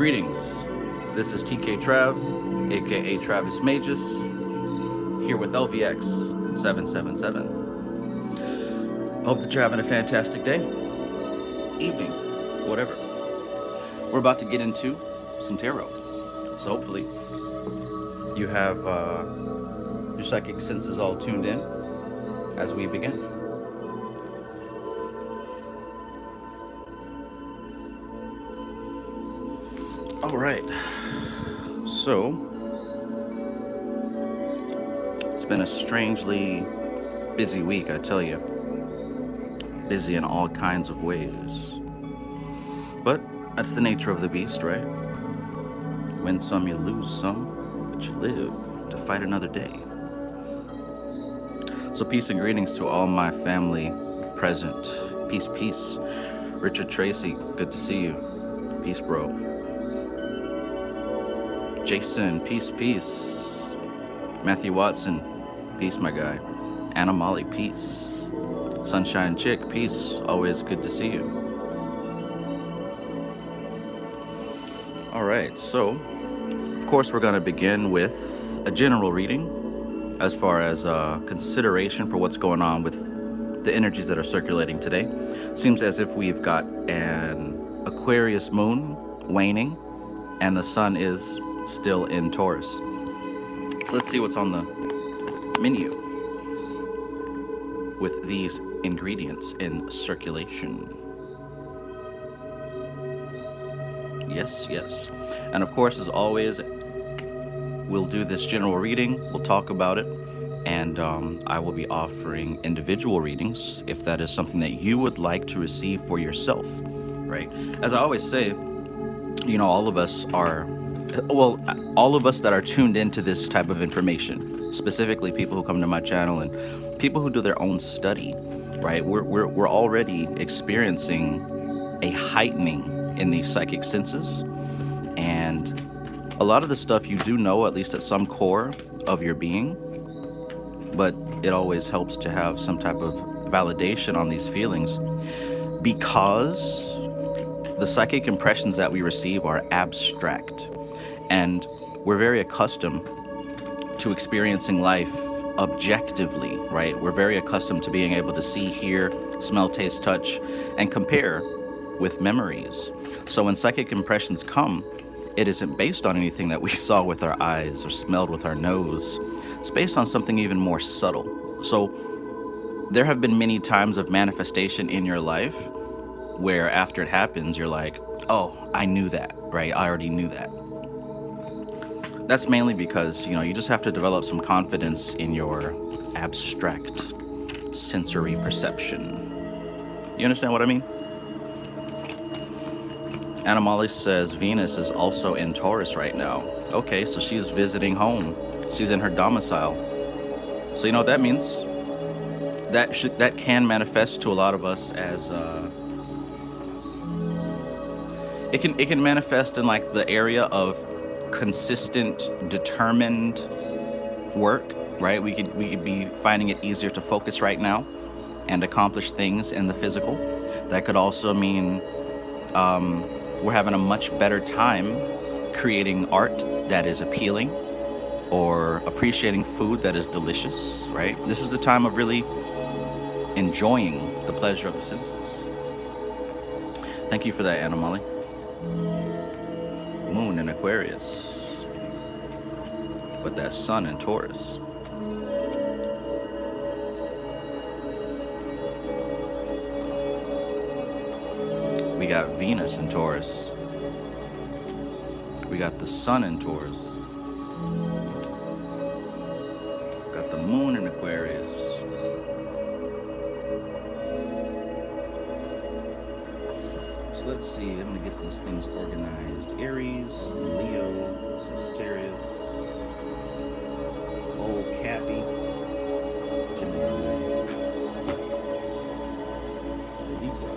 Greetings, this is TK Trav, aka Travis Magus, here with LVX777. Hope that you're having a fantastic day, evening, whatever. We're about to get into some tarot, so hopefully you have your psychic senses all tuned in as we begin. All right, so it's been a strangely busy week, I tell you. Busy in all kinds of ways. But that's the nature of the beast, right? Win some, you lose some, but you live to fight another day. So peace and greetings to all my family present. Peace, peace. Richard Tracy, good to see you. Peace, bro. Jason, peace, peace. Matthew Watson, peace, my guy. Anna Molly, peace. Sunshine Chick, peace. Always good to see you. All right, so of course we're going to begin with a general reading as far as consideration for what's going on with the energies that are circulating today. Seems as if we've got an Aquarius moon waning, and the sun is still in Taurus. So let's see what's on the menu with these ingredients in circulation. Yes, yes. And of course, as always, we'll do this general reading, we'll talk about it, and I will be offering individual readings if that is something that you would like to receive for yourself, right? As I always say, you know, all of us that are tuned into this type of information, specifically people who come to my channel and people who do their own study, right? We're already experiencing a heightening in these psychic senses, and a lot of the stuff you do know, at least at some core of your being, but it always helps to have some type of validation on these feelings, because the psychic impressions that we receive are abstract, and we're very accustomed to experiencing life objectively, right? We're very accustomed to being able to see, hear, smell, taste, touch, and compare with memories. So when psychic impressions come, it isn't based on anything that we saw with our eyes or smelled with our nose. It's based on something even more subtle. So there have been many times of manifestation in your life where after it happens, you're like, oh, I knew that, right? I already knew that. That's mainly because, you know, you just have to develop some confidence in your abstract sensory perception. You understand what I mean? Anna Molly says Venus is also in Taurus right now. Okay, so she's visiting home. She's in her domicile. So you know what that means? That can manifest to a lot of us as it can manifest in like the area of consistent, determined work, right? We could be finding it easier to focus right now and accomplish things in the physical. That could also mean we're having a much better time creating art that is appealing or appreciating food that is delicious, right? This is the time of really enjoying the pleasure of the senses. Thank you for that, Anna Molly. Moon in Aquarius, but that sun in Taurus. We got Venus in Taurus. We got the sun in Taurus. Got the moon in Aquarius. So let's see, I'm gonna get these things organized. Aries, Leo, Sagittarius, Old Cappy, Gemini, Libra,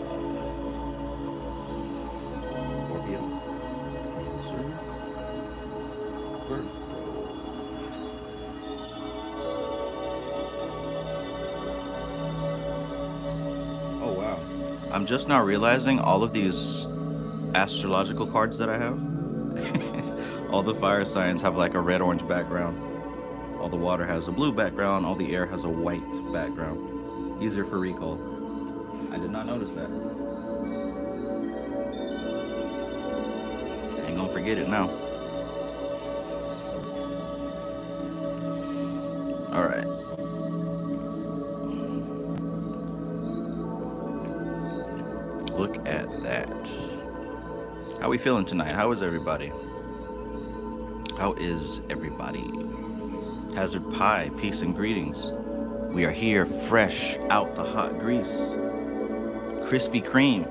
Scorpio, Cancer, Virgo. Oh wow. I'm just now realizing all of these astrological cards that I have All the fire signs have like a red-orange background. All the water has a blue background. All the air has a white background. Easier for recall. I did not notice that. I ain't gonna forget it now. All right. Look at that. How we feeling tonight? How is everybody? How is everybody? Hazard Pie, peace and greetings. We are here fresh out the hot grease. Krispy Kreme.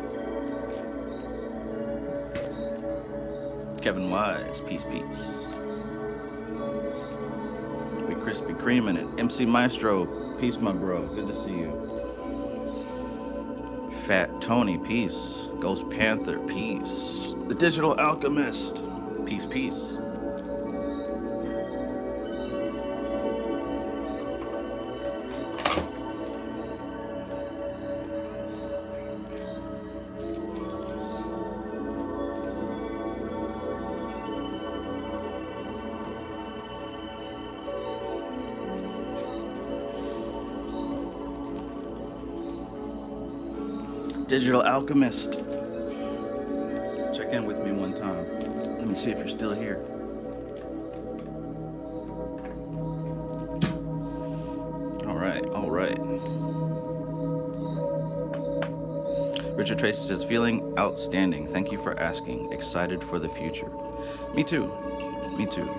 Kevin Wise, peace, peace. We Krispy Kreme in it. MC Maestro, peace, my bro. Good to see you. Fat Tony, peace. Ghost Panther, peace. The Digital Alchemist, peace, peace. Digital Alchemist. Check in with me one time. Let me see if you're still here. All right, all right. Richard Tracy says, feeling outstanding. Thank you for asking. Excited for the future. Me too. Me too.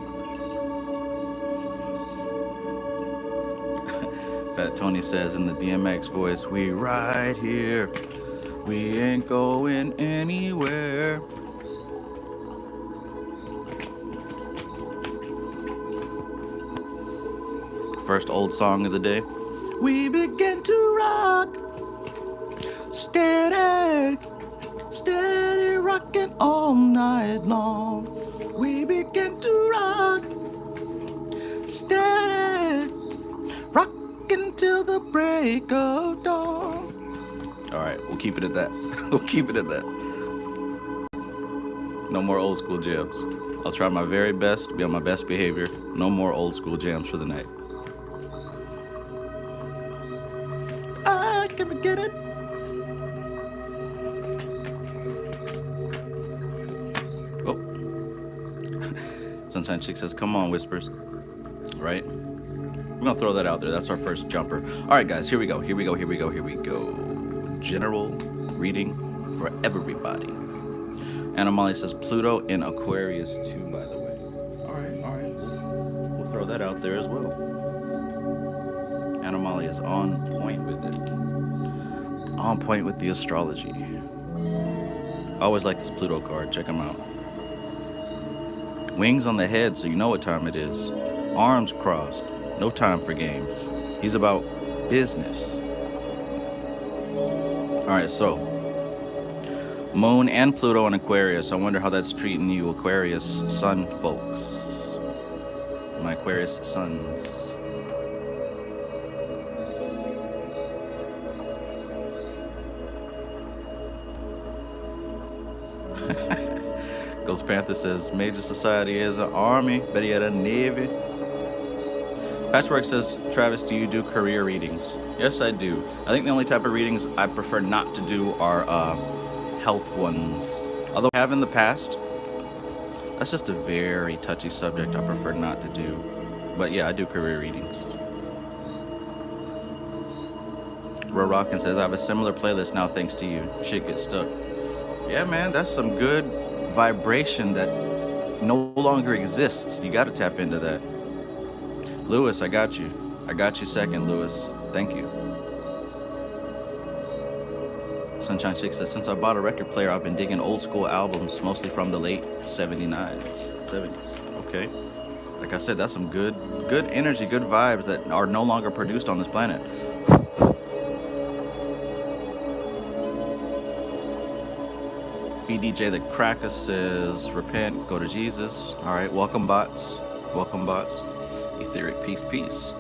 Fat Tony says in the DMX voice, we right here. We ain't going anywhere. First old song of the day. We begin to rock. Steady, steady rocking all night long. We begin to rock. Steady, rocking till the break of dawn. All right, we'll keep it at that. We'll keep it at that. No more old school jams. I'll try my very best to be on my best behavior. No more old school jams for the night. I can forget it. Oh. Sunshine Chick says, come on, Whispers. Right? We're going to throw that out there. That's our first jumper. All right, guys, here we go. Here we go. Here we go. Here we go. General reading for everybody. Anna Molly says Pluto in Aquarius too, by the way. All right. We'll throw that out there as well. Anna Molly is on point with it. On point with the astrology. I always like this Pluto card. Check him out. Wings on the head, so you know what time it is. Arms crossed. No time for games. He's about business. All right, so Moon and Pluto in Aquarius. I wonder how that's treating you, Aquarius Sun folks. My Aquarius Suns. Ghost Panther says, Major Society is an army, better yet a navy. Patchwork says, Travis, do you do career readings? Yes, I do. I think the only type of readings I prefer not to do are health ones. Although I have in the past, that's just a very touchy subject I prefer not to do. But yeah, I do career readings. Rockin says, I have a similar playlist now thanks to you. Shit gets stuck. Yeah, man, that's some good vibration that no longer exists. You got to tap into that. Lewis, I got you. I got you second, Lewis. Thank you. Sunshine Chick says, since I bought a record player, I've been digging old school albums, mostly from the late 70s. Okay. Like I said, that's some good energy, good vibes that are no longer produced on this planet. BDJ the Cracker says, repent, go to Jesus. All right, welcome bots. Welcome bots. Etheric, peace, peace.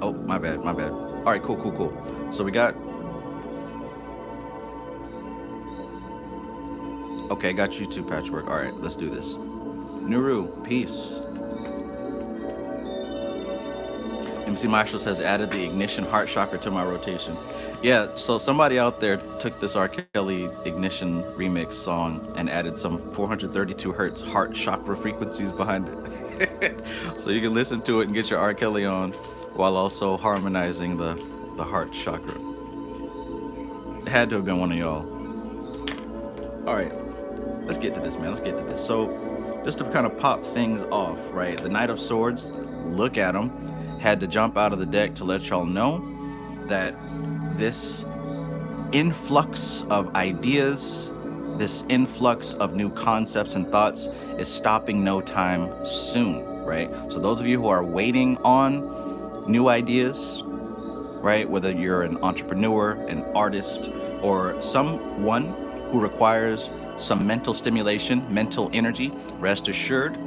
Oh, my bad. All right, cool. So we got Okay, got you too, Patchwork. All right, let's do this. Nuru, peace. MC Marshall says, added the ignition heart chakra to my rotation. Yeah, so somebody out there took this R. Kelly ignition remix song and added some 432 hertz heart chakra frequencies behind it. So you can listen to it and get your R. Kelly on while also harmonizing the heart chakra. It had to have been one of y'all. All right, let's get to this, man. Let's get to this. So just to kind of pop things off, right? The Knight of Swords, look at him. Had to jump out of the deck to let y'all know that this influx of ideas, this influx of new concepts and thoughts is stopping no time soon, right? So those of you who are waiting on new ideas, right? Whether you're an entrepreneur, an artist, or someone who requires some mental stimulation, mental energy, rest assured,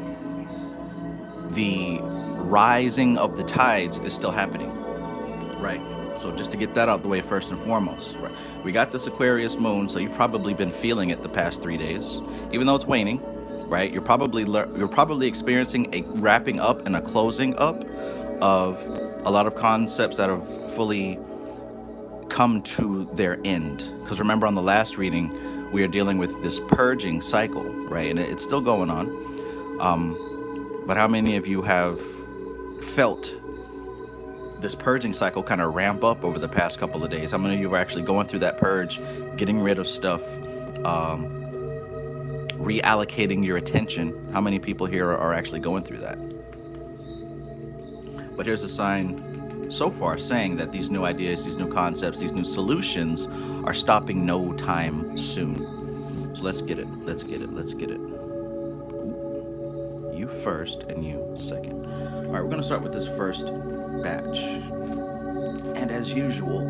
the rising of the tides is still happening, right? So just to get that out the way first and foremost, right? We got this Aquarius moon, so you've probably been feeling it the past 3 days, even though it's waning, right? You're probably experiencing a wrapping up and a closing up of a lot of concepts that have fully come to their end. Because remember, on the last reading, we are dealing with this purging cycle, right? And it's still going on. But how many of you have felt this purging cycle kind of ramp up over the past couple of days? How many of you are actually going through that purge, getting rid of stuff, reallocating your attention? How many people here are actually going through that? But here's a sign so far saying that these new ideas, these new concepts, these new solutions are stopping no time soon. So let's get it. Let's get it. Let's get it. You first and you second. All right, we're going to start with this first batch. And as usual,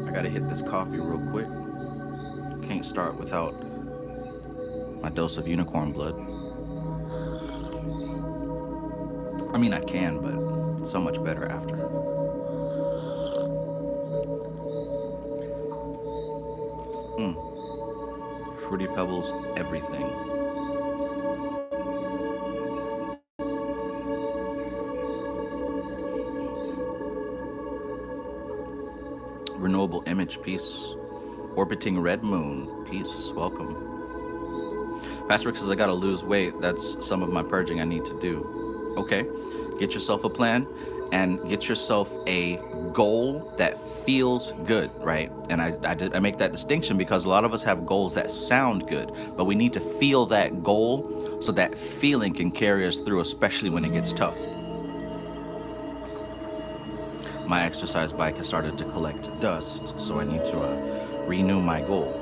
I got to hit this coffee real quick. Can't start without my dose of unicorn blood. I mean, I can, but it's so much better after. Fruity Pebbles, everything. Renewable Image, peace. Orbiting Red Moon, peace, welcome. Patrick says, I gotta lose weight. That's some of my purging I need to do. Okay, get yourself a plan and get yourself a goal that feels good, right? And I make that distinction because a lot of us have goals that sound good, but we need to feel that goal so that feeling can carry us through, especially when it gets tough. My exercise bike has started to collect dust, so I need to renew my goal.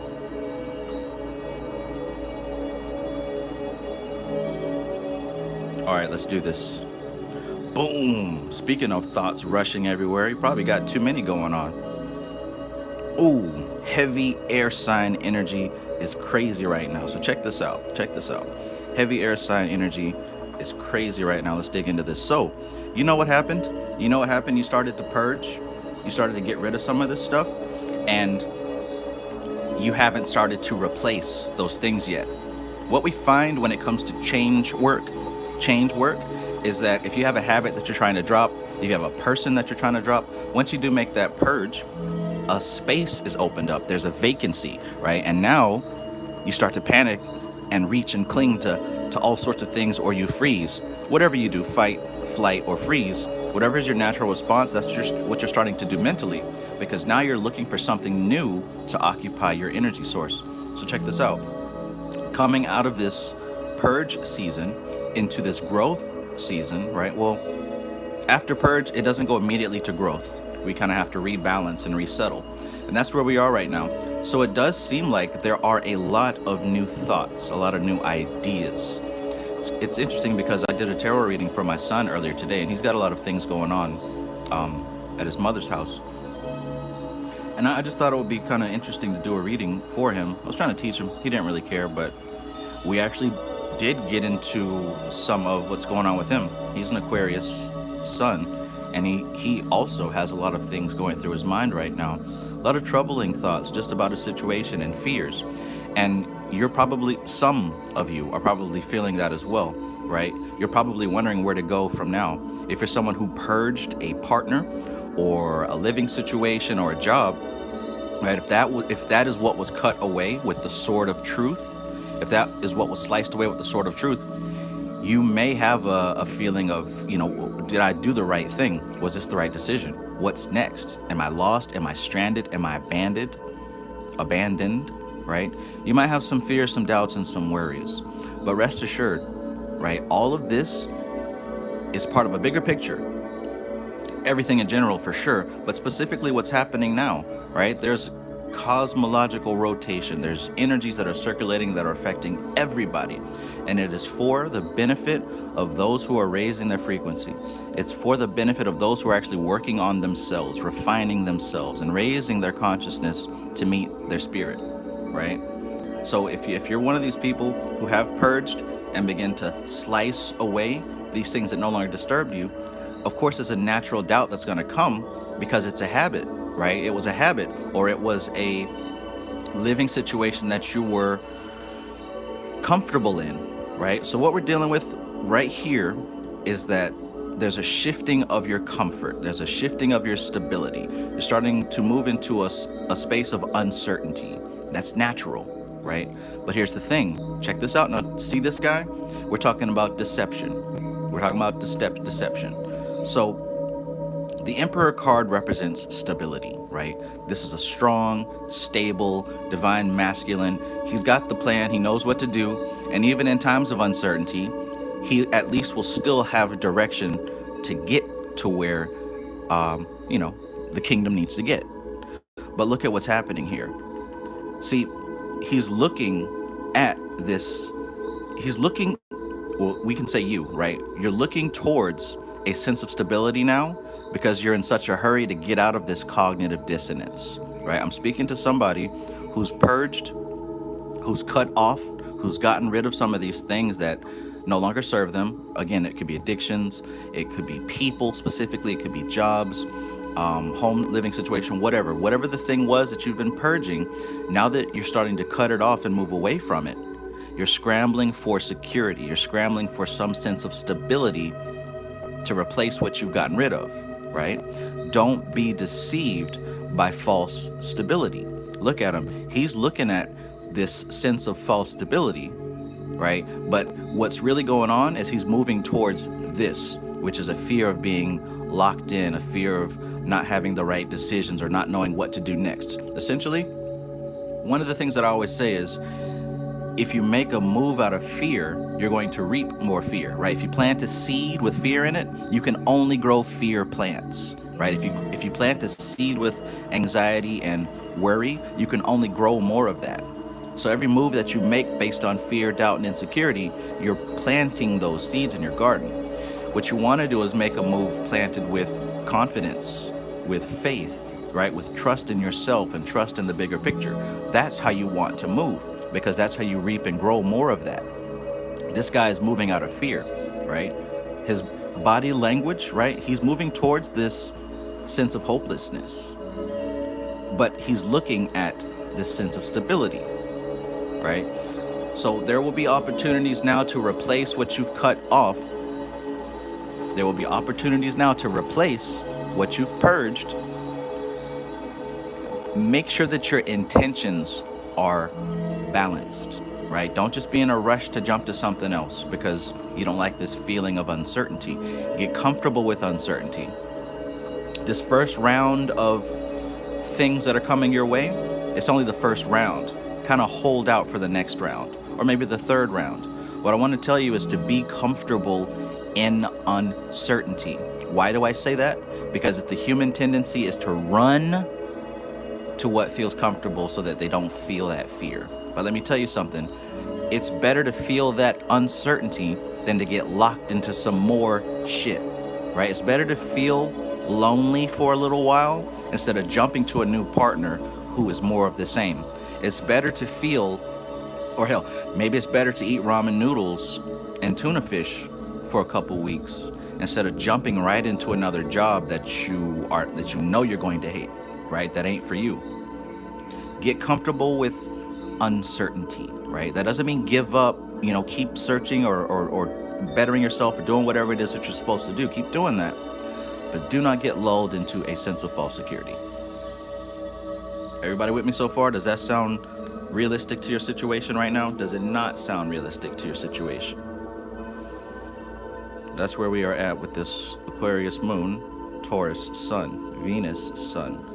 All right, let's do this. Boom! Speaking of thoughts rushing everywhere, you probably got too many going on. Ooh, heavy air sign energy is crazy right now. So check this out. Check this out. Heavy air sign energy is crazy right now. Let's dig into this. So, you know what happened? You know what happened? You started to purge. You started to get rid of some of this stuff, and you haven't started to replace those things yet. What we find when it comes to change work is that if you have a habit that you're trying to drop, if you have a person that you're trying to drop, once you do make that purge, a space is opened up. There's a vacancy, right? And now you start to panic and reach and cling to all sorts of things, or you freeze. Whatever you do, fight, flight, or freeze, whatever is your natural response, that's just what you're starting to do mentally, because now you're looking for something new to occupy your energy source. So check this out. Coming out of this purge season into this growth season, right? Well, after purge, it doesn't go immediately to growth. We kind of have to rebalance and resettle. And that's where we are right now. So it does seem like there are a lot of new thoughts, a lot of new ideas. It's interesting because I did a tarot reading for my son earlier today, and he's got a lot of things going on at his mother's house. And I just thought it would be kind of interesting to do a reading for him. I was trying to teach him. He didn't really care, but we actually did get into some of what's going on with him. He's an Aquarius Sun, and he also has a lot of things going through his mind right now. A lot of troubling thoughts just about his situation and fears. And some of you are probably feeling that as well, right? You're probably wondering where to go from now. If you're someone who purged a partner or a living situation or a job, right? If that is what was cut away with the sword of truth, if that is what was sliced away with the sword of truth, you may have a feeling of, did I do the right thing? Was this the right decision? What's next? Am I lost? Am I stranded? Am I abandoned, right? You might have some fears, some doubts, and some worries. But rest assured, right? All of this is part of a bigger picture. Everything in general, for sure, but specifically what's happening now, right? There's cosmological rotation. There's energies that are circulating that are affecting everybody. And it is for the benefit of those who are raising their frequency. It's for the benefit of those who are actually working on themselves, refining themselves, and raising their consciousness to meet their spirit, right? So if you're one of these people who have purged and begin to slice away these things that no longer disturb you, of course, there's a natural doubt that's going to come because it's a habit, right? It was a habit, or it was a living situation that you were comfortable in, right? So what we're dealing with right here is that there's a shifting of your comfort. There's a shifting of your stability. You're starting to move into a space of uncertainty. That's natural, right? But here's the thing. Check this out. Now, see this guy? We're talking about deception. We're talking about deception. So the Emperor card represents stability, right? This is a strong, stable, divine masculine. He's got the plan. He knows what to do. And even in times of uncertainty, he at least will still have a direction to get to where, the kingdom needs to get. But look at what's happening here. See, he's looking at this. Well, we can say you, right? You're looking towards a sense of stability now because you're in such a hurry to get out of this cognitive dissonance, right? I'm speaking to somebody who's purged, who's cut off, who's gotten rid of some of these things that no longer serve them. Again, it could be addictions, it could be people specifically, it could be jobs, home living situation, whatever the thing was that you've been purging. Now that you're starting to cut it off and move away from it, you're scrambling for security. You're scrambling for some sense of stability to replace what you've gotten rid of, right? Don't be deceived by false stability. Look at him. He's looking at this sense of false stability, right? But what's really going on is he's moving towards this, which is a fear of being locked in, a fear of not having the right decisions or not knowing what to do next. Essentially, one of the things that I always say is, if you make a move out of fear, you're going to reap more fear, right? If you plant a seed with fear in it, you can only grow fear plants, right? If you plant a seed with anxiety and worry, you can only grow more of that. So every move that you make based on fear, doubt, and insecurity, you're planting those seeds in your garden. What you want to do is make a move planted with confidence, with faith, right? With trust in yourself and trust in the bigger picture. That's how you want to move, because that's how you reap and grow more of that. This guy is moving out of fear, right? His body language, right? He's moving towards this sense of hopelessness, but he's looking at this sense of stability, right? So there will be opportunities now to replace what you've cut off. There will be opportunities now to replace what you've purged. Make sure that your intentions are balanced, right? Don't just be in a rush to jump to something else because you don't like this feeling of uncertainty. Get comfortable with uncertainty. This first round of things that are coming your way, it's only the first round. Kind of hold out for the next round, or maybe the third round. What I want to tell you is to be comfortable in uncertainty. Why do I say that? Because the human tendency is to run to what feels comfortable so that they don't feel that fear. But let me tell you something. It's better to feel that uncertainty than to get locked into some more shit, right? It's better to feel lonely for a little while instead of jumping to a new partner who is more of the same. It's better to feel, or hell, maybe it's better to eat ramen noodles and tuna fish for a couple weeks instead of jumping right into another job that you know you're going to hate, right? That ain't for you. Get comfortable with uncertainty, right? That doesn't mean give up, keep searching or bettering yourself or doing whatever it is that you're supposed to do. Keep doing that. But do not get lulled into a sense of false security. Everybody with me so far? Does that sound realistic to your situation right now? Does it not sound realistic to your situation? That's where we are at with this Aquarius moon, Taurus Sun, Venus Sun,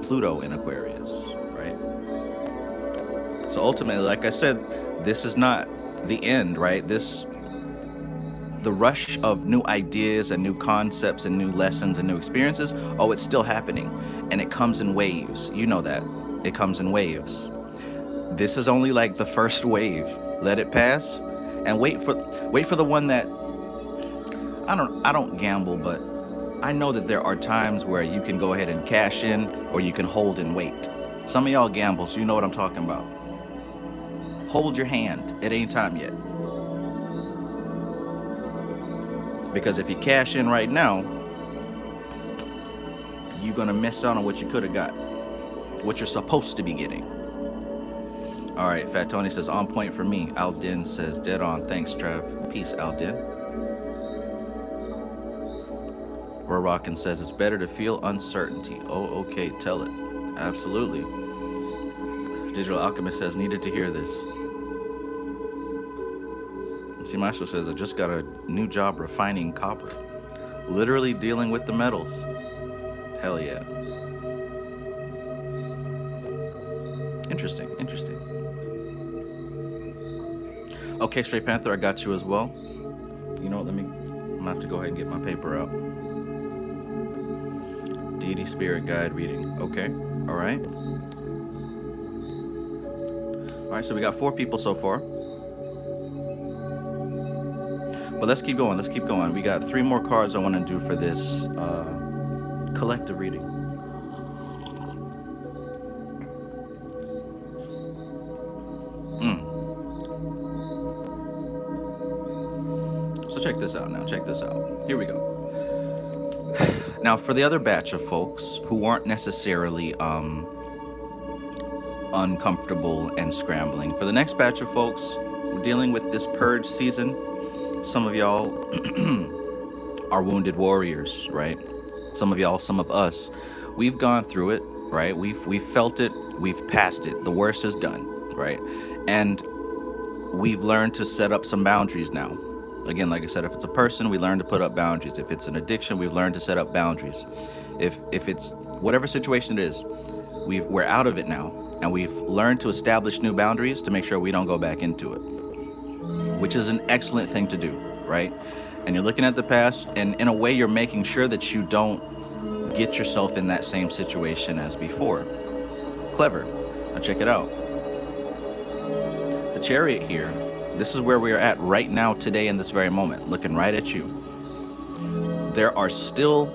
Pluto in Aquarius, right? So ultimately, like I said, this is not the end, right? The rush of new ideas and new concepts and new lessons and new experiences, it's still happening. And it comes in waves. You know that. It comes in waves. This is only like the first wave. Let it pass and wait for the one that I don't gamble, but I know that there are times where you can go ahead and cash in or you can hold and wait. Some of y'all gamble, so you know what I'm talking about. Hold your hand. It ain't time yet. Because if you cash in right now, you're going to miss out on what you could have got, what you're supposed to be getting. All right, Fat Tony says, on point for me. Aldin says, dead on. Thanks, Trev. Peace, Aldin. We're rocking says, it's better to feel uncertainty. Oh, okay, tell it. Absolutely. Digital Alchemist says, needed to hear this. See, Maestro says, I just got a new job refining copper. Literally dealing with the metals. Hell yeah. Interesting. Okay, Straight Panther, I got you as well. You know what, I'm gonna have to go ahead and get my paper out. Deity Spirit Guide reading. Okay, all right. All right, so we got 4 people so far. But let's keep going. We got 3 more cards I want to do for this collective reading. So check this out now. Here we go. Now, for the other batch of folks who weren't necessarily uncomfortable and scrambling, for the next batch of folks, we're dealing with this purge season. Some of y'all are wounded warriors, right? Some of y'all, some of us, we've gone through it, right? We've felt it, we've passed it. The worst is done, right? And we've learned to set up some boundaries now. Again, like I said, if it's a person, we learn to put up boundaries. If it's an addiction, we've learned to set up boundaries. If it's whatever situation it is, we're out of it now, and we've learned to establish new boundaries to make sure we don't go back into it, which is an excellent thing to do, right? And you're looking at the past, and in a way, you're making sure that you don't get yourself in that same situation as before. Clever. Now check it out. The Chariot here, this is where we are at right now, today, in this very moment, looking right at you. There are still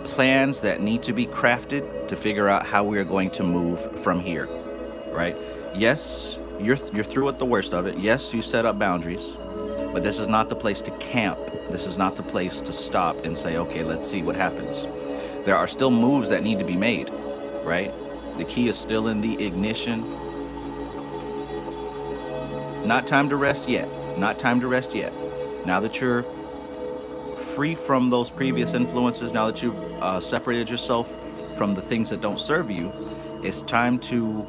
plans that need to be crafted to figure out how we are going to move from here, right? Yes, you're through with the worst of it. Yes, you set up boundaries, but this is not the place to camp. This is not the place to stop and say, okay, let's see what happens. There are still moves that need to be made, right? The key is still in the ignition. Not time to rest yet. Now that you're free from those previous influences, now that you've separated yourself from the things that don't serve you, it's time to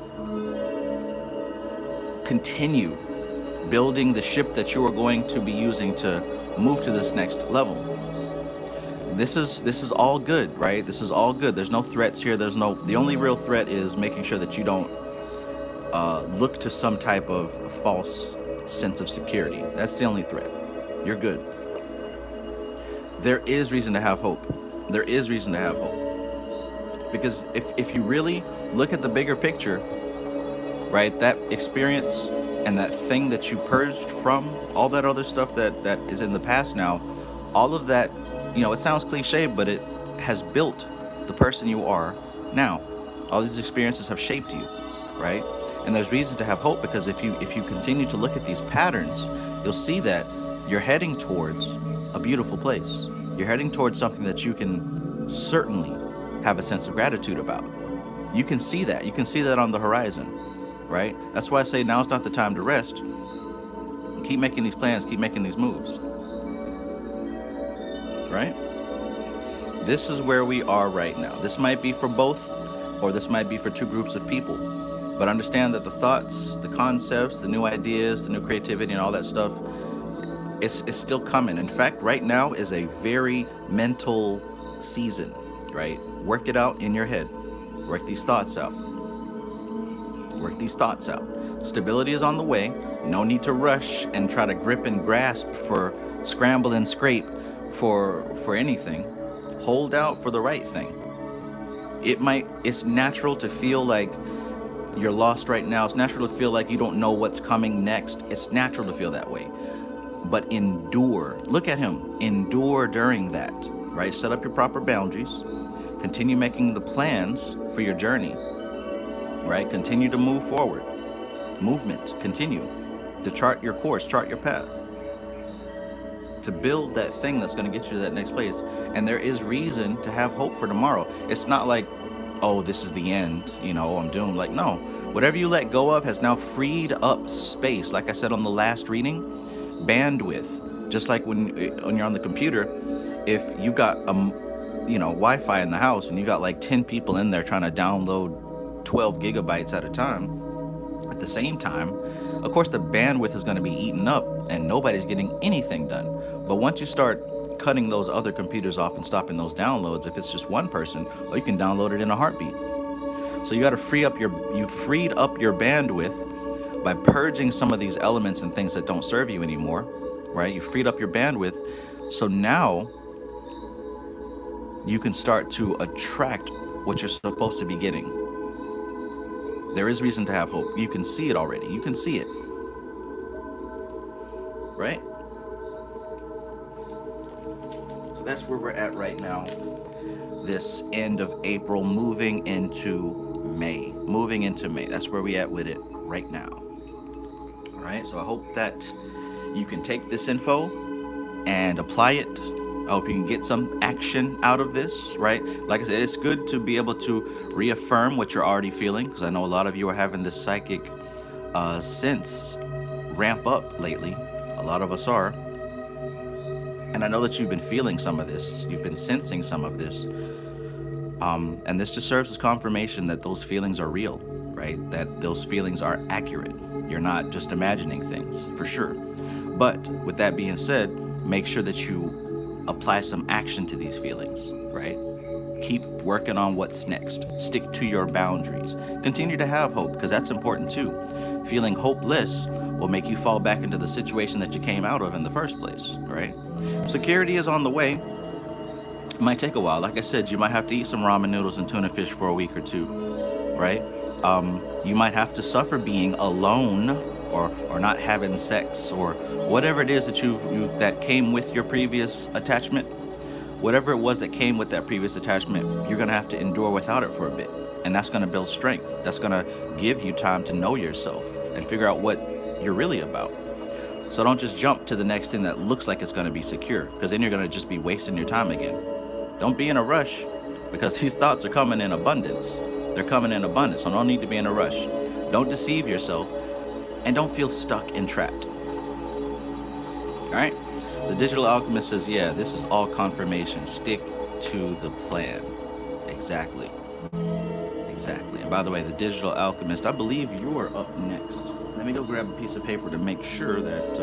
continue building the ship that you are going to be using to move to this next level. This is all good, right? This is all good. There's no threats here. The only real threat is making sure that you don't look to some type of false sense of security. That's the only threat. You're good. There is reason to have hope. Because if you really look at the bigger picture, right, that experience and that thing that you purged from, all that other stuff that is in the past now, all of that, it sounds cliche, but it has built the person you are now. All these experiences have shaped you, right? And there's reason to have hope, because if you continue to look at these patterns, you'll see that you're heading towards a beautiful place. You're heading towards something that you can certainly have a sense of gratitude about. You can see that. You can see that on the horizon, right? That's why I say now's not the time to rest. Keep making these plans, keep making these moves, right? This is where we are right now. This might be for both, or this might be for two groups of people. But understand that the thoughts, the concepts, the new ideas, the new creativity, and all that stuff is still coming. In fact, right now is a very mental season, right? Work it out in your head. Work these thoughts out. Work these thoughts out. Stability is on the way. No need to rush and try to grip and grasp for scramble and scrape for anything. Hold out for the right thing. It's natural to feel like you're lost right now. It's natural to feel like you don't know what's coming next. It's natural to feel that way. But endure. Look at him. Endure during that, right? Set up your proper boundaries. Continue making the plans for your journey, right? Continue to move forward. Movement. Continue to chart your course, chart your path, to build that thing that's going to get you to that next place. And there is reason to have hope for tomorrow. It's not like, oh, this is the end, I'm doomed. Like, no. Whatever you let go of has now freed up space. Like I said on the last reading, bandwidth. Just like when you're on the computer, if you got Wi-Fi in the house and you got like 10 people in there trying to download 12 gigabytes at a time, at the same time, of course the bandwidth is going to be eaten up and nobody's getting anything done. But once you start cutting those other computers off and stopping those downloads, if it's just one person, well, you can download it in a heartbeat. So you got to freed up your bandwidth by purging some of these elements and things that don't serve you anymore, right? You freed up your bandwidth. So now you can start to attract what you're supposed to be getting. There is reason to have hope. You can see it already. You can see it. Right? So that's where we're at right now. This end of April, moving into May. That's where we at with it right now. All right. So I hope that you can take this info and apply it. I hope you can get some action out of this, right? Like I said, it's good to be able to reaffirm what you're already feeling, because I know a lot of you are having this psychic sense ramp up lately. A lot of us are. And I know that you've been feeling some of this. You've been sensing some of this. And this just serves as confirmation that those feelings are real, right? That those feelings are accurate. You're not just imagining things, for sure. But with that being said, make sure that you apply some action to these feelings, right? Keep working on what's next. Stick to your boundaries. Continue to have hope, because that's important too. Feeling hopeless will make you fall back into the situation that you came out of in the first place, right? Security is on the way. It might take a while. Like I said, you might have to eat some ramen noodles and tuna fish for a week or two, right? You might have to suffer being alone, or not having sex, or whatever it is that that came with your previous attachment. Whatever it was that came with that previous attachment, you're going to have to endure without it for a bit. And that's going to build strength. That's going to give you time to know yourself and figure out what you're really about. So don't just jump to the next thing that looks like it's going to be secure, because then you're going to just be wasting your time again. Don't be in a rush, because these thoughts are coming in abundance. They're coming in abundance, so no need to be in a rush. Don't deceive yourself, and don't feel stuck and trapped. All right? The Digital Alchemist says, yeah, this is all confirmation. Stick to the plan. Exactly. And by the way, the Digital Alchemist, I believe you're up next. Let me go grab a piece of paper to make sure that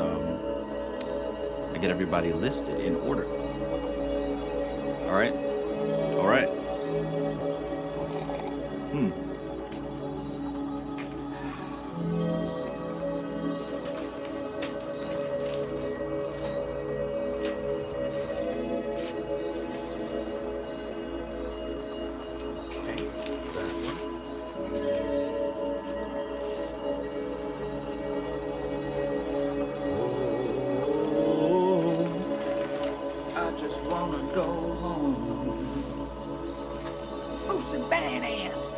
I get everybody listed in order. All right. Let's see. Badass.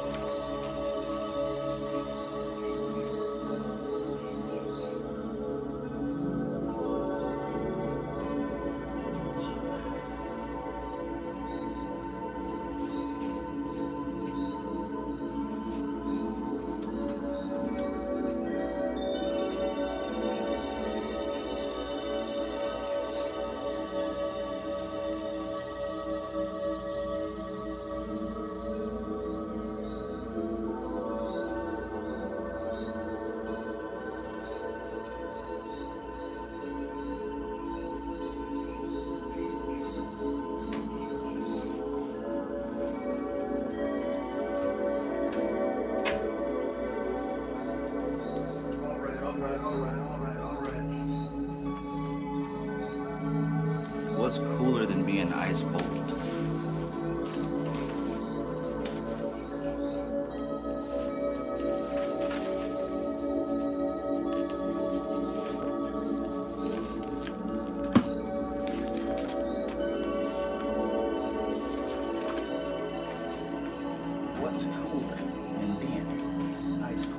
and ice cold. What's cooler than being ice cold?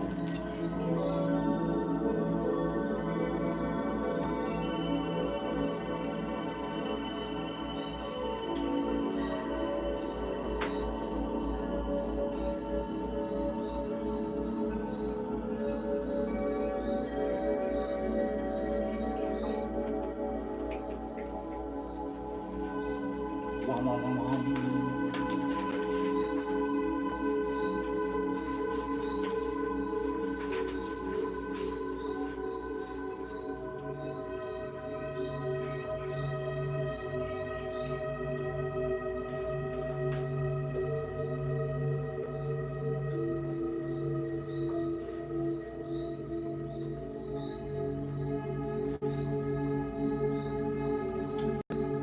Wom, wom, wom, wom.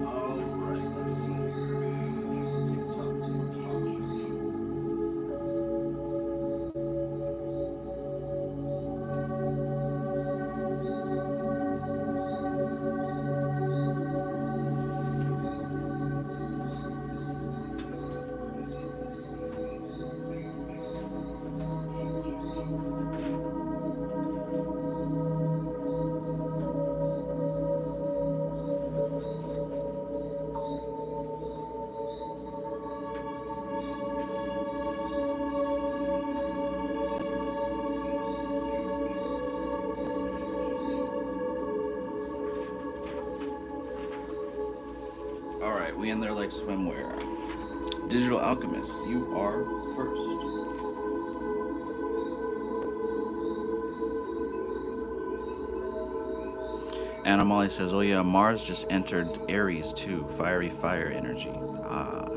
Alright, let's see here. TikTok, TikTok. Alright, we in there like swimwear. Digital Alchemist, you are first. Anna Molly says, oh yeah, Mars just entered Aries too. Fiery fire energy. Ah.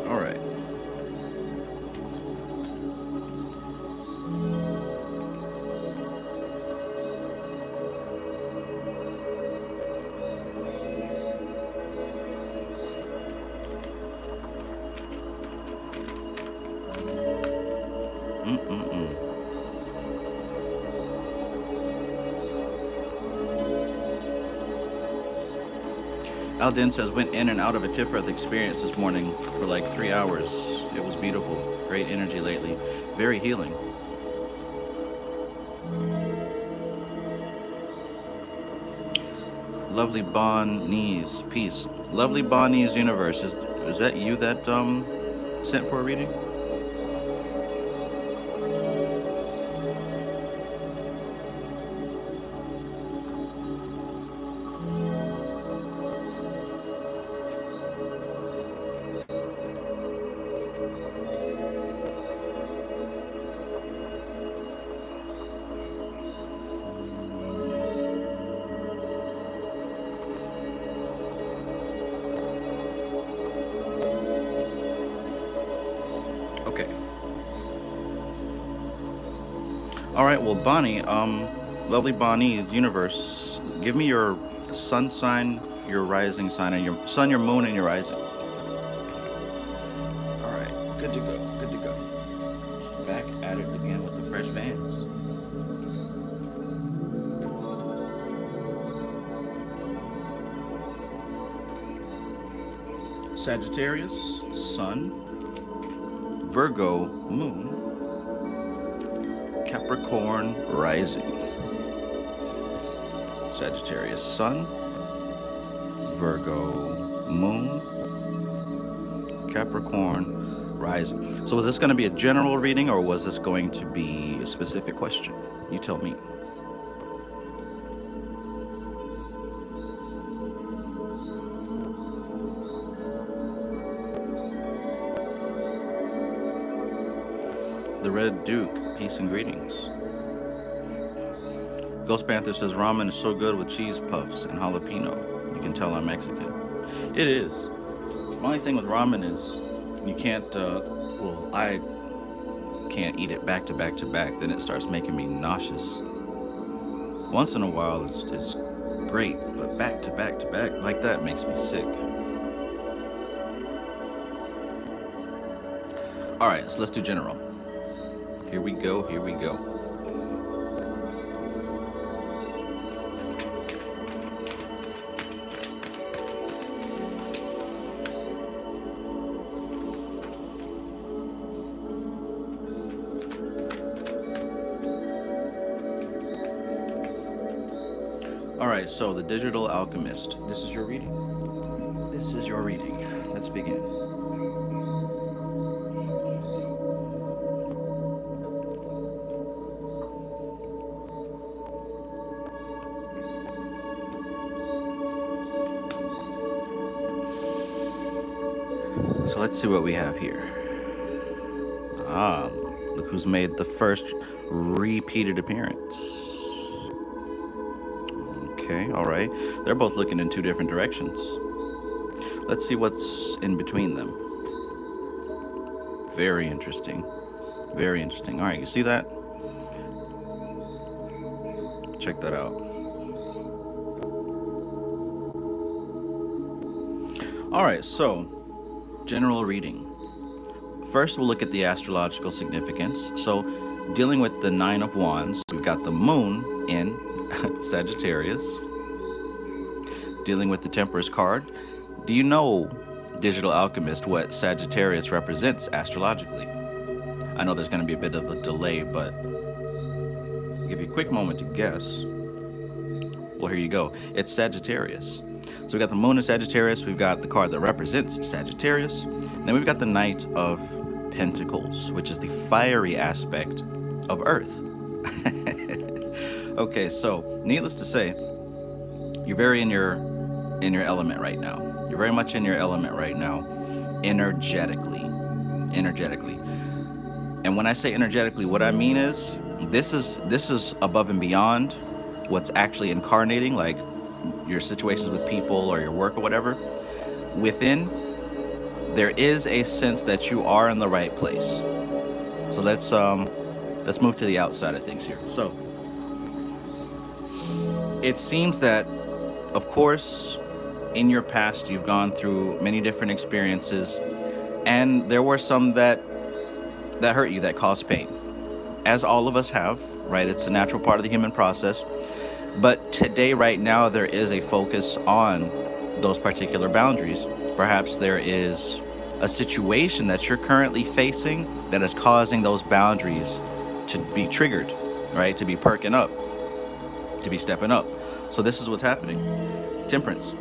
Alright. Mm-mm-mm. Aldin says, went in and out of a Tiferet experience this morning for like 3 hours. It was beautiful. Great energy lately. Very healing. Lovely Bonnies, peace. Lovely Bonnies universe. Is that you that sent for a reading? Okay. All right. Well, Bonnie, lovely Bonnie's universe. Give me your sun sign, your rising sign, and your sun, your moon, and your rising. All right. Good to go. Good to go. Back at it again with the fresh bands. Sagittarius, sun. Virgo, moon. Capricorn, rising. Sagittarius, sun. Virgo, moon. Capricorn, rising. So was this going to be a general reading, or was this going to be a specific question? You tell me. The Red Duke, peace and greetings. Ghost Panther says ramen is so good with cheese puffs and jalapeno. You can tell I'm Mexican. It is. The only thing with ramen is you can't, well, I can't eat it back to back to back. Then it starts making me nauseous. Once in a while, it's great, but back to back to back like that makes me sick. All right, so let's do general. Here we go, here we go. All right, so the Digital Alchemist. This is your reading? This is your reading. Let's begin. So let's see what we have here. Ah, look who's made the first repeated appearance. Okay, all right. They're both looking in two different directions. Let's see what's in between them. Very interesting. Very interesting. All right, you see that? Check that out. All right, so general reading. First, we'll look at the astrological significance. So, dealing with the Nine of Wands, we've got the moon in Sagittarius. Dealing with the Temperance card. Do you know, Digital Alchemist, what Sagittarius represents astrologically? I know there's going to be a bit of a delay, but I'll give you a quick moment to guess. Well, here you go. It's Sagittarius. So we've got the moon in Sagittarius, we've got the card that represents Sagittarius, then we've got the Knight of Pentacles, which is the fiery aspect of Earth. Okay, so needless to say, you're very in your element right now. You're very much in your element right now, energetically. And when I say energetically, what I mean is this is above and beyond what's actually incarnating, like your situations with people or your work or whatever. Within, there is a sense that you are in the right place. So let's move to the outside of things here. So it seems that, of course, in your past you've gone through many different experiences, and there were some that hurt you, that caused pain, as all of us have, right? It's a natural part of the human process. But today, right now, there is a focus on those particular boundaries. Perhaps there is a situation that you're currently facing that is causing those boundaries to be triggered, right? To be perking up, to be stepping up. So this is what's happening. Temperance.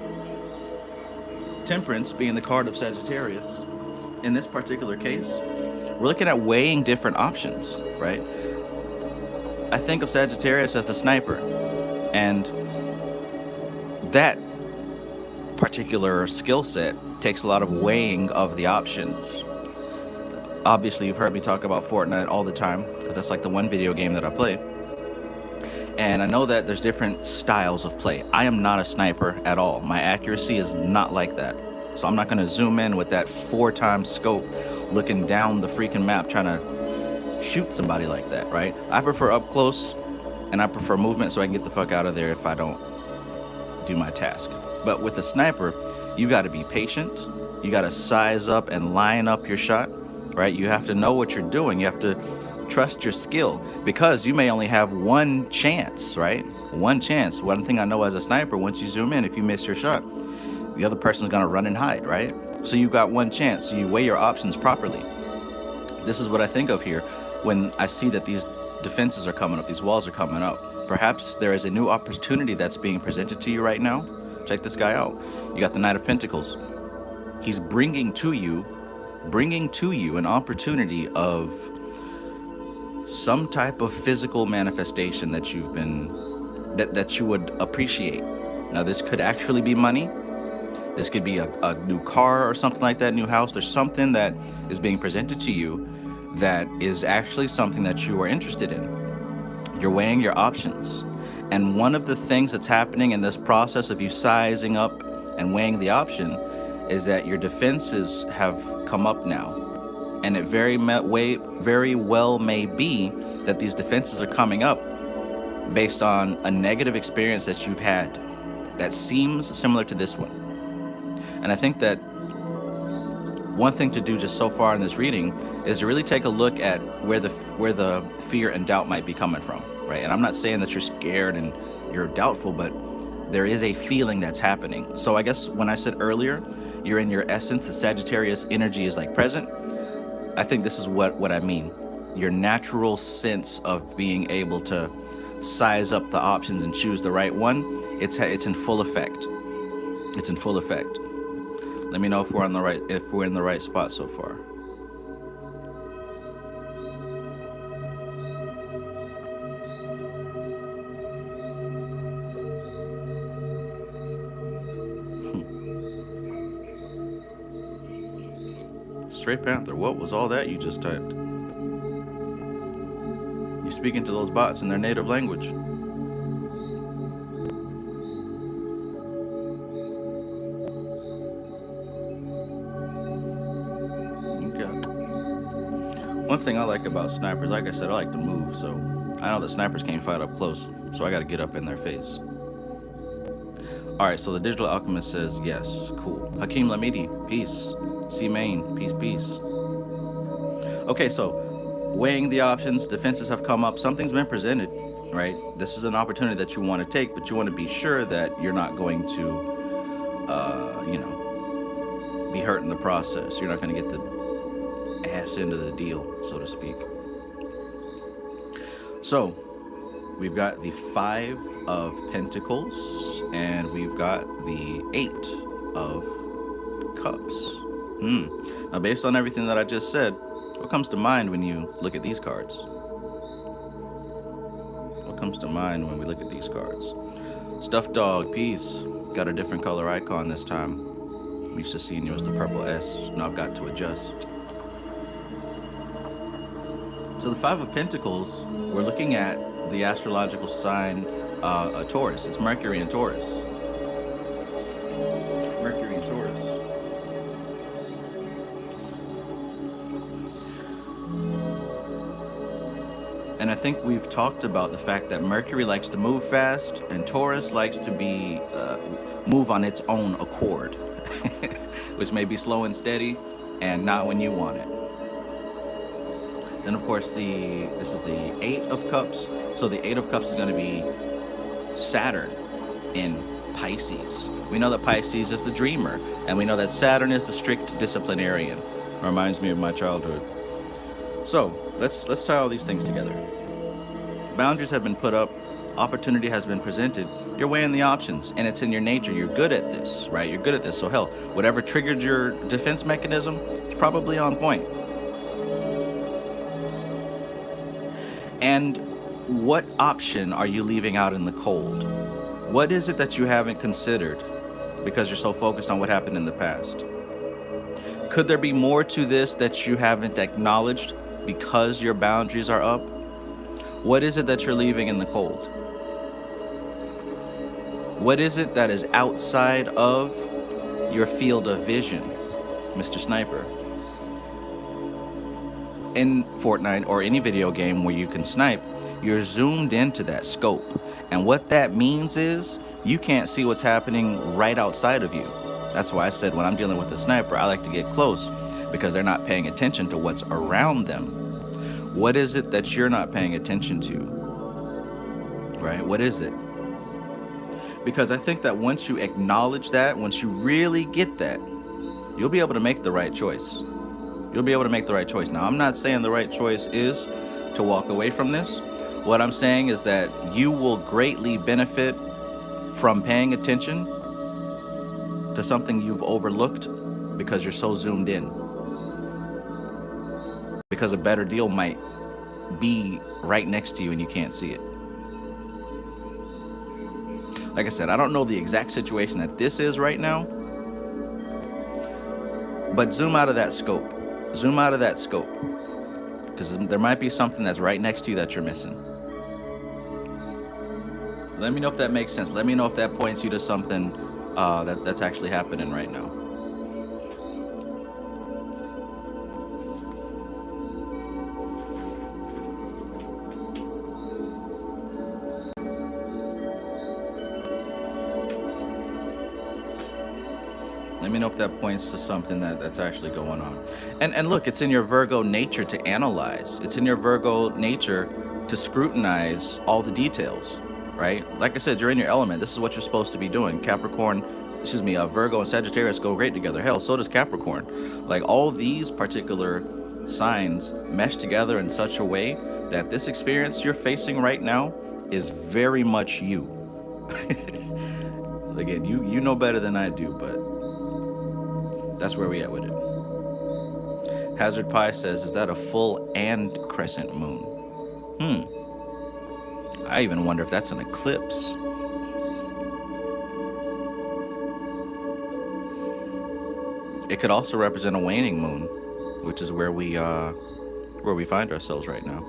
Temperance being the card of Sagittarius. In this particular case, we're looking at weighing different options, right? I think of Sagittarius as the sniper. And that particular skill set takes a lot of weighing of the options. Obviously, you've heard me talk about Fortnite all the time, because that's like the one video game that I play. And I know that there's different styles of play. I am not a sniper at all. My accuracy is not like that. So I'm not going to zoom in with that 4x scope, looking down the freaking map, trying to shoot somebody like that, right? I prefer up close. And I prefer movement so I can get the fuck out of there if I don't do my task. But with a sniper, you got to be patient. You got to size up and line up your shot, right? You have to know what you're doing. You have to trust your skill, because you may only have one chance, right? One chance. One thing I know as a sniper, once you zoom in, if you miss your shot, the other person's going to run and hide, right? So you've got one chance. So you weigh your options properly. This is what I think of here when I see that these defenses are coming up, these walls are coming up. Perhaps there is a new opportunity that's being presented to you right now. Check this guy out. You got the Knight of Pentacles. He's bringing to you an opportunity of some type of physical manifestation that you've been, that you would appreciate. Now, this could actually be money. This could be a new car or something like that, new house. There's something that is being presented to you that is actually something that you are interested in. You're weighing your options. And one of the things that's happening in this process of you sizing up and weighing the option is that your defenses have come up now. And it very well may be that these defenses are coming up based on a negative experience that you've had that seems similar to this one. And I think that one thing to do just so far in this reading is to really take a look at where the fear and doubt might be coming from, right? And I'm not saying that you're scared and you're doubtful, but there is a feeling that's happening. So I guess when I said earlier, you're in your essence, the Sagittarius energy is like present. I think this is what I mean. Your natural sense of being able to size up the options and choose the right one, it's in full effect. It's in full effect. Let me know if we're in the right spot so far. Straight Panther, what was all that you just typed? You speaking to those bots in their native language. Okay. One thing I like about snipers, like I said, I like to move, so I know that snipers can't fight up close, so I gotta get up in their face. Alright, so the Digital Alchemist says yes, cool. Hakeem Lamidi, peace. C Main, peace, peace. Okay, so weighing the options, defenses have come up, something's been presented, right? This is an opportunity that you want to take, but you want to be sure that you're not going to, be hurt in the process. You're not going to get the ass into the deal, so to speak. So, we've got the 5 of Pentacles, and we've got the 8 of Cups. Now, based on everything that I just said, what comes to mind when you look at these cards? What comes to mind when we look at these cards? Stuffed Dog, peace. Got a different color icon this time. I'm used to seeing you as the purple S. Now I've got to adjust. So the 5 of Pentacles, we're looking at the astrological sign Taurus. It's Mercury in Taurus. Mercury in Taurus. And I think we've talked about the fact that Mercury likes to move fast and Taurus likes to be move on its own accord, which may be slow and steady and not when you want it. Then of course this is the 8 of Cups. So the 8 of Cups is going to be Saturn in Pisces. We know that Pisces is the dreamer, and we know that Saturn is the strict disciplinarian. Reminds me of my childhood. So let's tie all these things together. Boundaries have been put up, opportunity has been presented. You're weighing the options, and it's in your nature. You're good at this, right? You're good at this. So hell, whatever triggered your defense mechanism, it's probably on point. And what option are you leaving out in the cold? What is it that you haven't considered because you're so focused on what happened in the past? Could there be more to this that you haven't acknowledged because your boundaries are up? What is it that you're leaving in the cold? What is it that is outside of your field of vision, Mr. Sniper? In Fortnite or any video game where you can snipe, you're zoomed into that scope. And what that means is you can't see what's happening right outside of you. That's why I said when I'm dealing with a sniper, I like to get close because they're not paying attention to what's around them. What is it that you're not paying attention to? Right? What is it? Because I think that once you acknowledge that, once you really get that, you'll be able to make the right choice. You'll be able to make the right choice. Now, I'm not saying the right choice is to walk away from this. What I'm saying is that you will greatly benefit from paying attention to something you've overlooked because you're so zoomed in. Because a better deal might be right next to you and you can't see it. Like I said, I don't know the exact situation that this is right now, but zoom out of that scope. Zoom out of that scope, because there might be something that's right next to you that you're missing. Let me know if that makes sense. Let me know if that points you to something that's actually happening right now. Let me know if that points to something that's actually going on. And look, it's in your Virgo nature to analyze. It's in your Virgo nature to scrutinize all the details, right? Like I said, you're in your element. This is what you're supposed to be doing. Virgo and Sagittarius go great together. Hell, so does Capricorn. Like all these particular signs mesh together in such a way that this experience you're facing right now is very much you. Again, you know better than I do, but that's where we at with it. Hazard Pie says, is that a full and crescent moon? I even wonder if that's an eclipse. It could also represent a waning moon, which is where we find ourselves right now.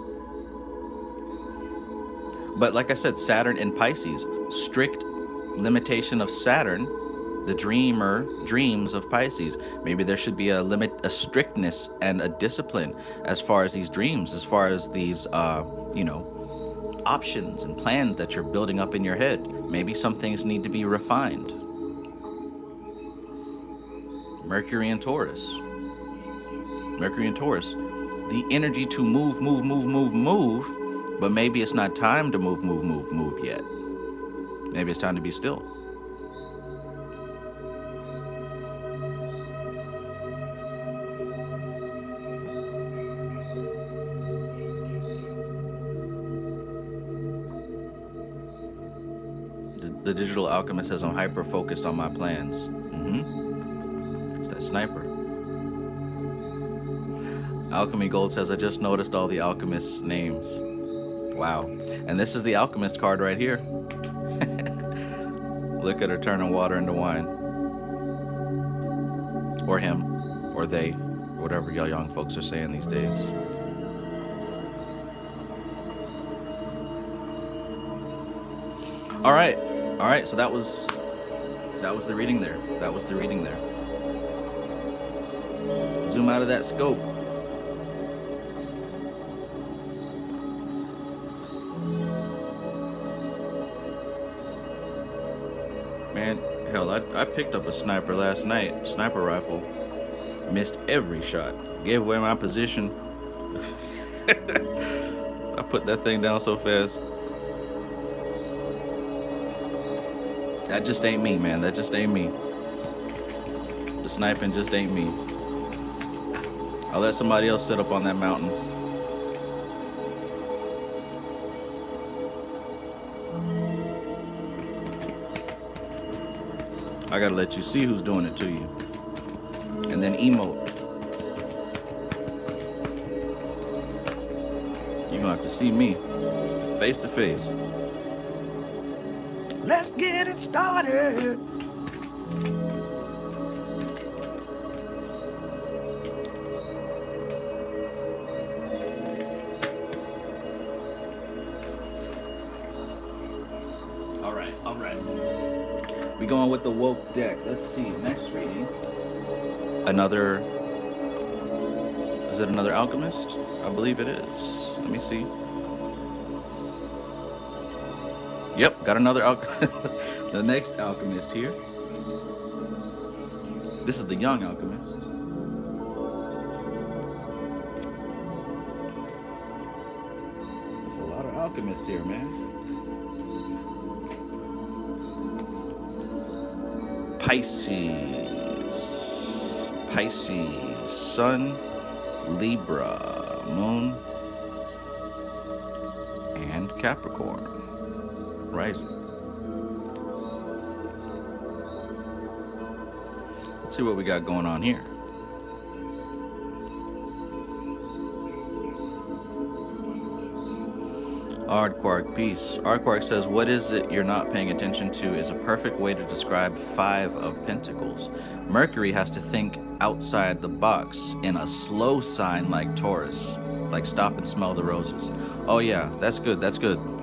But like I said, Saturn in Pisces, strict limitation of Saturn, the dreams of Pisces. Maybe there should be a strictness and a discipline as far as these dreams, as far as these options and plans that you're building up in your head. Maybe some things need to be refined. Mercury and Taurus, the energy to move, but maybe it's not time to move yet. Maybe it's time to be still. The Digital Alchemist says, I'm hyper focused on my plans. It's that sniper. Alchemy Gold says, I just noticed all the alchemists' names. Wow. And this is the alchemist card right here. Look at her turning water into wine. Or him. Or they. Whatever y'all young folks are saying these days. All right. So that was the reading there. Zoom out of that scope. Man, hell, I picked up a sniper last night, sniper rifle. Missed every shot. Gave away my position. I put that thing down so fast. That just ain't me, man. That just ain't me. The sniping just ain't me. I'll let somebody else sit up on that mountain. I gotta let you see who's doing it to you. And then emote. You're gonna have to see me face to face. Let's get it started. All right. We going with the woke deck. Let's see. Next reading. Is it another alchemist? I believe it is. Let me see. Yep, got another the next alchemist here. This is the young alchemist. There's a lot of alchemists here, man. Pisces, Sun, Libra, Moon, and Capricorn. Rising. Let's see what we got going on here. Ardquark, peace. Ardquark says, what is it you're not paying attention to is a perfect way to describe 5 of Pentacles. Mercury has to think outside the box in a slow sign like Taurus. Like stop and smell the roses. Oh yeah, that's good.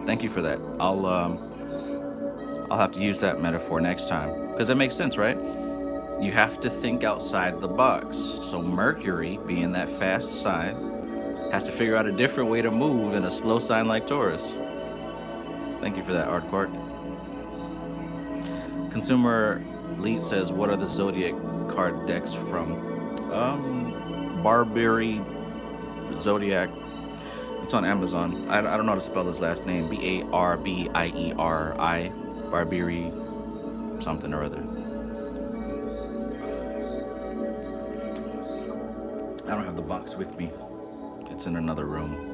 Thank you for that. I'll have to use that metaphor next time because it makes sense, right? You have to think outside the box. So Mercury, being that fast sign, has to figure out a different way to move in a slow sign like Taurus. Thank you for that, Art Quark. Consumer Lead says, what are the zodiac card decks from? Barbary Zodiac. It's on Amazon. I don't know how to spell his last name. Barbieri. Barbary something or other. I don't have the box with me. It's in another room.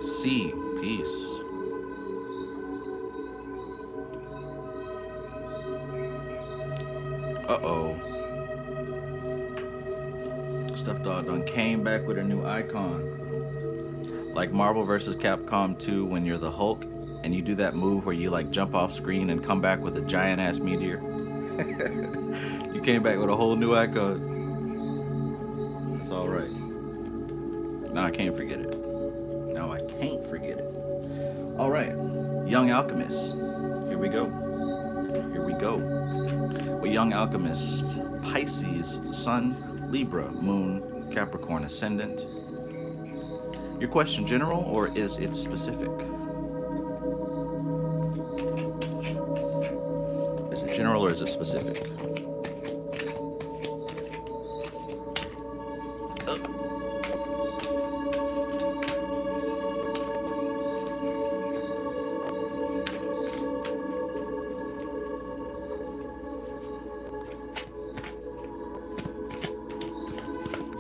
C. Peace. Uh-oh. Stuffed Dog done came back with a new icon. Like Marvel vs. Capcom 2 when you're the Hulk and you do that move where you like jump off screen and come back with a giant ass meteor. You came back with a whole new icon. It's all right. No, I can't forget it. No, I can't forget it. All right. Young Alchemist. Here we go. Here we go. With Young Alchemist, Pisces, Sun, Libra, Moon, Capricorn Ascendant. Your question general or is it specific? Is it general or is it specific?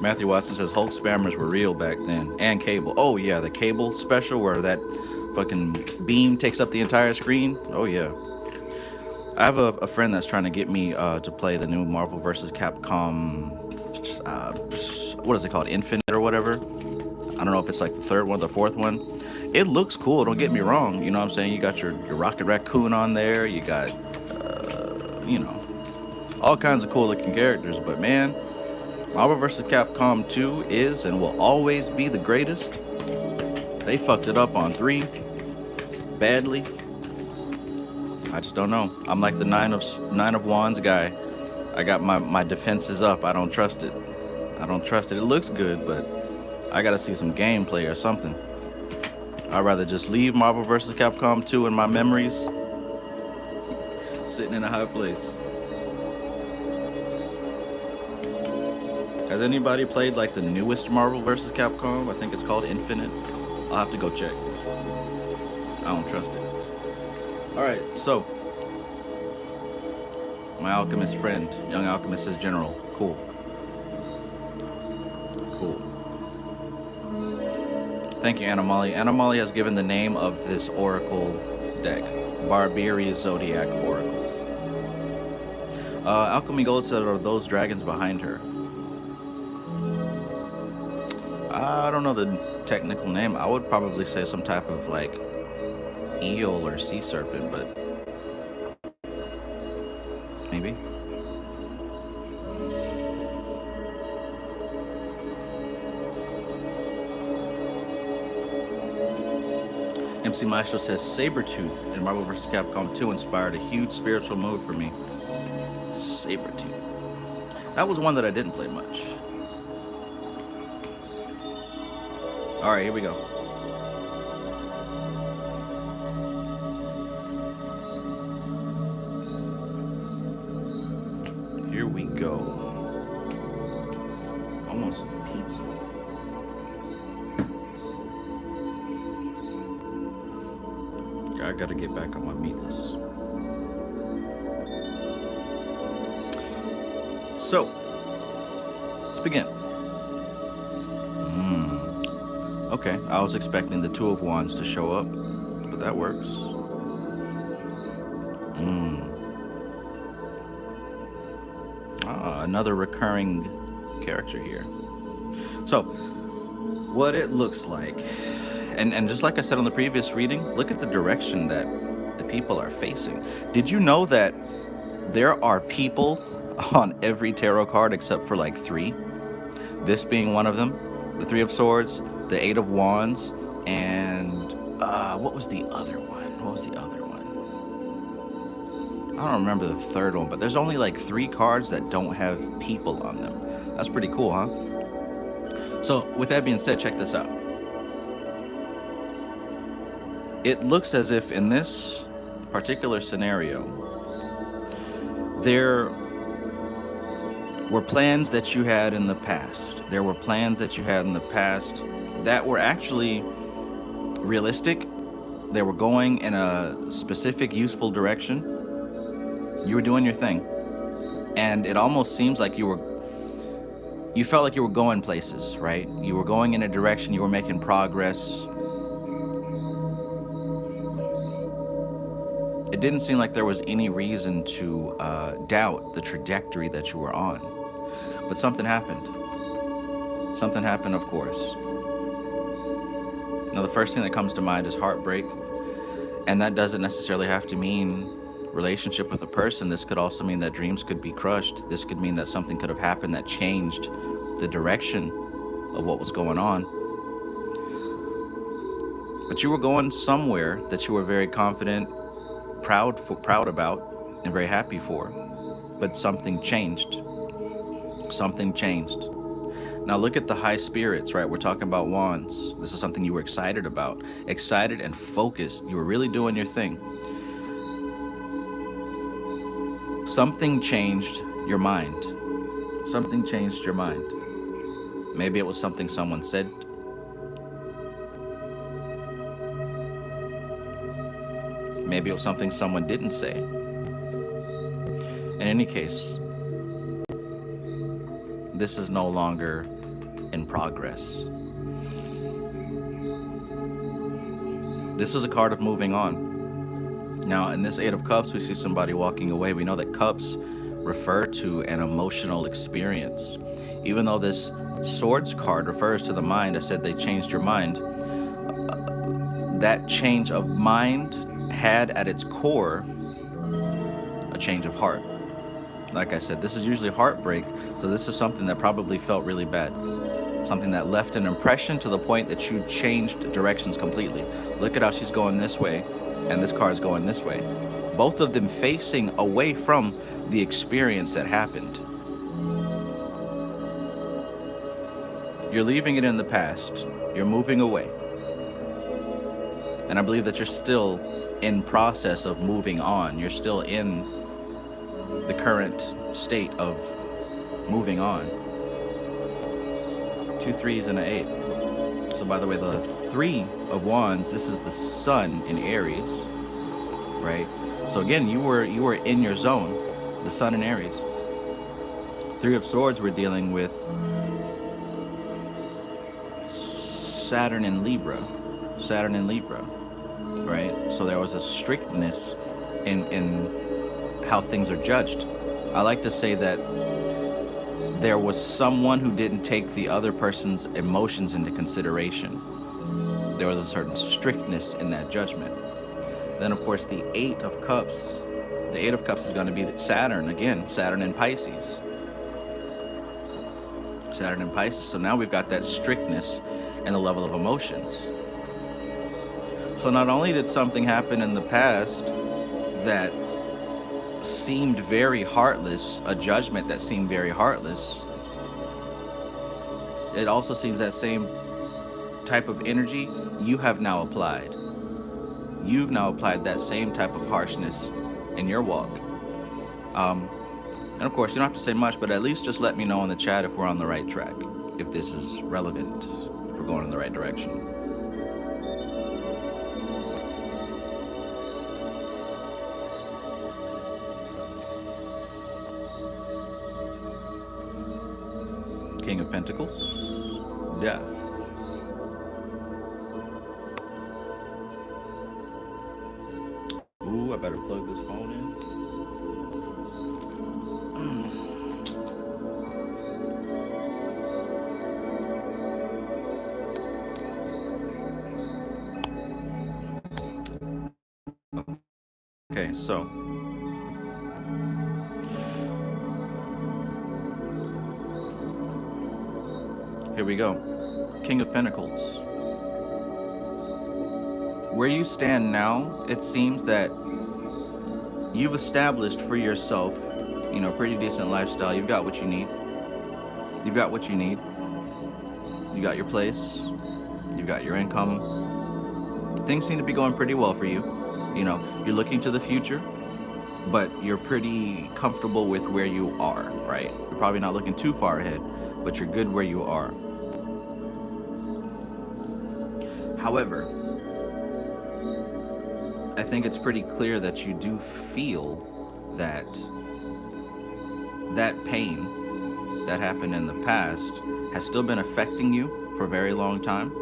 Matthew Watson says Hulk spammers were real back then. And Cable. Oh, yeah, the Cable special where that fucking beam takes up the entire screen. Oh, yeah. I have a friend that's trying to get me to play the new Marvel vs. Capcom, what is it called? Infinite or whatever. I don't know if it's like the third one, the fourth one. It looks cool, don't get me wrong. You know what I'm saying? You got your Rocket Raccoon on there. You got, you know, all kinds of cool looking characters. But, man, Marvel vs. Capcom 2 is and will always be the greatest. They fucked it up on 3 badly. I just don't know. I'm like the Nine of Wands guy. I got my defenses up. I don't trust it. I don't trust it. It looks good, but I gotta see some gameplay or something. I'd rather just leave Marvel vs. Capcom 2 in my memories, sitting in a high place. Has anybody played like the newest Marvel vs. Capcom? I think it's called Infinite. I'll have to go check. I don't trust it. All right, so my alchemist friend, Young Alchemist says General. Cool. Cool. Thank you, Anna Molly. Anna Molly has given the name of this Oracle deck, Barbary Zodiac Oracle. Alchemy Gold said, are those dragons behind her? I don't know the technical name. I would probably say some type of like eel or sea serpent, but maybe. MC Maestro says Sabretooth in Marvel vs. Capcom 2 inspired a huge spiritual move for me. Sabretooth. That was one that I didn't play much. All right, here we go. Here we go. Almost pizza. I gotta get back on my meatless. So, let's begin. Okay, I was expecting the Two of Wands to show up, but that works. Another recurring character here. So, what it looks like, and just like I said on the previous reading, look at the direction that the people are facing. Did you know that there are people on every tarot card except for like 3? This being one of them, the Three of Swords, the Eight of Wands, and what was the other one? What was the other one? I don't remember the third one, but there's only like 3 cards that don't have people on them. That's pretty cool, huh? So with that being said, check this out. It looks as if in this particular scenario, there were plans that you had in the past. There were plans that you had in the past that were actually realistic. They were going in a specific, useful direction. You were doing your thing. And it almost seems like you felt like you were going places, right? You were going in a direction, you were making progress. It didn't seem like there was any reason to doubt the trajectory that you were on. But something happened. Something happened, of course. Now, the first thing that comes to mind is heartbreak. And that doesn't necessarily have to mean relationship with a person. This could also mean that dreams could be crushed. This could mean that something could have happened that changed the direction of what was going on. But you were going somewhere that you were very confident, proud about, and very happy for. But something changed. Something changed. Now look at the high spirits, right? We're talking about wands. This is something you were excited about. Excited and focused. You were really doing your thing. Something changed your mind. Something changed your mind. Maybe it was something someone said. Maybe it was something someone didn't say. In any case, this is no longer in progress. This is a card of moving on. Now, in this Eight of Cups, we see somebody walking away. We know that cups refer to an emotional experience. Even though this Swords card refers to the mind, I said they changed your mind. That change of mind had at its core a change of heart. Like I said, this is usually heartbreak, so this is something that probably felt really bad. Something that left an impression to the point that you changed directions completely. Look at how she's going this way, and this card's going this way. Both of them facing away from the experience that happened. You're leaving it in the past. You're moving away. And I believe that you're still in process of moving on. You're still in the current state of moving on. 2 3s and an 8. So by the way, the 3 of Wands, this is the Sun in Aries, right? So again, you were in your zone, the Sun in Aries. 3 of Swords, we're dealing with Saturn in Libra, right? So there was a strictness in how things are judged. I like to say that there was someone who didn't take the other person's emotions into consideration. There was a certain strictness in that judgment. Then, of course, the 8 of Cups. The 8 of Cups is going to be Saturn, again, Saturn in Pisces. Saturn in Pisces. So now we've got that strictness and the level of emotions. So not only did something happen in the past that seemed very heartless, a judgment that seemed very heartless, it also seems that same type of energy you have now applied. You've now applied that same type of harshness in your walk. And of course, you don't have to say much, but at least just let me know in the chat if we're on the right track, if this is relevant, if we're going in the right direction. King of Pentacles, Death. Ooh, I better plug this phone in. Okay, so here we go. King of Pentacles. Where you stand now, it seems that you've established for yourself, pretty decent lifestyle. You've got what you need. You've got what you need. You got your place. You got your income. Things seem to be going pretty well for you. You're looking to the future, but you're pretty comfortable with where you are, right? You're probably not looking too far ahead, but you're good where you are. However, I think it's pretty clear that you do feel that pain that happened in the past has still been affecting you for a very long time,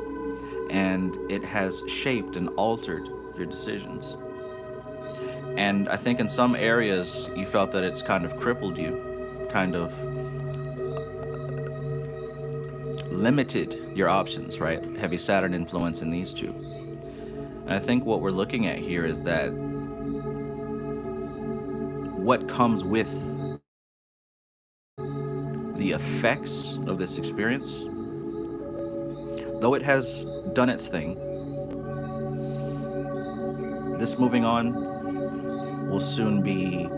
and it has shaped and altered your decisions. And I think in some areas you felt that it's kind of crippled you, kind of limited your options, right? Heavy Saturn influence in these two. And I think what we're looking at here is that what comes with the effects of this experience, though it has done its thing, this moving on will soon be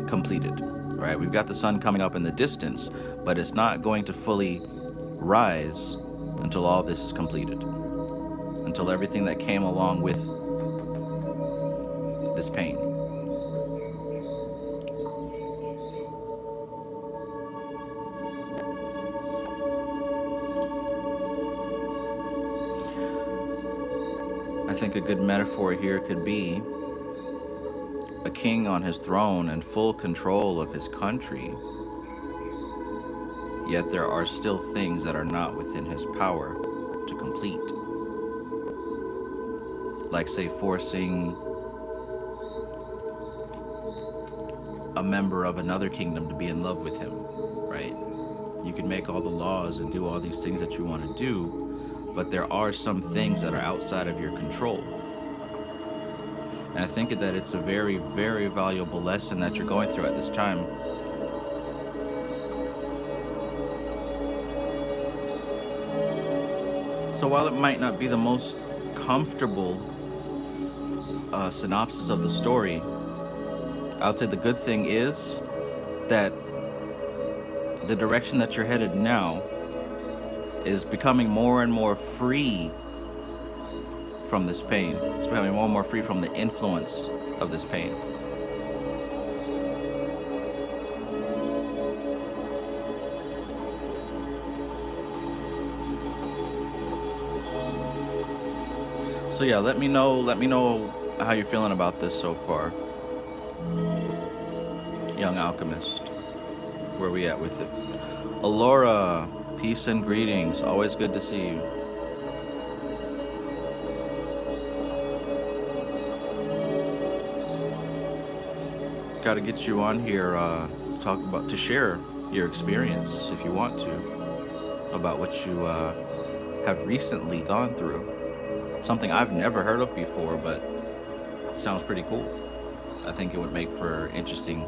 completed, right? We've got the sun coming up in the distance, but it's not going to fully rise until all this is completed, until everything that came along with this pain. I think a good metaphor here could be a king on his throne and full control of his country, yet there are still things that are not within his power to complete. Like, say, forcing a member of another kingdom to be in love with him, right? You can make all the laws and do all these things that you want to do, but there are some things that are outside of your control. And I think that it's a very, very valuable lesson that you're going through at this time. So while it might not be the most comfortable synopsis of the story, I would say the good thing is that the direction that you're headed now is becoming more and more free from this pain. It's becoming more and more free from the influence of this pain. So yeah, let me know how you're feeling about this so far. Young Alchemist, where we at with it? Alora, peace and greetings. Always good to see you. Got to get you on here to share your experience, if you want to, about what you have recently gone through. Something I've never heard of before, but it sounds pretty cool. I think it would make for interesting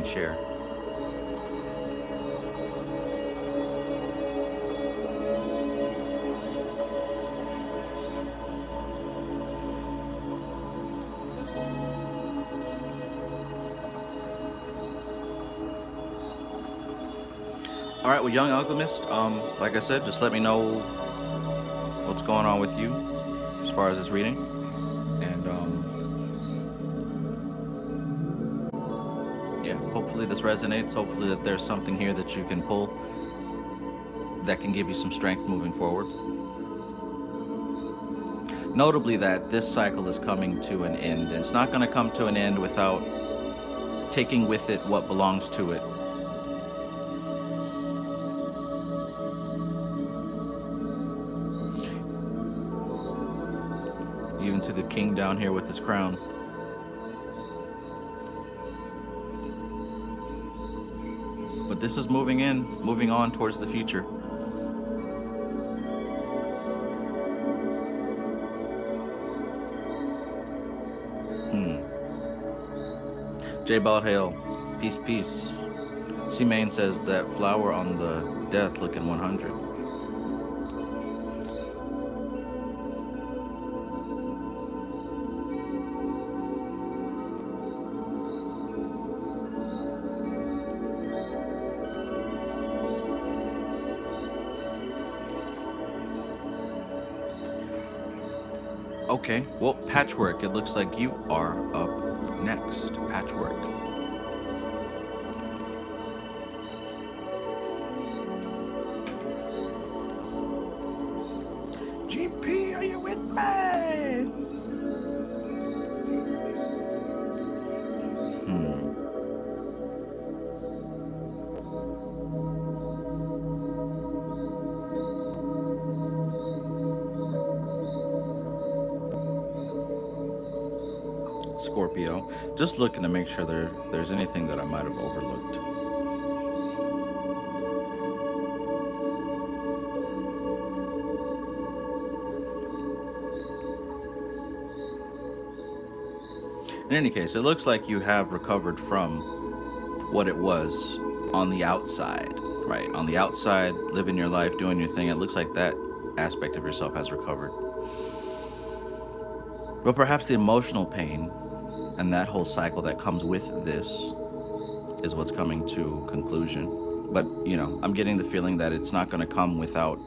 share. All right, well, Young Alchemist, like I said, just let me know what's going on with you as far as this reading, and yeah, hopefully this resonates. Hopefully that there's something here that you can pull that can give you some strength moving forward. Notably that this cycle is coming to an end, and it's not going to come to an end without taking with it what belongs to it. Even to the king down here with his crown. But this is moving on towards the future. J. Bald Hail, peace, peace. C. Main says that flower on the death looking 100. Okay, well, Patchwork, it looks like you are up next. Patchwork. GP, are you with me? Scorpio. Just looking to make sure if there's anything that I might have overlooked. In any case, it looks like you have recovered from what it was on the outside, right? On the outside, living your life, doing your thing. It looks like that aspect of yourself has recovered. But perhaps the emotional pain and that whole cycle that comes with this is what's coming to conclusion. But, you know, I'm getting the feeling that it's not going to come without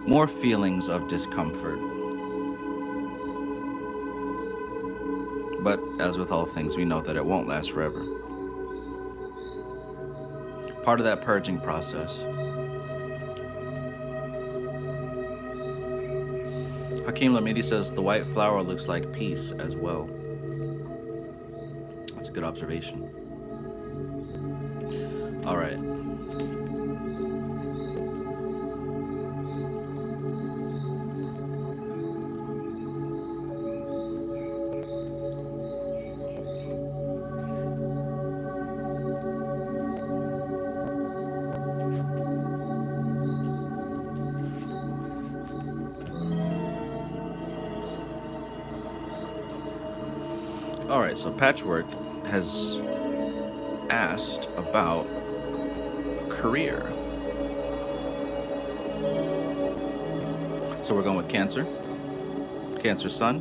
more feelings of discomfort. But as with all things, we know that it won't last forever. Part of that purging process. Hakeem Lamidi says the white flower looks like peace as well. That's a good observation. All right. All right, so Patchwork has asked about a career. So we're going with Cancer. Cancer Sun.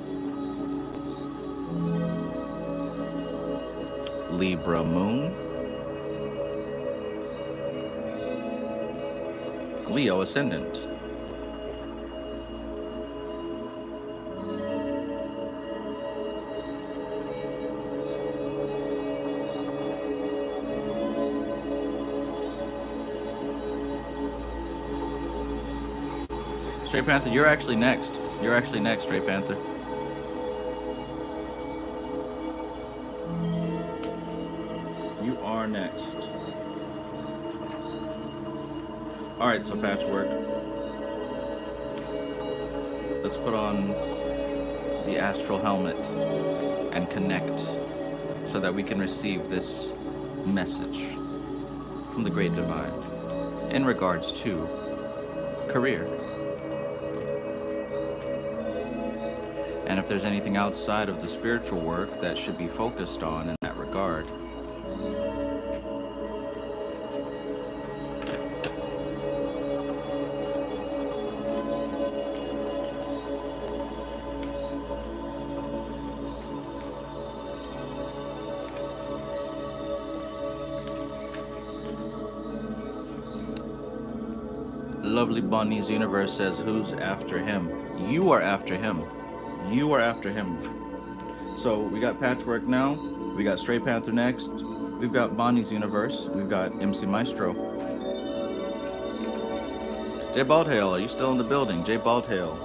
Libra Moon. Leo Ascendant. Straight Panther, you're actually next. You're actually next, Straight Panther. You are next. All right, so Patchwork. Let's put on the astral helmet and connect so that we can receive this message from the Great Divine in regards to career. And if there's anything outside of the spiritual work that should be focused on in that regard. Lovely Bonnie's Universe says, who's after him? You are after him. You are after him. So we got Patchwork now. We got Straight Panther next. We've got Bonnie's Universe. We've got MC Maestro. Jay Baldhail, are you still in the building? Jay Baldhail.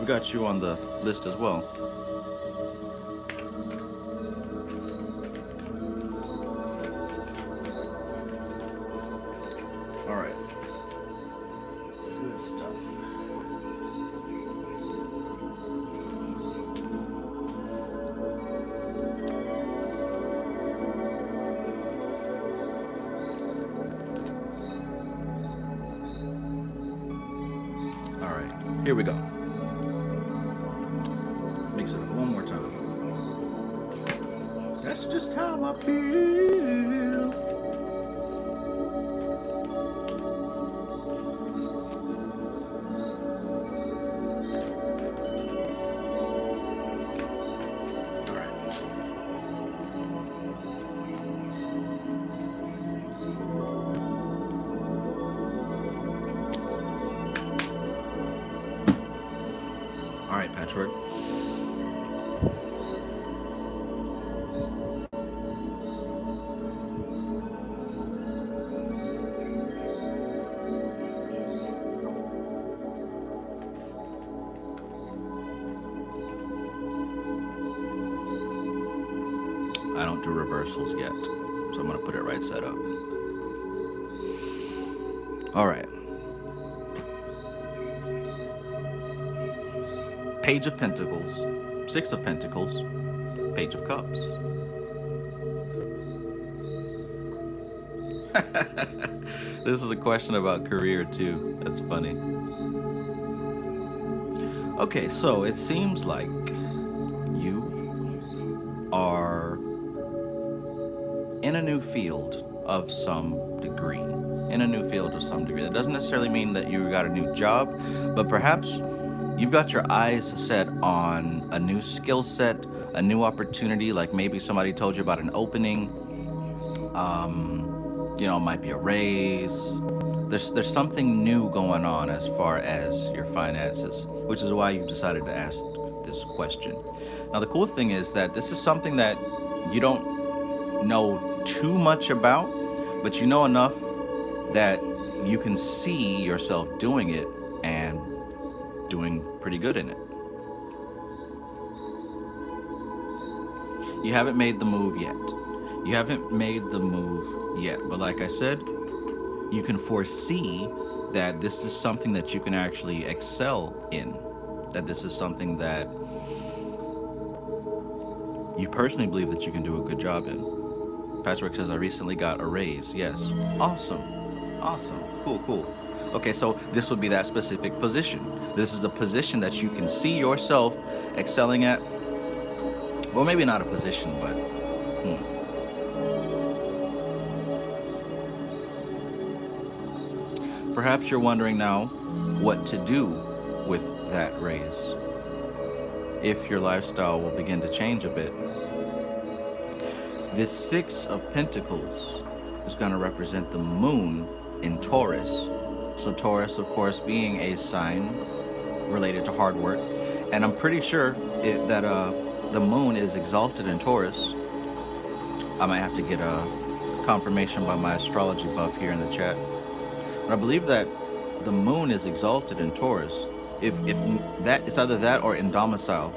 We got you on the list as well. All right. Good stuff. Here we go. Mix it up one more time. That's just how I feel. All right. All right, Patchwork. I don't do reversals yet, so I'm going to put it right side up. All right. Page of Pentacles, Six of Pentacles, Page of Cups. This is a question about career too. That's funny. Okay, so it seems like you are in a new field of some degree. In a new field of some degree. That doesn't necessarily mean that you got a new job, but perhaps you've got your eyes set on a new skill set, a new opportunity, like maybe somebody told you about an opening. It might be a raise. There's something new going on as far as your finances, which is why you decided to ask this question. Now, the cool thing is that this is something that you don't know too much about, but you know enough that you can see yourself doing it and doing pretty good in it. You haven't made the move yet. You haven't made the move yet, but like I said, you can foresee that this is something that you can actually excel in, that this is something that you personally believe that you can do a good job in. Patrick says, I recently got a raise. Yes. Awesome. Cool. Okay, so this would be that specific position. This is a position that you can see yourself excelling at. Well, maybe not a position, but perhaps you're wondering now what to do with that raise, if your lifestyle will begin to change a bit. This Six of Pentacles is going to represent the moon in Taurus. So Taurus, of course, being a sign related to hard work. And I'm pretty sure that the moon is exalted in Taurus. I might have to get a confirmation by my astrology buff here in the chat. But I believe that the moon is exalted in Taurus. If that, it's either that or in domicile.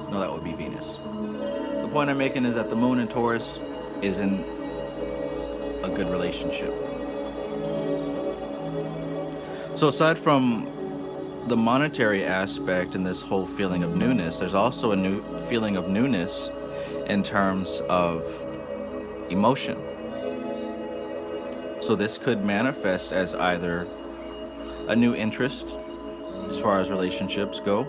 No, that would be Venus. The point I'm making is that the moon in Taurus is in a good relationship. So aside from the monetary aspect and this whole feeling of newness, there's also a new feeling of newness in terms of emotion. So this could manifest as either a new interest as far as relationships go,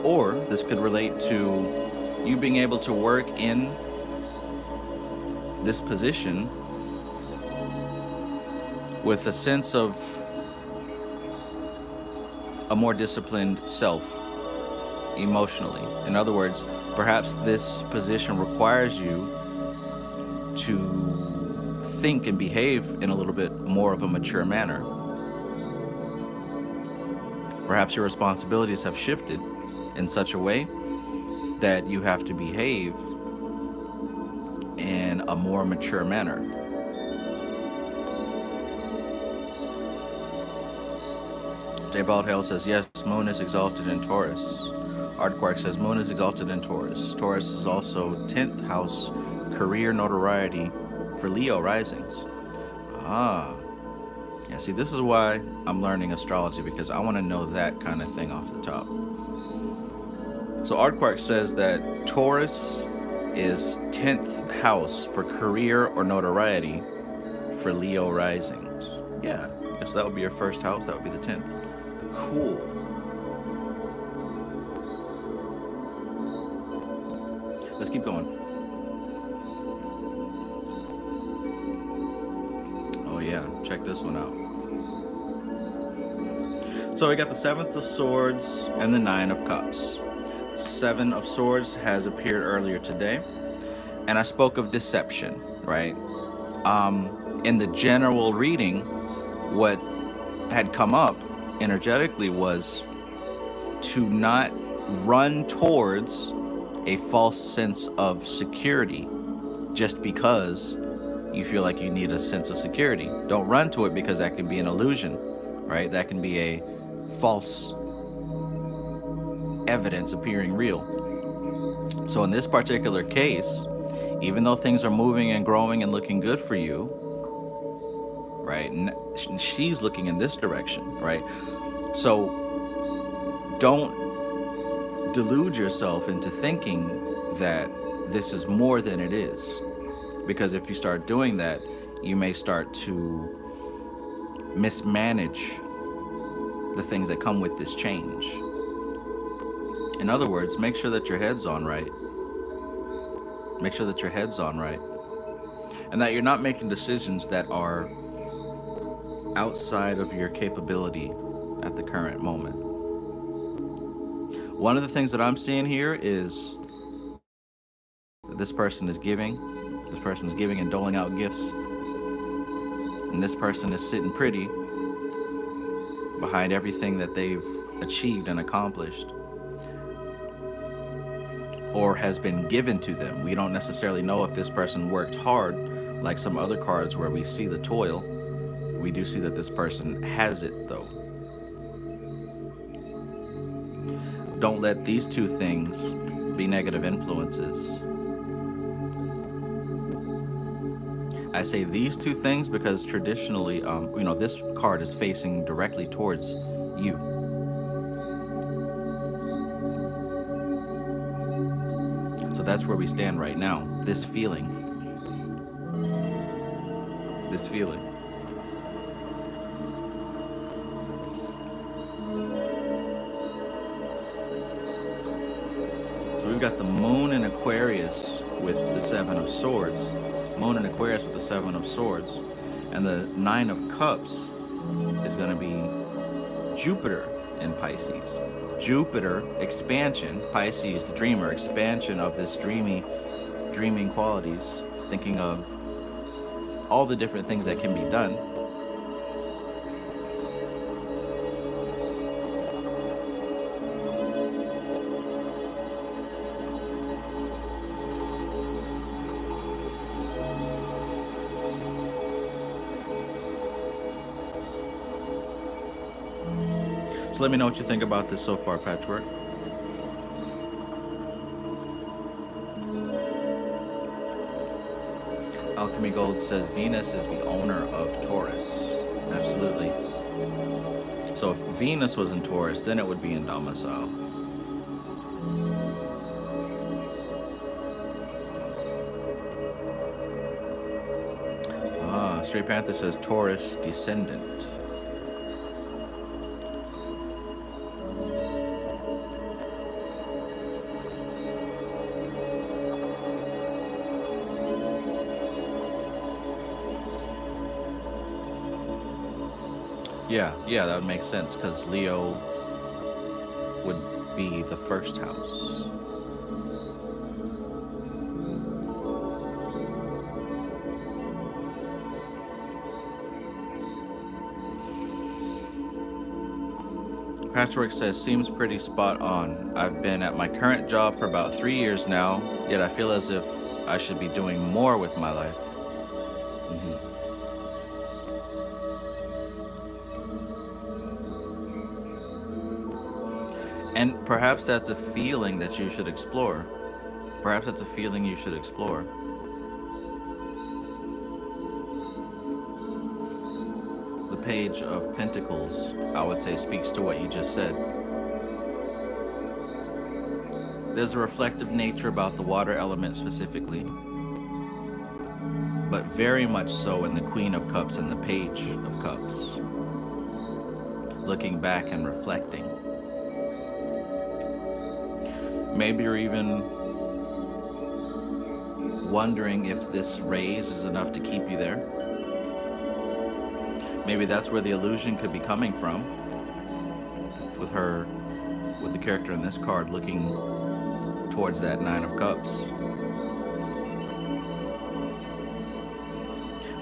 or this could relate to you being able to work in this position with a sense of a more disciplined self emotionally. In other words, perhaps this position requires you to think and behave in a little bit more of a mature manner. Perhaps your responsibilities have shifted in such a way that you have to behave in a more mature manner. J. Baldhale says, yes, moon is exalted in Taurus. Art Quark says, moon is exalted in Taurus. Taurus is also 10th house career notoriety for Leo risings. Yeah, see, this is why I'm learning astrology, because I want to know that kind of thing off the top. So Art Quark says that Taurus is 10th house for career or notoriety for Leo risings. Yeah, so that would be your first house. That would be the 10th. Cool. Let's keep going. Oh yeah, check this one out. So we got the 7th of Swords and the 9 of Cups. 7 of Swords has appeared earlier today, and I spoke of deception, right? In the general reading, What had come up energetically was to not run towards a false sense of security just because you feel like you need a sense of security. Don't run to it, because that can be an illusion, right? That can be a false evidence appearing real. So in this particular case, even though things are moving and growing and looking good for you, right? And she's looking in this direction, right? So don't delude yourself into thinking that this is more than it is. Because if you start doing that, you may start to mismanage the things that come with this change. In other words, make sure that your head's on right. Make sure that your head's on right. And that you're not making decisions that are outside of your capability at the current moment. One of the things that I'm seeing here is that this person is giving. This person is giving and doling out gifts. And this person is sitting pretty behind everything that they've achieved and accomplished, or has been given to them. We don't necessarily know if this person worked hard, like some other cards where we see the toil. We do see that this person has it, though. Don't let these two things be negative influences. I say these two things because traditionally, this card is facing directly towards you. So that's where we stand right now. This feeling. This feeling. So we've got the moon in Aquarius with the Seven of Swords. Moon in Aquarius with the Seven of Swords. And the Nine of Cups is going to be Jupiter in Pisces. Jupiter, expansion, Pisces, the dreamer, expansion of this dreaming qualities, thinking of all the different things that can be done. So let me know what you think about this so far, Patchwork. Alchemy Gold says Venus is the owner of Taurus. Absolutely. So if Venus was in Taurus, then it would be in domicile. Straight Panther says Taurus descendant. Yeah, that would make sense, because Leo would be the first house. Patchwork says, seems pretty spot on. I've been at my current job for about 3 years now, yet I feel as if I should be doing more with my life. And perhaps that's a feeling that you should explore. Perhaps that's a feeling you should explore. The Page of Pentacles, I would say, speaks to what you just said. There's a reflective nature about the water element specifically, but very much so in the Queen of Cups and the Page of Cups. Looking back and reflecting. Maybe you're even wondering if this raise is enough to keep you there. Maybe that's where the illusion could be coming from, with the character in this card looking towards that Nine of Cups.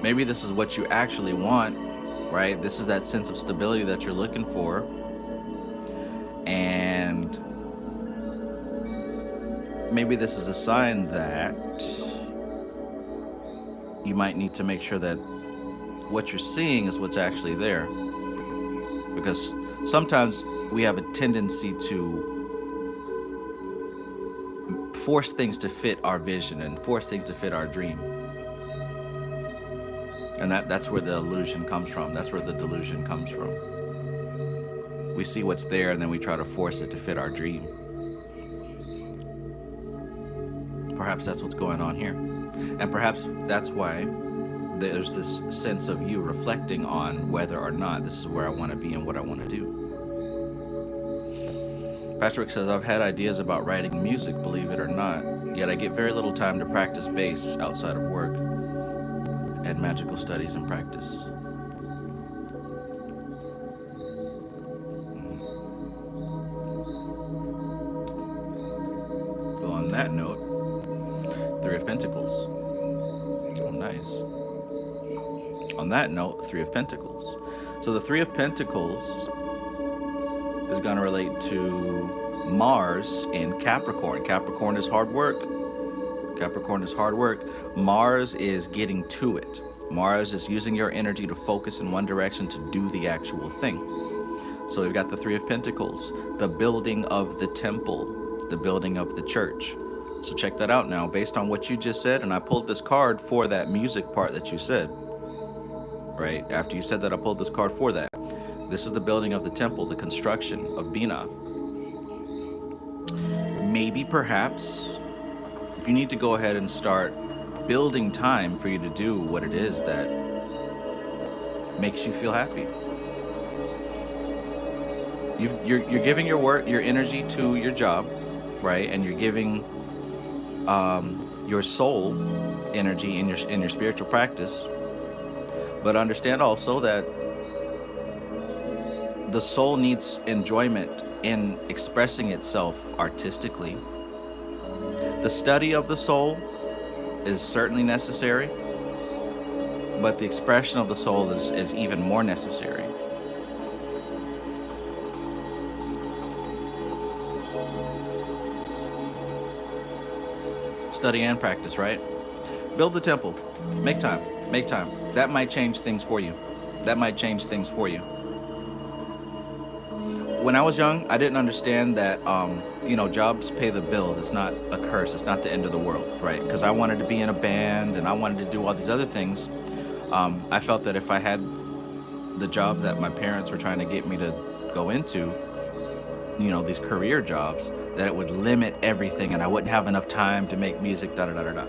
Maybe this is what you actually want, right? This is that sense of stability that you're looking for. And maybe this is a sign that you might need to make sure that what you're seeing is what's actually there. Because sometimes we have a tendency to force things to fit our vision and force things to fit our dream. And that's where the illusion comes from. That's where the delusion comes from. We see what's there and then we try to force it to fit our dream. Perhaps that's what's going on here. And perhaps that's why there's this sense of you reflecting on whether or not this is where I want to be and what I want to do. Patrick says, I've had ideas about writing music, believe it or not, yet I get very little time to practice bass outside of work and magical studies and practice. Well, on that note, Three of Pentacles. Oh, nice. On that note, Three of Pentacles. So the Three of Pentacles is going to relate to Mars in Capricorn. Capricorn is hard work. Capricorn is hard work. Mars is getting to it. Mars is using your energy to focus in one direction to do the actual thing. So we've got the Three of Pentacles, the building of the temple, the building of the church. So check that out now, based on what you just said, and I pulled this card for that music part that you said. Right? After you said that, I pulled this card for that. This is the building of the temple, the construction of Bina. Maybe, perhaps, you need to go ahead and start building time for you to do what it is that makes you feel happy. You're giving your work, your energy to your job, right? And you're giving your soul energy in your spiritual practice. But understand also that the soul needs enjoyment in expressing itself artistically. The study of the soul is certainly necessary, but the expression of the soul is even more necessary. Study and practice, right? Build the temple. Make time. Make time. That might change things for you. That might change things for you. When I was young, I didn't understand that, jobs pay the bills. It's not a curse. It's not the end of the world, right? Because I wanted to be in a band and I wanted to do all these other things. I felt that if I had the job that my parents were trying to get me to go into, these career jobs, that it would limit everything and I wouldn't have enough time to make music, da-da-da-da-da.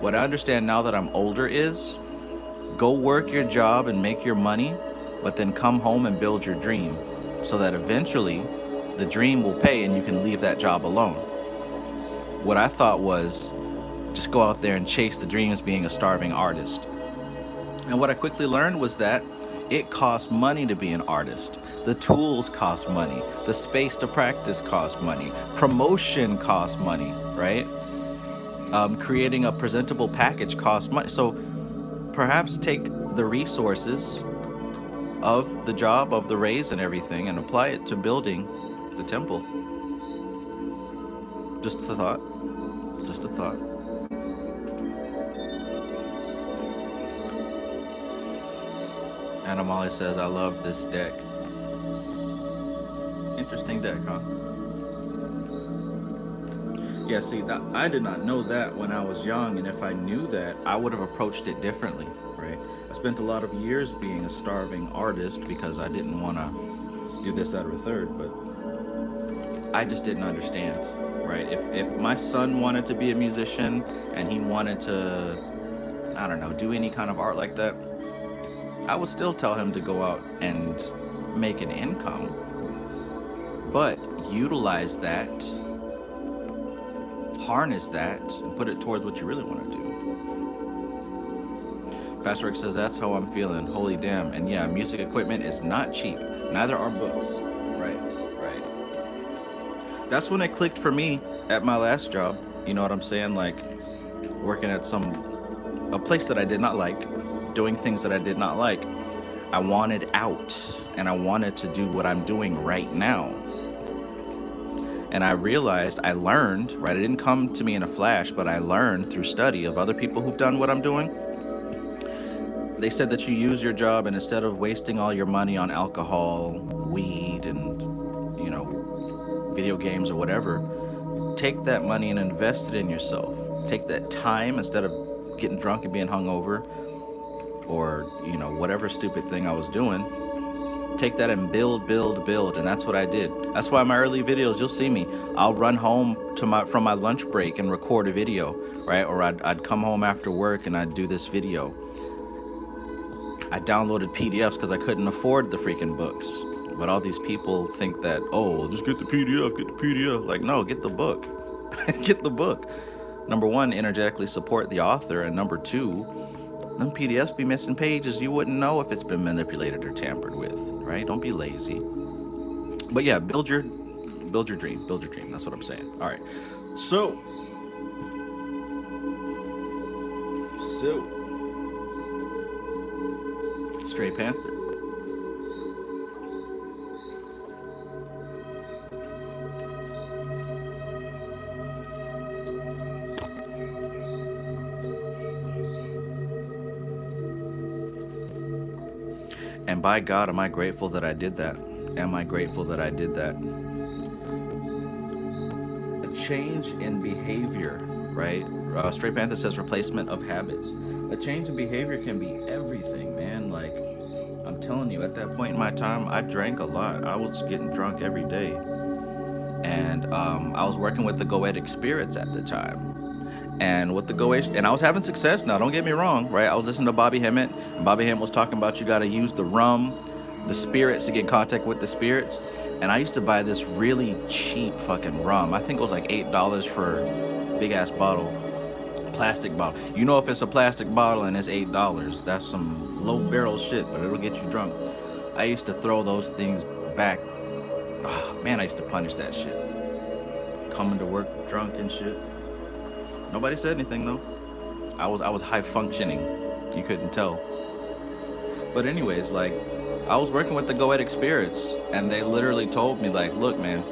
What I understand now that I'm older is, go work your job and make your money, but then come home and build your dream, so that eventually the dream will pay and you can leave that job alone. What I thought was just go out there and chase the dreams being a starving artist. And what I quickly learned was that it costs money to be an artist. The tools cost money. The space to practice costs money. Promotion costs money, right? Creating a presentable package costs money. So perhaps take the resources of the job, of the raise and everything, and apply it to building the temple. Just a thought. Just a thought. Anna Molly says, I love this deck. Interesting deck, huh? Yeah, see, I did not know that when I was young, and if I knew that, I would have approached it differently, right? I spent a lot of years being a starving artist because I didn't want to do this, that, or a third, but I just didn't understand, right? If my son wanted to be a musician and he wanted to, I don't know, do any kind of art like that, I would still tell him to go out and make an income, but utilize that, harness that, and put it towards what you really want to do. Pastor Rick says, that's how I'm feeling. Holy damn. And yeah, music equipment is not cheap. Neither are books. Right. That's when it clicked for me at my last job. You know what I'm saying? Like working at a place that I did not like, doing things that I did not like. I wanted out, and I wanted to do what I'm doing right now. And I realized, I learned, right? It didn't come to me in a flash, but I learned through study of other people who've done what I'm doing. They said that you use your job, and instead of wasting all your money on alcohol, weed, and, video games or whatever, take that money and invest it in yourself. Take that time instead of getting drunk and being hungover, or, whatever stupid thing I was doing. Take that and build, build, build, and that's what I did. That's why my early videos, you'll see me, I'll run home from my lunch break and record a video, right? Or I'd come home after work and I'd do this video. I downloaded PDFs because I couldn't afford the freaking books. But all these people think that, oh, just get the PDF, get the PDF. Like, no, get the book. Get the book. Number one, energetically support the author, and number two, them PDFs be missing pages. You wouldn't know if it's been manipulated or tampered with, right? Don't be lazy. But yeah, build your dream. Build your dream. That's what I'm saying. All right. So Stray Panther. And by God, am I grateful that I did that? Am I grateful that I did that? A change in behavior, right? Stray Panther says replacement of habits. A change in behavior can be everything, man. Like, I'm telling you, at that point in my time, I drank a lot. I was getting drunk every day. And I was working with the Goetic spirits at the time. And with the Goetic, and I was having success. Now, don't get me wrong, right? I was listening to Bobby Hemmett, and Bobby Hemmett was talking about you got to use the rum, the spirits, to get in contact with the spirits. And I used to buy this really cheap fucking rum. I think it was like $8 for a big ass bottle, plastic bottle. You know, if it's a plastic bottle and it's $8, that's some low barrel shit, but it'll get you drunk. I used to throw those things back. Oh, man, I used to punish that shit. Coming to work drunk and shit. Nobody said anything though. I was high functioning. You couldn't tell. But anyways, like, I was working with the Goetic spirits, and they literally told me, like, look, man,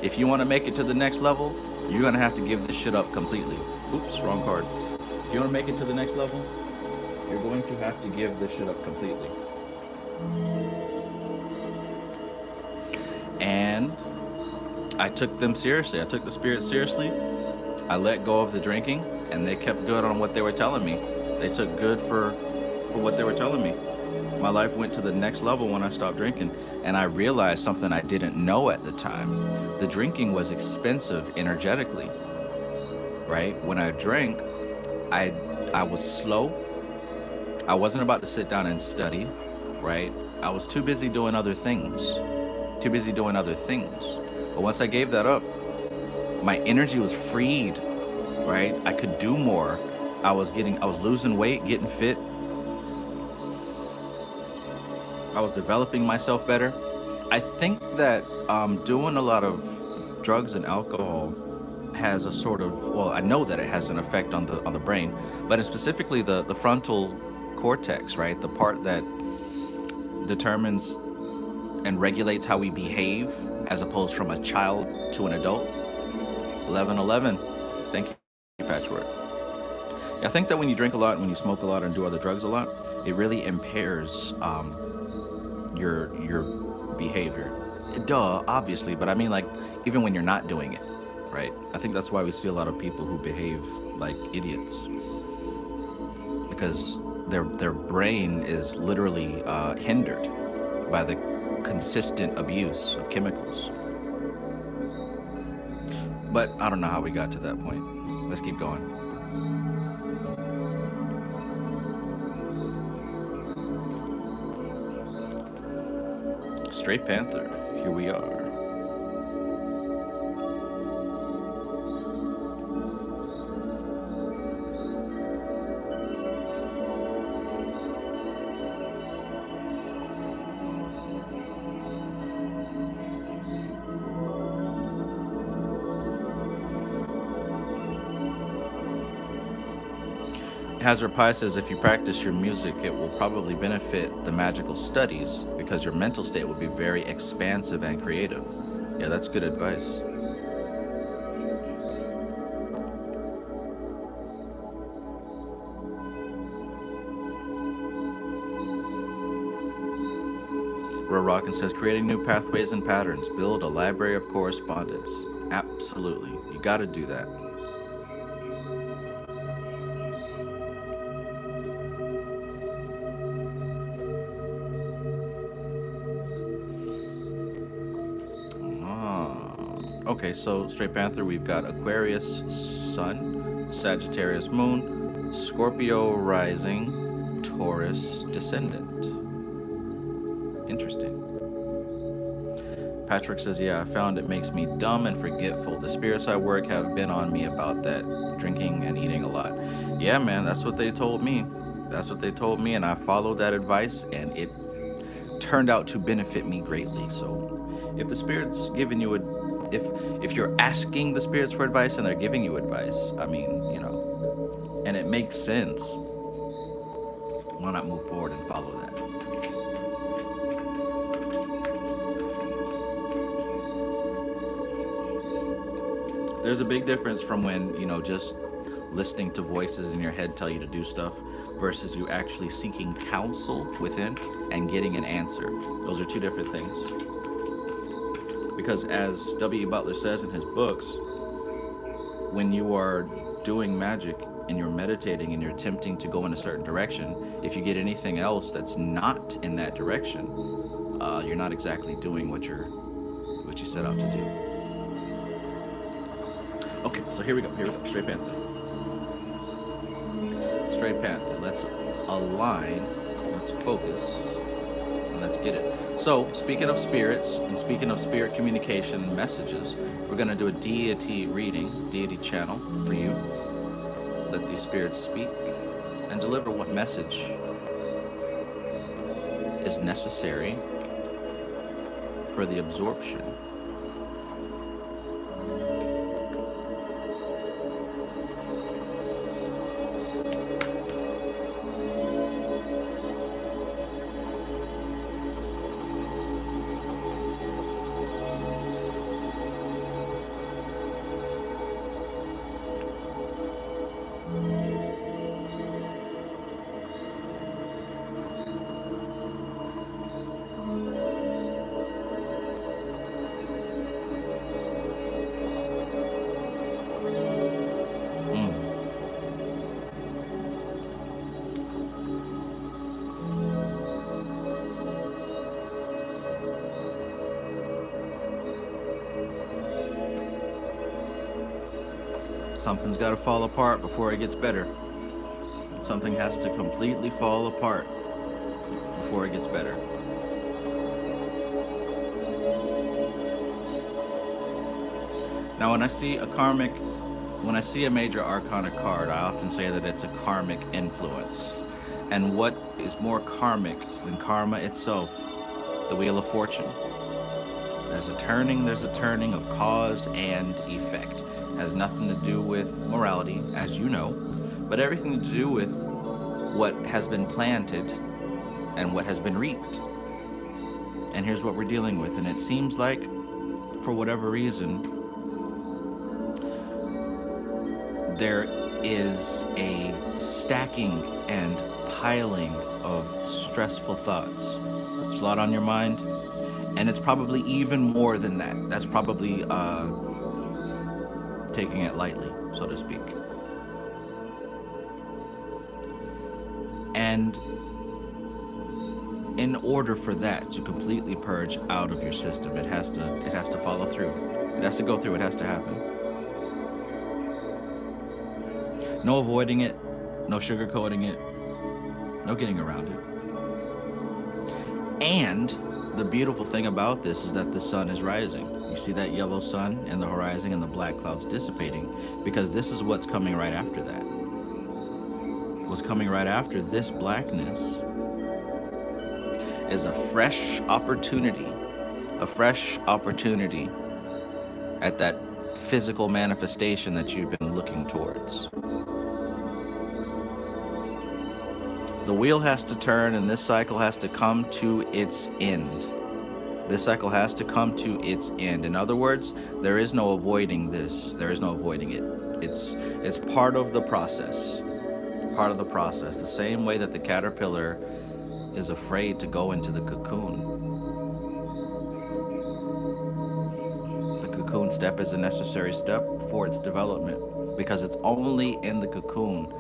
if you want to make it to the next level, you're gonna have to give this shit up completely. Oops, wrong card. If you want to make it to the next level, you're going to have to give this shit up completely. And I took them seriously. I took the spirits seriously. I let go of the drinking, and they kept good on what they were telling me. They took good for what they were telling me. My life went to the next level when I stopped drinking, and I realized something I didn't know at the time. The drinking was expensive energetically, right? When I drank, I was slow. I wasn't about to sit down and study, right? I was too busy doing other things. But once I gave that up, my energy was freed, right? I could do more. I was losing weight, getting fit. I was developing myself better. I think that doing a lot of drugs and alcohol has a sort of, well, I know that it has an effect on the brain, but it's specifically the frontal cortex, right? The part that determines and regulates how we behave as opposed from a child to an adult. 1111. Thank you, Patchwork. I think that when you drink a lot, when you smoke a lot, and do other drugs a lot, it really impairs your behavior. Duh, obviously, but I mean, like, even when you're not doing it, right? I think that's why we see a lot of people who behave like idiots, because their brain is literally hindered by the consistent abuse of chemicals. But I don't know how we got to that point. Let's keep going. Stray Panther, here we are. Hazard Pi says if you practice your music, it will probably benefit the magical studies because your mental state will be very expansive and creative. Yeah, that's good advice. Rockin says creating new pathways and patterns, build a library of correspondence. Absolutely. You got to do that. Ah. Okay, so Straight Panther, we've got Aquarius Sun, Sagittarius Moon, Scorpio Rising, Taurus Descendant. Interesting. Patrick says, yeah, I found it makes me dumb and forgetful. The spirits I work have been on me about that, drinking and eating a lot. Yeah, man, that's what they told me. That's what they told me, and I followed that advice, and it turned out to benefit me greatly. So if the spirits giving you if you're asking the spirits for advice and they're giving you advice, I mean, and it makes sense, why not move forward and follow that? There's a big difference from when, just listening to voices in your head tell you to do stuff versus you actually seeking counsel within and getting an answer. Those are two different things. Because as W.E. Butler says in his books, when you are doing magic and you're meditating and you're attempting to go in a certain direction, if you get anything else that's not in that direction, you're not exactly doing what you set out to do. Okay, so here we go. Straight Panther. Straight Panther. Let's align. Let's focus. And let's get it. So, speaking of spirits and speaking of spirit communication messages, we're going to do a deity reading, deity channel for you. Let these spirits speak and deliver what message is necessary for the absorption. Something's got to fall apart before it gets better. Something has to completely fall apart before it gets better. Now, when I see a major arcana card, I often say that it's a karmic influence. And what is more karmic than karma itself? The Wheel of Fortune. There's a turning of cause and effect. It has nothing to do with morality, as you know, but everything to do with what has been planted and what has been reaped. And here's what we're dealing with. And it seems like, for whatever reason, there is a stacking and piling of stressful thoughts. There's a lot on your mind. And it's probably even more than that. That's probably taking it lightly, so to speak. And in order for that to completely purge out of your system, it has to follow through. It has to go through. It has to happen. No avoiding it. No sugarcoating it. No getting around it. And the beautiful thing about this is that the sun is rising. You see that yellow sun in the horizon and the black clouds dissipating, because this is what's coming right after that. What's coming right after this blackness is a fresh opportunity at that physical manifestation that you've been looking towards. The wheel has to turn, and this cycle has to come to its end. This cycle has to come to its end. In other words, there is no avoiding this. There is no avoiding it. It's part of the process. Part of the process. The same way that the caterpillar is afraid to go into the cocoon. The cocoon step is a necessary step for its development, because it's only in the cocoon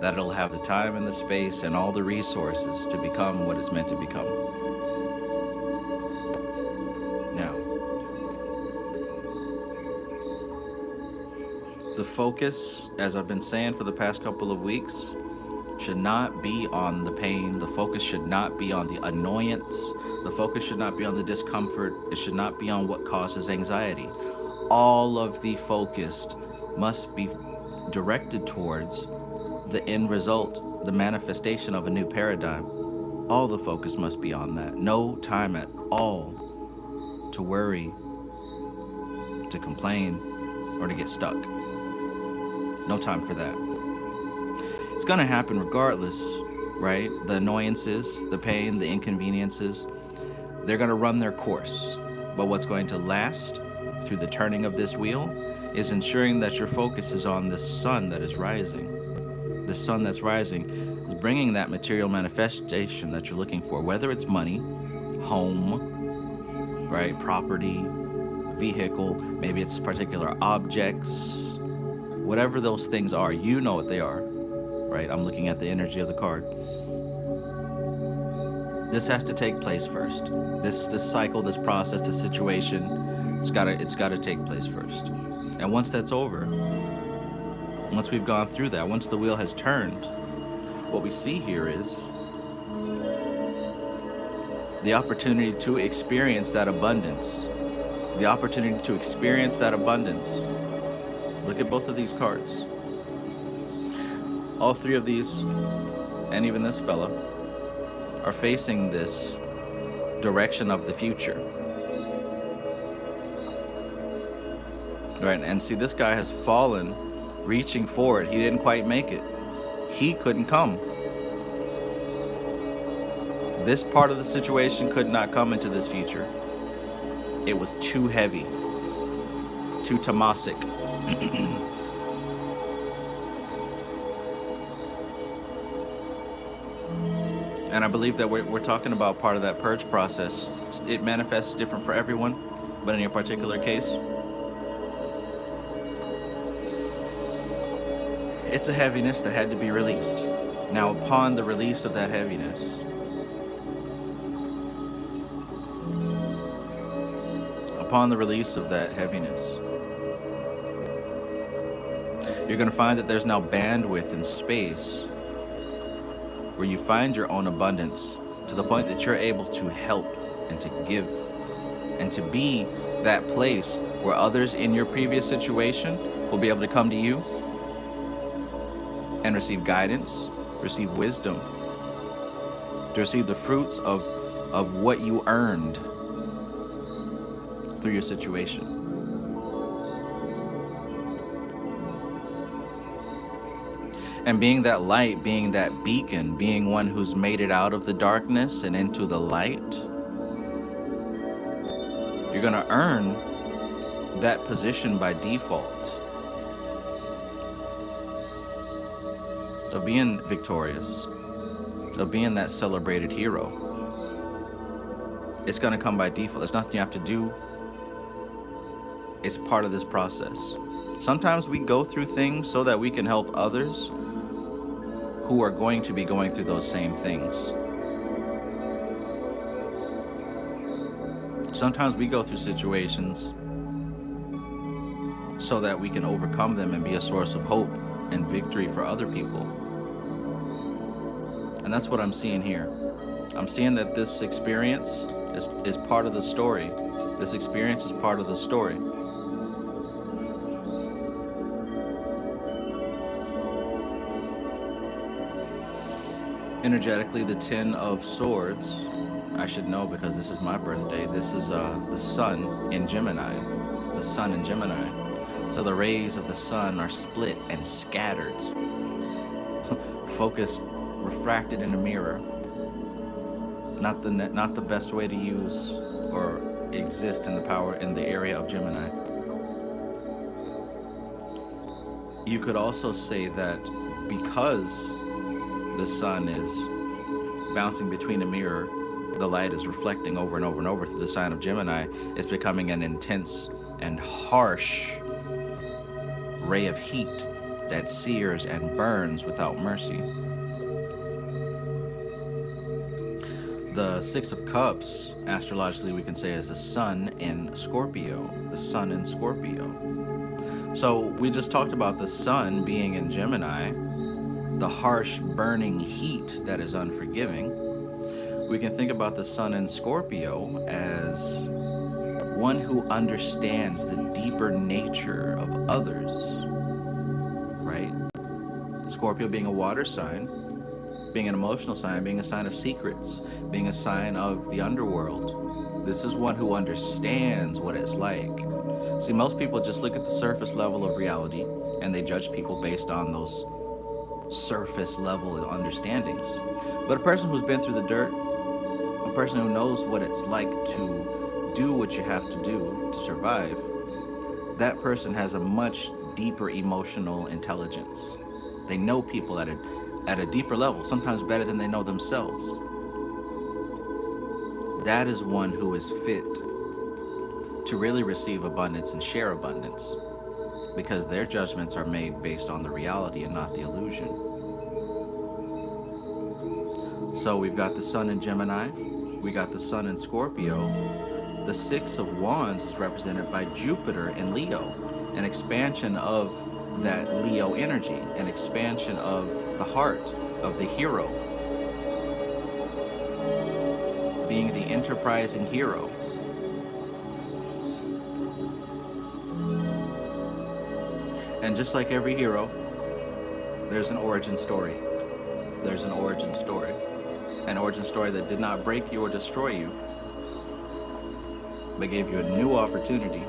that it'll have the time and the space and all the resources to become what it's meant to become. Now, the focus, as I've been saying for the past couple of weeks, should not be on the pain. The focus should not be on the annoyance. The focus should not be on the discomfort. It should not be on what causes anxiety. All of the focus must be directed towards the end result, the manifestation of a new paradigm. All the focus must be on that. No time at all to worry, to complain, or to get stuck. No time for that. It's going to happen regardless, right? The annoyances, the pain, the inconveniences, they're going to run their course. But what's going to last through the turning of this wheel is ensuring that your focus is on this sun that is rising. The sun that's rising is bringing that material manifestation that you're looking for, whether it's money, home, right, property, vehicle, maybe it's particular objects, whatever those things are, you know what they are, right? I'm looking at the energy of the card. This has to take place first. This cycle, this process, this situation, it's gotta take place first. And once that's over, once we've gone through that, once the wheel has turned, what we see here is the opportunity to experience that abundance. The opportunity to experience that abundance. Look at both of these cards. All three of these, and even this fella, are facing this direction of the future. Right, and see, this guy has fallen, reaching forward. He didn't quite make it. He couldn't come. This part of the situation could not come into this future. It was too heavy, too tamasic. And I believe that we're talking about part of that purge process. It manifests different for everyone, but in your particular case, it's a heaviness that had to be released. Now, upon the release of that heaviness, you're going to find that there's now bandwidth and space where you find your own abundance to the point that you're able to help and to give and to be that place where others in your previous situation will be able to come to you and receive guidance, receive wisdom, to receive the fruits of what you earned through your situation. And being that light, being that beacon, being one who's made it out of the darkness and into the light, you're going to earn that position by default of being victorious, of being that celebrated hero. It's going to come by default. It's nothing you have to do. It's part of this process. Sometimes we go through things so that we can help others who are going to be going through those same things. Sometimes we go through situations so that we can overcome them and be a source of hope and victory for other people. And that's what I'm seeing here. I'm seeing that this experience is part of the story. This experience is part of the story. Energetically, the 10 of Swords, I should know because this is my birthday. This is the sun in Gemini. The sun in Gemini. So the rays of the sun are split and scattered, focused refracted in a mirror. Not the best way to use or exist in the area of Gemini. You could also say that because the sun is bouncing between a mirror, the light is reflecting over and over and over through the sign of Gemini. It's becoming an intense and harsh ray of heat that sears and burns without mercy. The Six of Cups, astrologically we can say, is the sun in Scorpio. The sun in Scorpio. So we just talked about the sun being in Gemini, the harsh burning heat that is unforgiving. We can think about the sun in Scorpio as one who understands the deeper nature of others, right? Scorpio being a water sign, being an emotional sign, being a sign of secrets, being a sign of the underworld. This is one who understands what it's like. See, most people just look at the surface level of reality and they judge people based on those surface level understandings. But a person who's been through the dirt, a person who knows what it's like to do what you have to do to survive, that person has a much deeper emotional intelligence. They know people at a deeper level, sometimes better than they know themselves. That is one who is fit to really receive abundance and share abundance, because their judgments are made based on the reality and not the illusion. So we've got the sun in Gemini, we got the sun in Scorpio. The Six of Wands is represented by Jupiter in Leo, an expansion of that Leo energy, an expansion of the heart of the hero, being the enterprising hero. And just like every hero, there's an origin story. There's an origin story. An origin story that did not break you or destroy you, but gave you a new opportunity.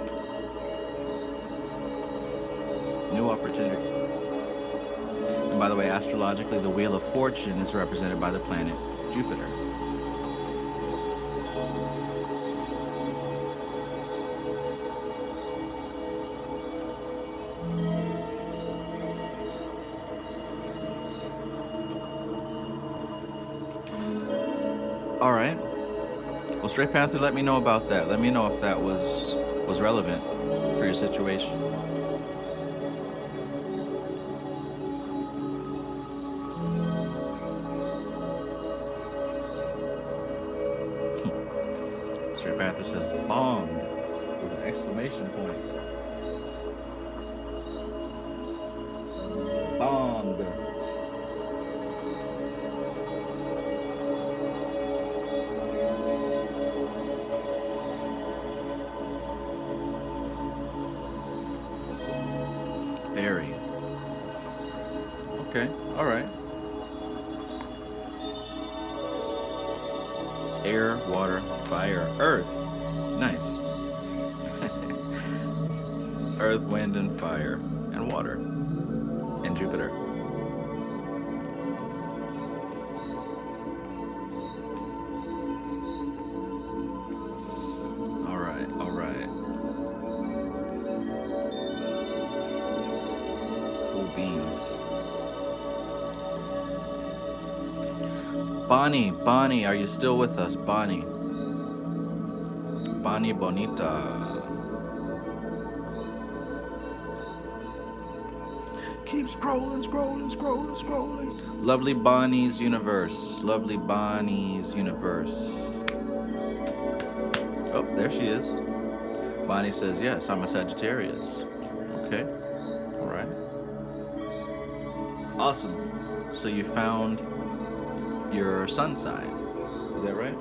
New opportunity. And by the way, astrologically, the Wheel of Fortune is represented by the planet Jupiter. All right. Well, Straight Panther, let me know about that. Let me know if that was relevant for your situation. Straight Panther says bong with an exclamation point. Bong. Very. Okay, all right. Air, water, fire, earth. Nice. Earth, wind, and fire, and water, and Jupiter. All right, all right. Cool beans. Bonnie, are you still with us? Bonnie Bonita. Keep scrolling. Lovely Bonnie's universe. Lovely Bonnie's universe. Oh, there she is. Bonnie says, yes, I'm a Sagittarius. Okay. All right. Awesome. So you found your sun sign. Is that right?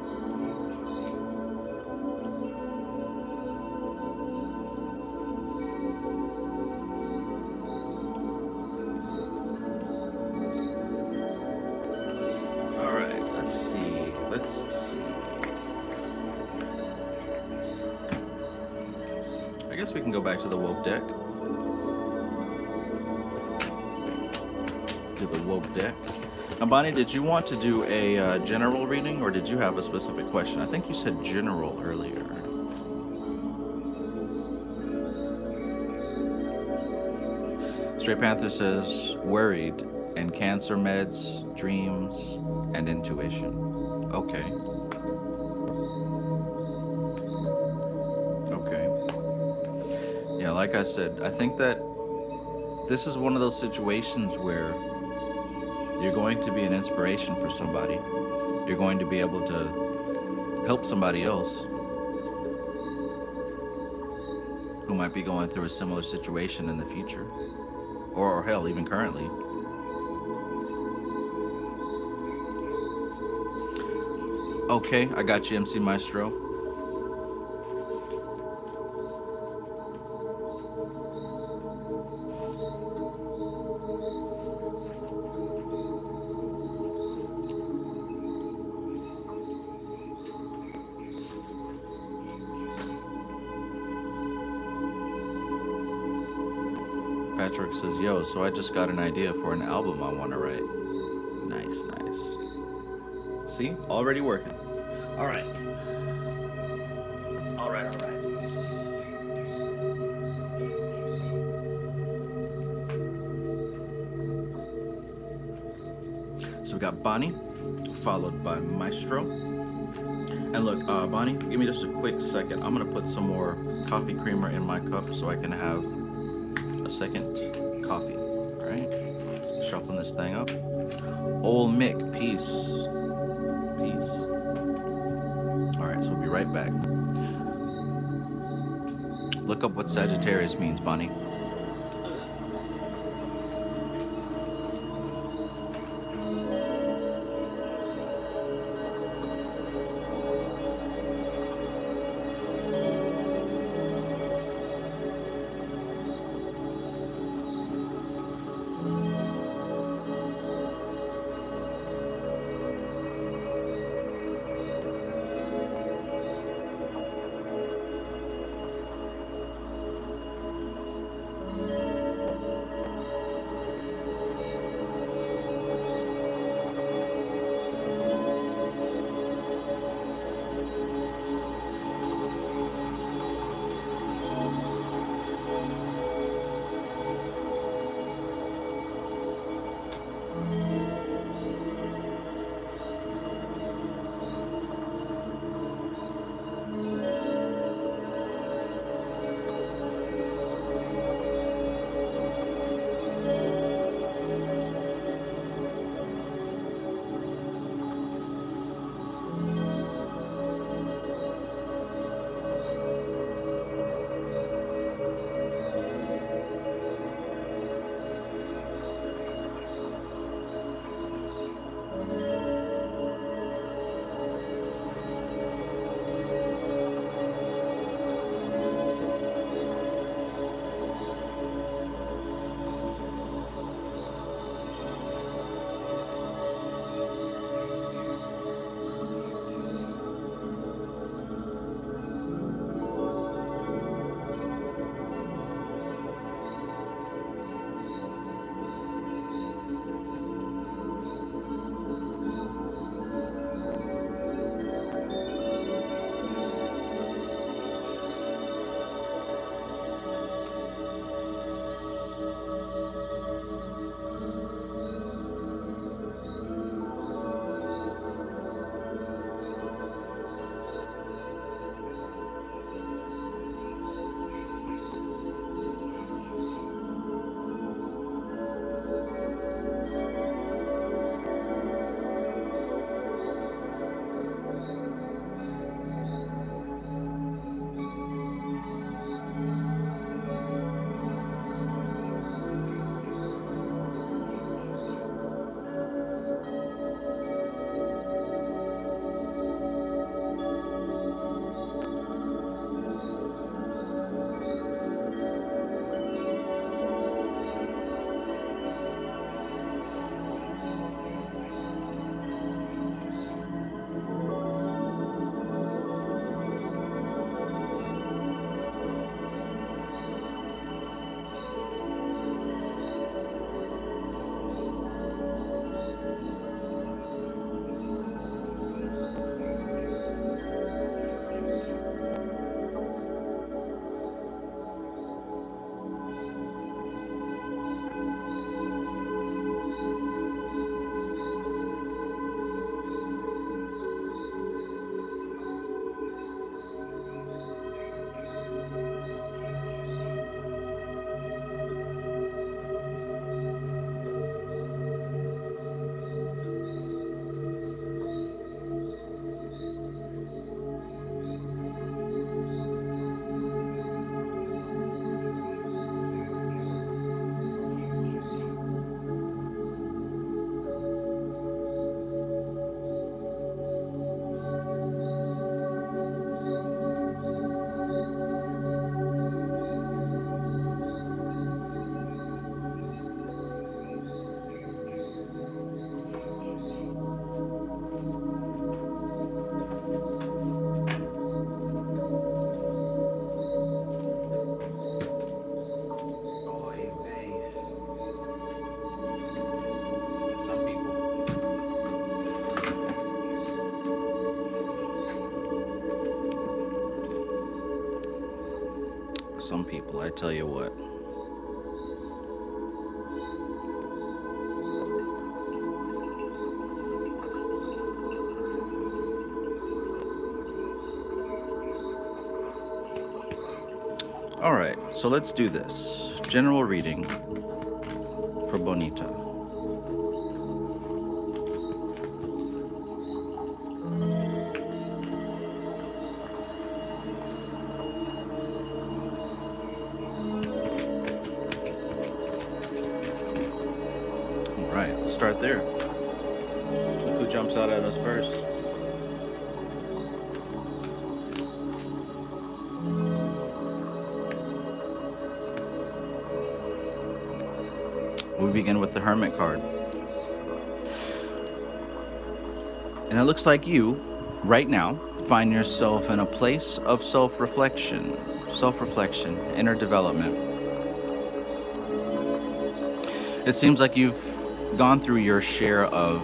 All right, let's see. I guess we can go back to the woke deck. To the woke deck. Now, Bonnie, did you want to do a general reading, or did you have a specific question? I think you said general earlier. Stray Panther says worried and cancer meds, dreams, and intuition. Okay. Okay. Yeah, like I said, I think that this is one of those situations where you're going to be an inspiration for somebody. You're going to be able to help somebody else who might be going through a similar situation in the future, or hell, even currently. Okay, I got you, MC Maestro. Patrick says, yo, so I just got an idea for an album I want to write. Nice, nice. See? Already working. All right. All right, all right. So we got Bonnie, followed by Maestro. And look, Bonnie, give me just a quick second. I'm going to put some more coffee creamer in my cup so I can have a second coffee. All right. Shuffling this thing up. Old Mick, peace. Peace. All right, so we'll be right back. Look up what Sagittarius means, Bonnie. Some people, I tell you what. All right, so let's do this. General reading for Bonita. All right, let's start there. Look who jumps out at us first. We begin with the Hermit card. And it looks like you, right now, find yourself in a place of self-reflection, inner development. It seems like you've gone through your share of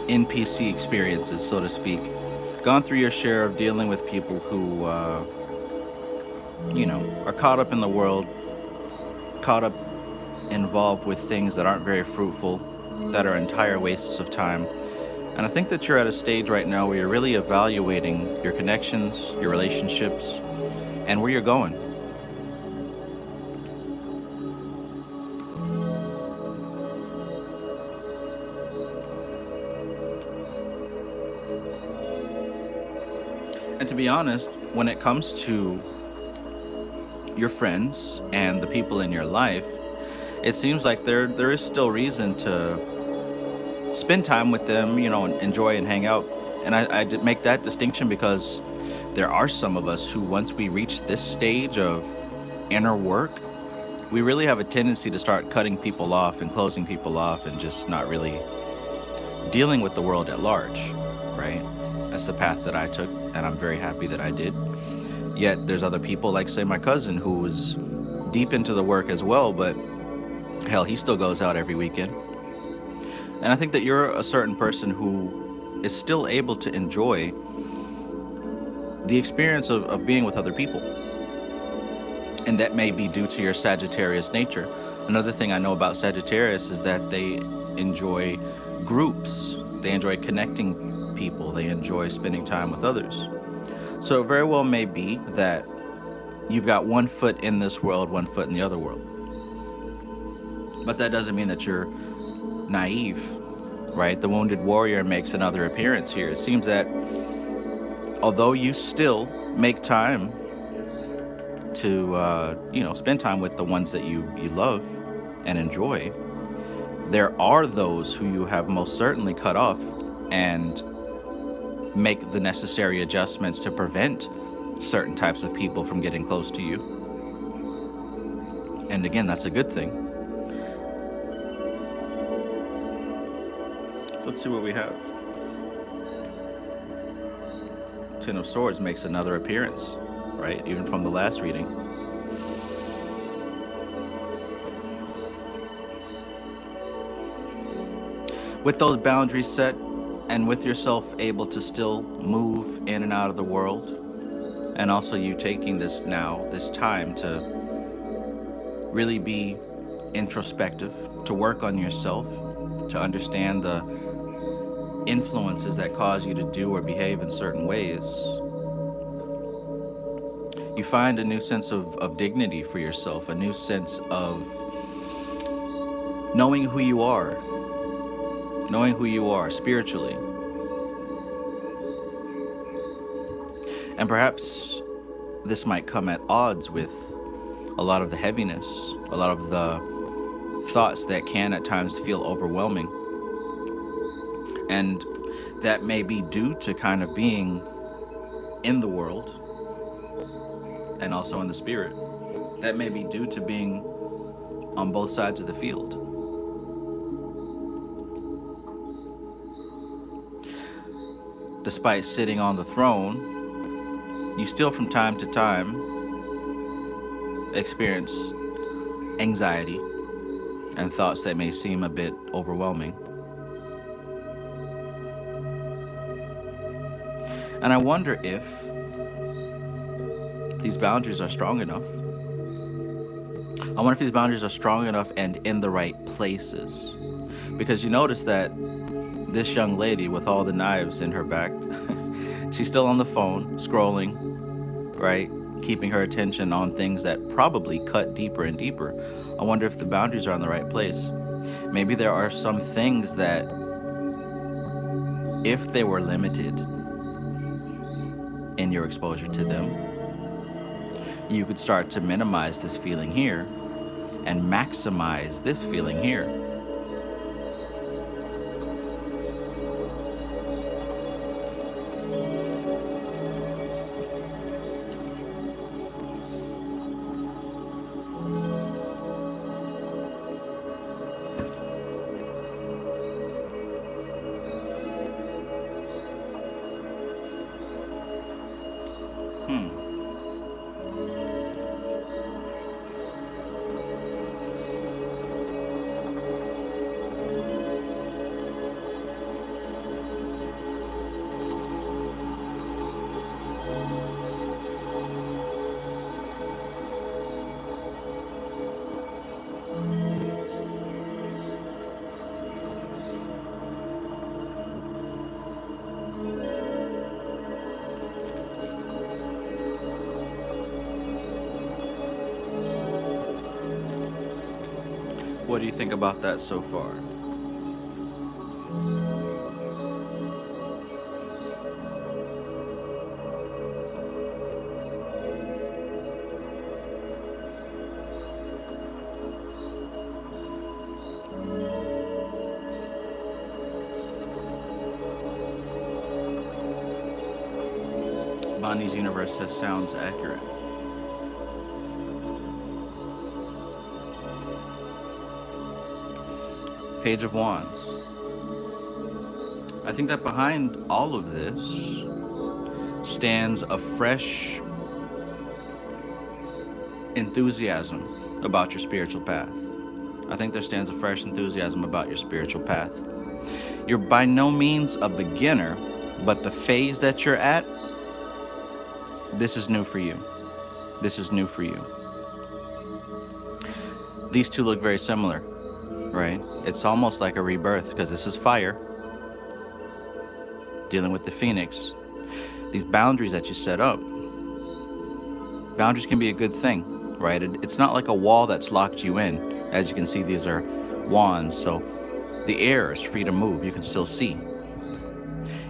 NPC experiences, so to speak. Gone through your share of dealing with people who, are caught up in the world, involved with things that aren't very fruitful, that are entire wastes of time. And I think that you're at a stage right now where you're really evaluating your connections, your relationships, and where you're going. And to be honest, when it comes to your friends and the people in your life, it seems like there is still reason to spend time with them, enjoy and hang out. And I did make that distinction because there are some of us who, once we reach this stage of inner work, we really have a tendency to start cutting people off and closing people off and just not really dealing with the world at large, right? That's the path that I took, and I'm very happy that I did. Yet there's other people, like, say, my cousin, who is deep into the work as well, but hell, he still goes out every weekend. And I think that you're a certain person who is still able to enjoy the experience of being with other people. And that may be due to your Sagittarius nature. Another thing I know about Sagittarius is that they enjoy groups. They enjoy connecting people. They enjoy spending time with others. So it very well may be that you've got one foot in this world, one foot in the other world. But that doesn't mean that you're naive, right? The wounded warrior makes another appearance here. It seems that although you still make time to, spend time with the ones that you love and enjoy, there are those who you have most certainly cut off and make the necessary adjustments to prevent certain types of people from getting close to you. And again, that's a good thing. Let's see what we have. Ten of Swords makes another appearance, right? Even from the last reading. With those boundaries set and with yourself able to still move in and out of the world, and also you taking this time to really be introspective, to work on yourself, to understand the influences that cause you to do or behave in certain ways, you find a new sense of dignity for yourself, a new sense of knowing who you are spiritually. And perhaps this might come at odds with a lot of the heaviness, a lot of the thoughts that can at times feel overwhelming. And that may be due to kind of being in the world and also in the spirit. That may be due to being on both sides of the field. Despite sitting on the throne, you still from time to time experience anxiety and thoughts that may seem a bit overwhelming. And I wonder if these boundaries are strong enough. I wonder if these boundaries are strong enough and in the right places. Because you notice that this young lady with all the knives in her back, she's still on the phone, scrolling, right? Keeping her attention on things that probably cut deeper and deeper. I wonder if the boundaries are in the right place. Maybe there are some things that, if they were limited in your exposure to them, you could start to minimize this feeling here and maximize this feeling here. Hmm. What do you think about that so far? Bonnie's universe says sounds accurate. Page of Wands. I think that behind all of this stands a fresh enthusiasm about your spiritual path. I think there stands a fresh enthusiasm about your spiritual path. You're by no means a beginner, but the phase that you're at, this is new for you. This is new for you. These two look very similar, right? It's almost like a rebirth because this is fire, dealing with the phoenix. These boundaries that you set up, boundaries can be a good thing, right? It's not like a wall that's locked you in. As you can see, these are wands, so the air is free to move. You can still see.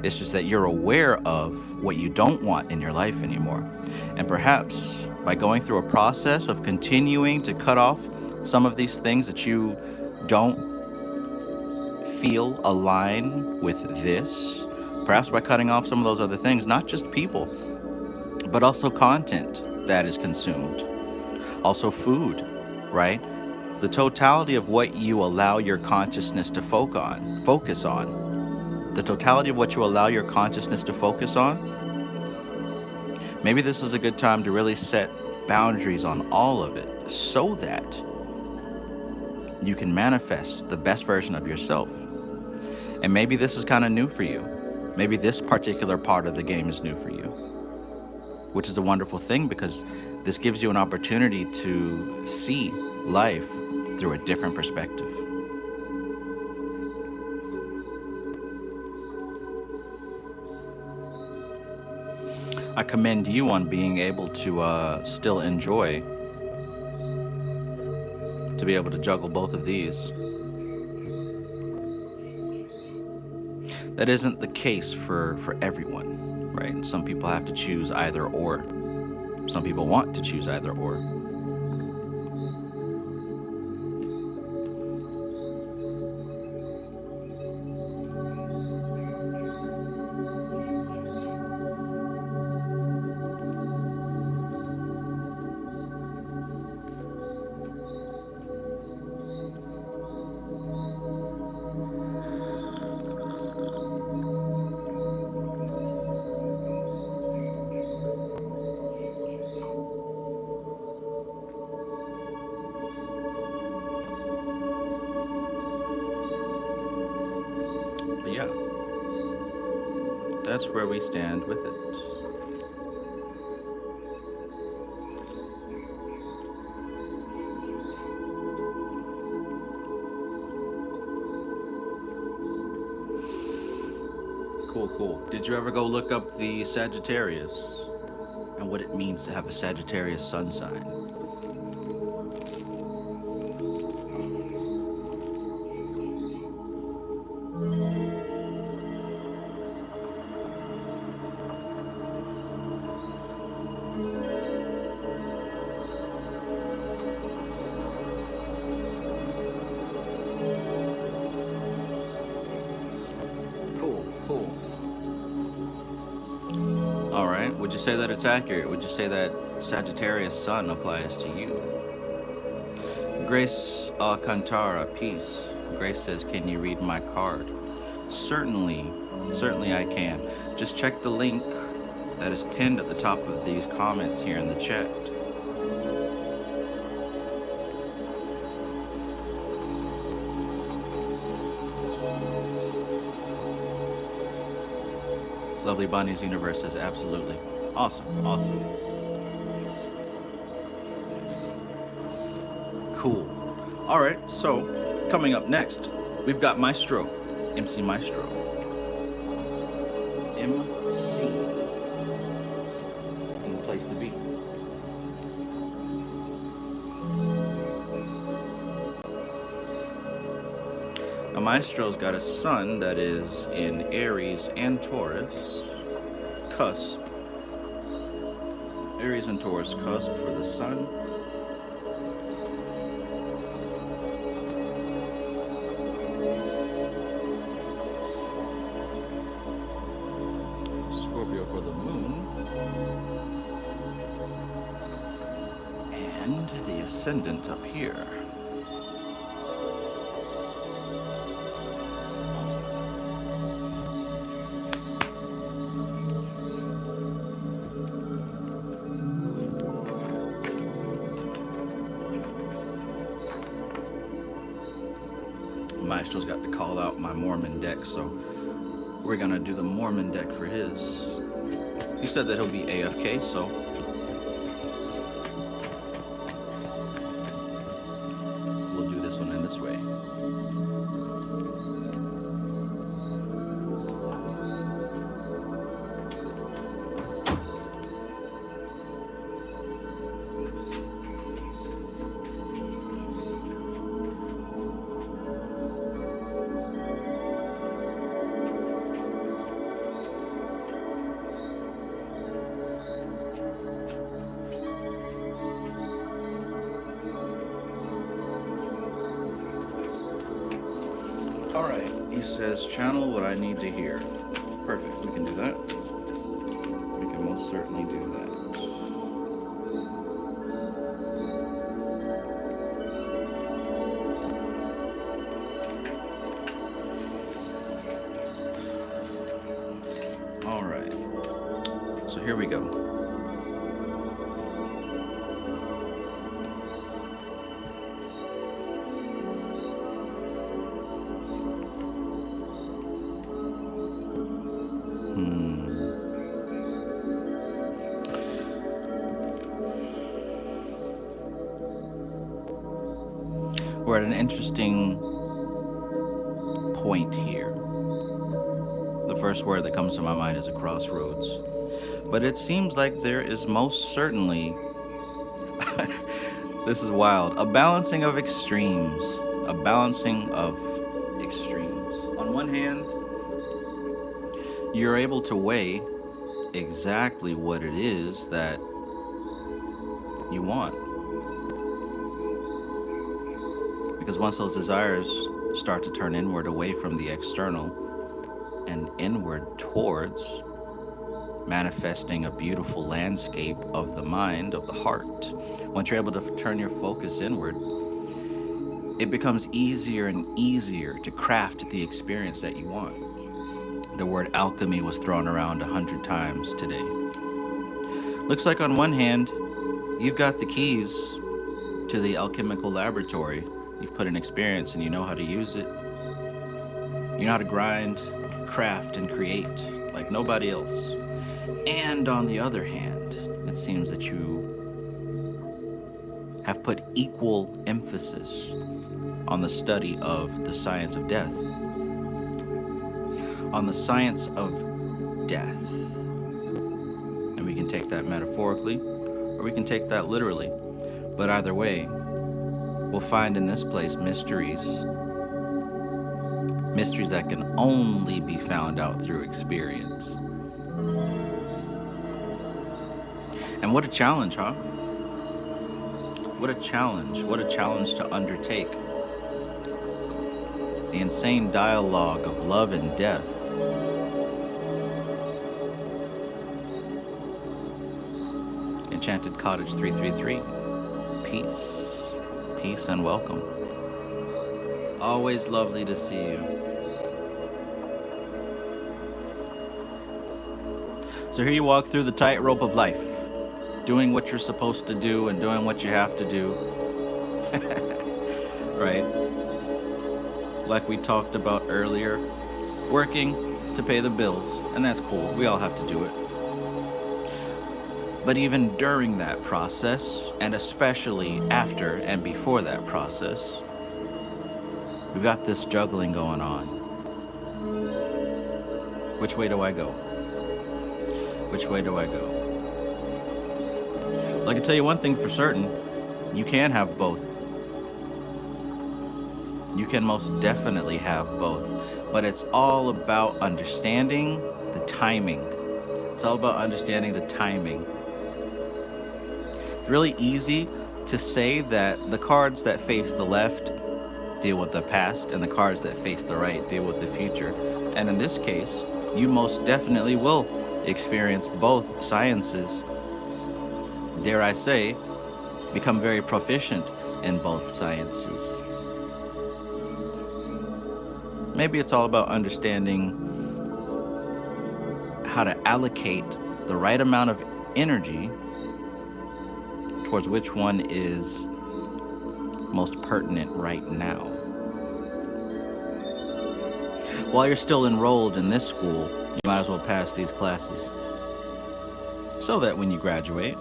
It's just that you're aware of what you don't want in your life anymore. And perhaps by going through a process of continuing to cut off some of these things that you don't feel align with this, perhaps by cutting off some of those other things, not just people, but also content that is consumed, also food, right? The totality of what you allow your consciousness to focus on, the totality of what you allow your consciousness to focus on, maybe this is a good time to really set boundaries on all of it so that you can manifest the best version of yourself. And maybe this is kind of new for you. Maybe this particular part of the game is new for you, which is a wonderful thing because this gives you an opportunity to see life through a different perspective. I commend you on being able to still enjoy, to be able to juggle both of these. That isn't the case for everyone, right? Some people have to choose either or. Some people want to choose either or. But yeah, that's where we stand with it. Cool. Did you ever go look up the Sagittarius and what it means to have a Sagittarius sun sign? Cool, cool. All right. Would you say that it's accurate? Would you say that Sagittarius sun applies to you? Grace Alcantara, peace. Grace says, can you read my card? Certainly, certainly I can. Just check the link that is pinned at the top of these comments here in the chat. Lovely Bonnie's Universe says, absolutely. Awesome, awesome. Cool. All right, so coming up next, we've got Maestro, MC Maestro. MC in the place to be. Now, Maestro's got a sun that is in Aries and Taurus, cusp. Aries and Taurus cusp for the sun. Scorpio for the moon. And the ascendant up here. Maestro's got to call out my Mormon deck, so we're gonna do the Mormon deck for his. He said that he'll be AFK, so we'll do this one in this way. All right, he says, channel what I need to hear. Perfect, we can do that. We can most certainly do that. All right, so here we go. We're at an interesting point here. The first word that comes to my mind is a crossroads. But it seems like there is most certainly, this is wild, a balancing of extremes. A balancing of extremes. On one hand, you're able to weigh exactly what it is that you want. Because once those desires start to turn inward away from the external and inward towards manifesting a beautiful landscape of the mind, of the heart, once you're able to turn your focus inward, it becomes easier and easier to craft the experience that you want. The word alchemy was thrown around 100 times today. Looks like on one hand, you've got the keys to the alchemical laboratory. You've put in experience and you know how to use it. You know how to grind, craft, and create like nobody else. And on the other hand, it seems that you have put equal emphasis on the study of the science of death, on the science of death. And we can take that metaphorically, or we can take that literally. But either way, we'll find in this place mysteries that can only be found out through experience. And what a challenge, huh? What a challenge to undertake. The insane dialogue of love and death. Enchanted Cottage 333. Peace and welcome. Always lovely to see you. So here you walk through the tightrope of life, doing what you're supposed to do and doing what you have to do. Right? Like we talked about earlier, working to pay the bills, and that's cool. We all have to do it. But even during that process, and especially after and before that process, we've got this juggling going on. Which way do I go? Which way do I go? Well, I can tell you one thing for certain. You can have both. You can most definitely have both. But it's all about understanding the timing. It's all about understanding the timing. It's really easy to say that the cards that face the left deal with the past and the cards that face the right deal with the future. And in this case, you most definitely will experience both sciences. Dare I say, become very proficient in both sciences. Maybe it's all about understanding how to allocate the right amount of energy towards which one is most pertinent right now. While you're still enrolled in this school, you might as well pass these classes so that when you graduate,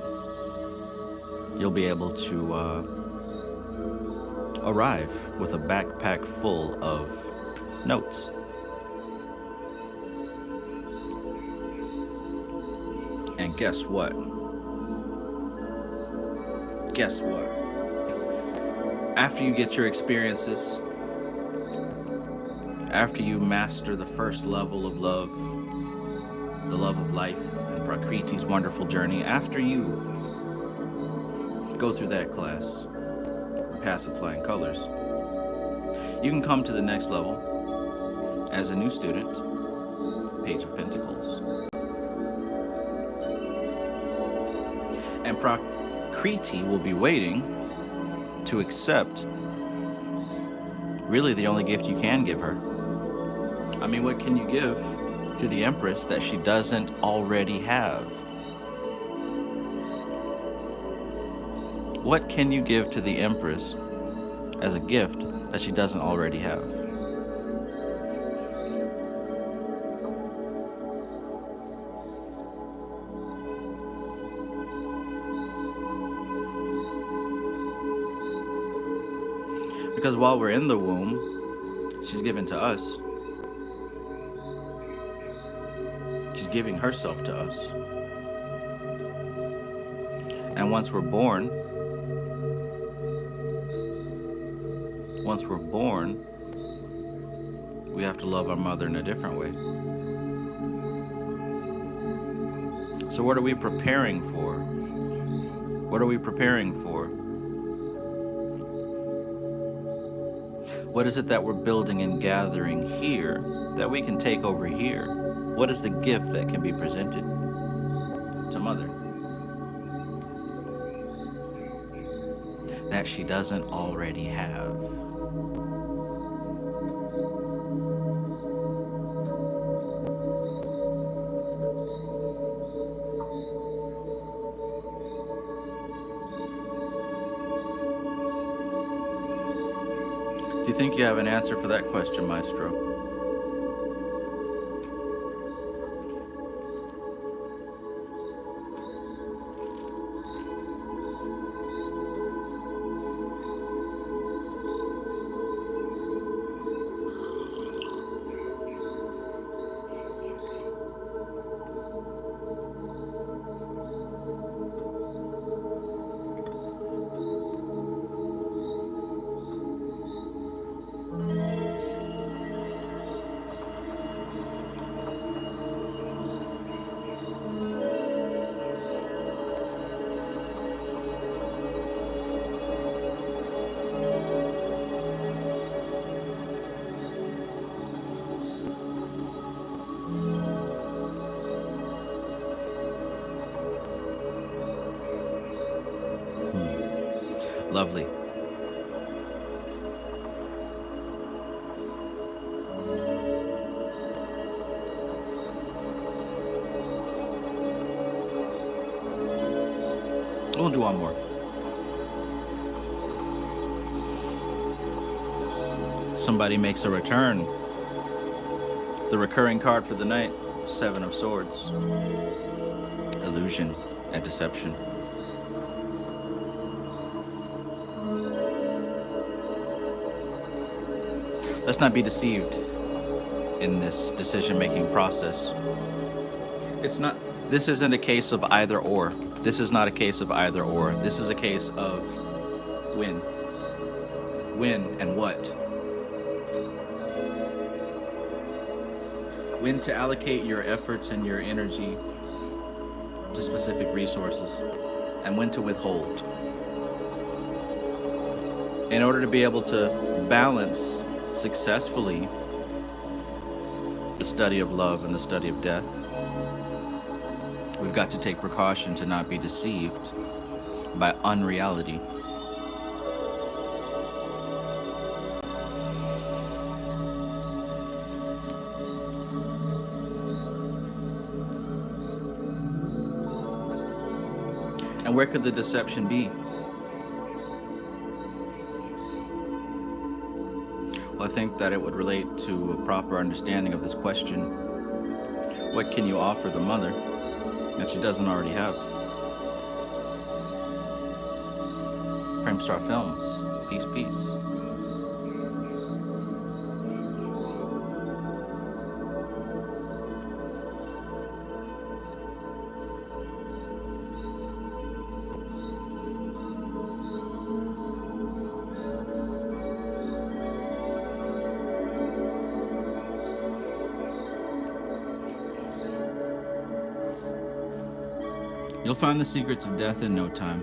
you'll be able to arrive with a backpack full of notes. And guess what? Guess what? After you get your experiences, after you master the first level of love, the love of life, and Prakriti's wonderful journey, after you go through that class and pass with flying colors, you can come to the next level as a new student, Page of Pentacles. And Prakriti will be waiting to accept really the only gift you can give her. I mean, what can you give to the Empress that she doesn't already have? What can you give to the Empress as a gift that she doesn't already have? Because while we're in the womb, she's given to us. She's giving herself to us. And once we're born, we have to love our mother in a different way. So what are we preparing for? What are we preparing for? What is it that we're building and gathering here that we can take over here? What is the gift that can be presented to Mother that she doesn't already have? Do you think you have an answer for that question, Maestro? Lovely. We'll do one more. Somebody makes a return. The recurring card for the night, Seven of Swords. Illusion and deception. Let's not be deceived in this decision-making process. This isn't a case of either or. This is not a case of either or. This is a case of when. When and what. When to allocate your efforts and your energy to specific resources, and when to withhold. In order to be able to balance successfully the study of love and the study of death, we've got to take precaution to not be deceived by unreality. And where could the deception be? Well, I think that it would relate to a proper understanding of this question. What can you offer the mother that she doesn't already have? Framestar Films. Peace, peace. You'll find the secrets of death in no time.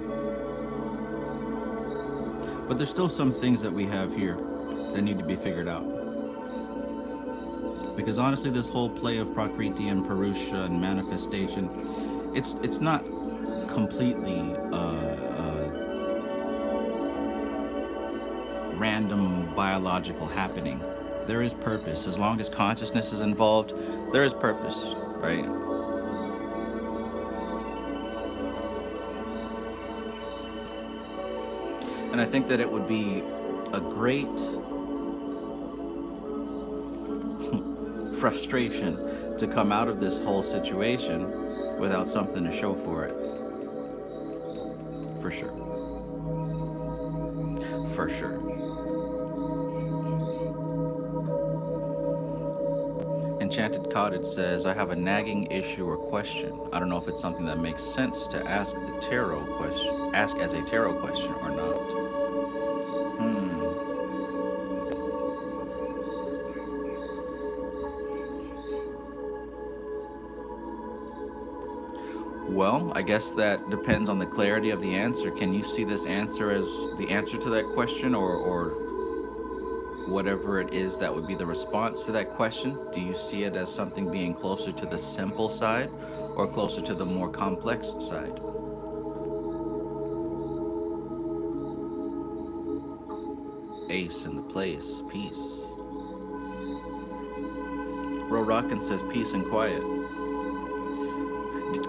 But there's still some things that we have here that need to be figured out. Because honestly, this whole play of Prakriti and Purusha and manifestation, it's not completely random biological happening. There is purpose. As long as consciousness is involved, there is purpose, right? And I think that it would be a great frustration to come out of this whole situation without something to show for it. For sure. For sure. Enchanted Cottage says, I have a nagging issue or question. I don't know if it's something that makes sense to ask the tarot question, ask as a tarot question or not. Well, I guess that depends on the clarity of the answer. Can you see this answer as the answer to that question, or whatever it is that would be the response to that question? Do you see it as something being closer to the simple side or closer to the more complex side? Ace in the place, peace. Ro Rockin says peace and quiet.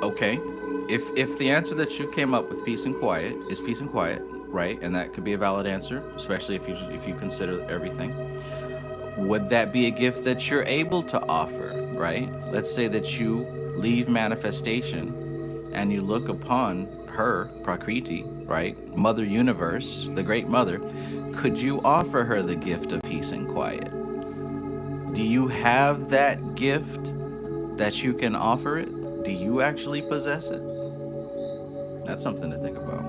Okay, if the answer that you came up with, peace and quiet, is peace and quiet, right? And that could be a valid answer, especially if you consider everything. Would that be a gift that you're able to offer, right? Let's say that you leave manifestation and you look upon her, Prakriti, right? Mother Universe, the great mother. Could you offer her the gift of peace and quiet? Do you have that gift that you can offer it? Do you actually possess it? That's something to think about.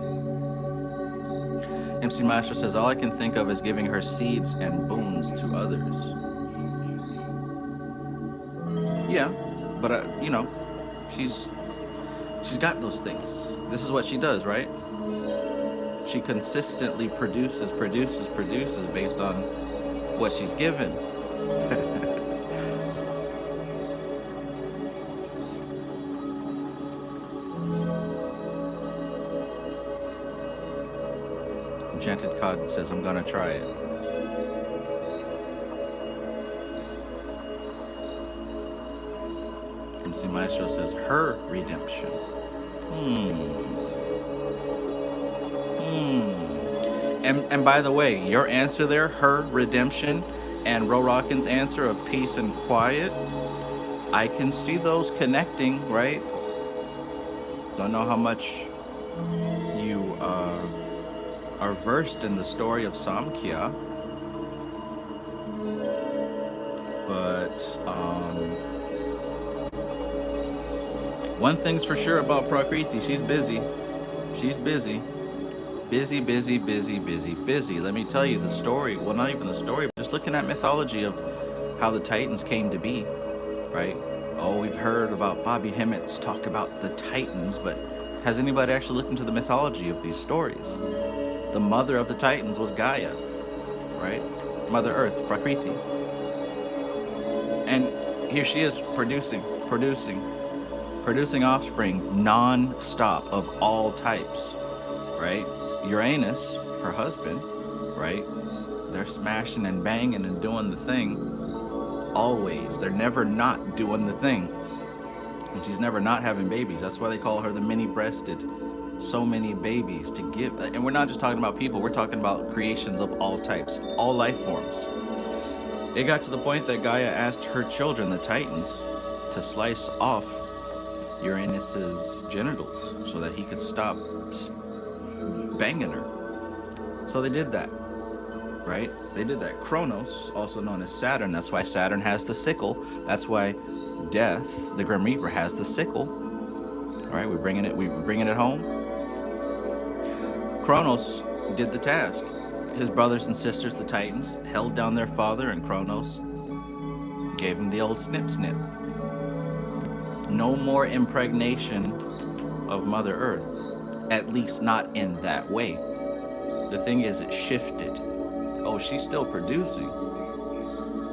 MC Maestro says, all I can think of is giving her seeds and boons to others. Yeah, but she's got those things. This is what she does, right? She consistently produces based on what she's given. Enchanted Cod says, I'm gonna try it. MC Maestro says, her redemption. And by the way, your answer there, her redemption, and Rorockin's answer of peace and quiet, I can see those connecting, right? Don't know how much you are versed in the story of Samkhya, but one thing's for sure about Prakriti, she's busy. She's busy. Busy, busy, busy, busy, busy. Let me tell you the story. Well, not even the story, but just looking at mythology of how the Titans came to be, right? Oh, we've heard about Bobby Hemmett's talk about the Titans, but has anybody actually looked into the mythology of these stories? The mother of the Titans was Gaia, right? Mother Earth, Prakriti. And here she is producing offspring non-stop of all types, right? Uranus, her husband, right? They're smashing and banging and doing the thing always. They're never not doing the thing. And she's never not having babies. That's why they call her the many-breasted. So many babies to give. And we're not just talking about people. We're talking about creations of all types, all life forms. It got to the point that Gaia asked her children, the Titans, to slice off Uranus's genitals so that he could stop banging her. So they did that, right? They did that. Kronos, also known as Saturn, that's why Saturn has the sickle. That's why Death, the Grim Reaper, has the sickle. All right, we're bringing it home. Kronos did the task. His brothers and sisters, the Titans, held down their father, and Kronos gave him the old snip snip. No more impregnation of Mother Earth, at least not in that way. The thing is, it shifted. Oh, she's still producing,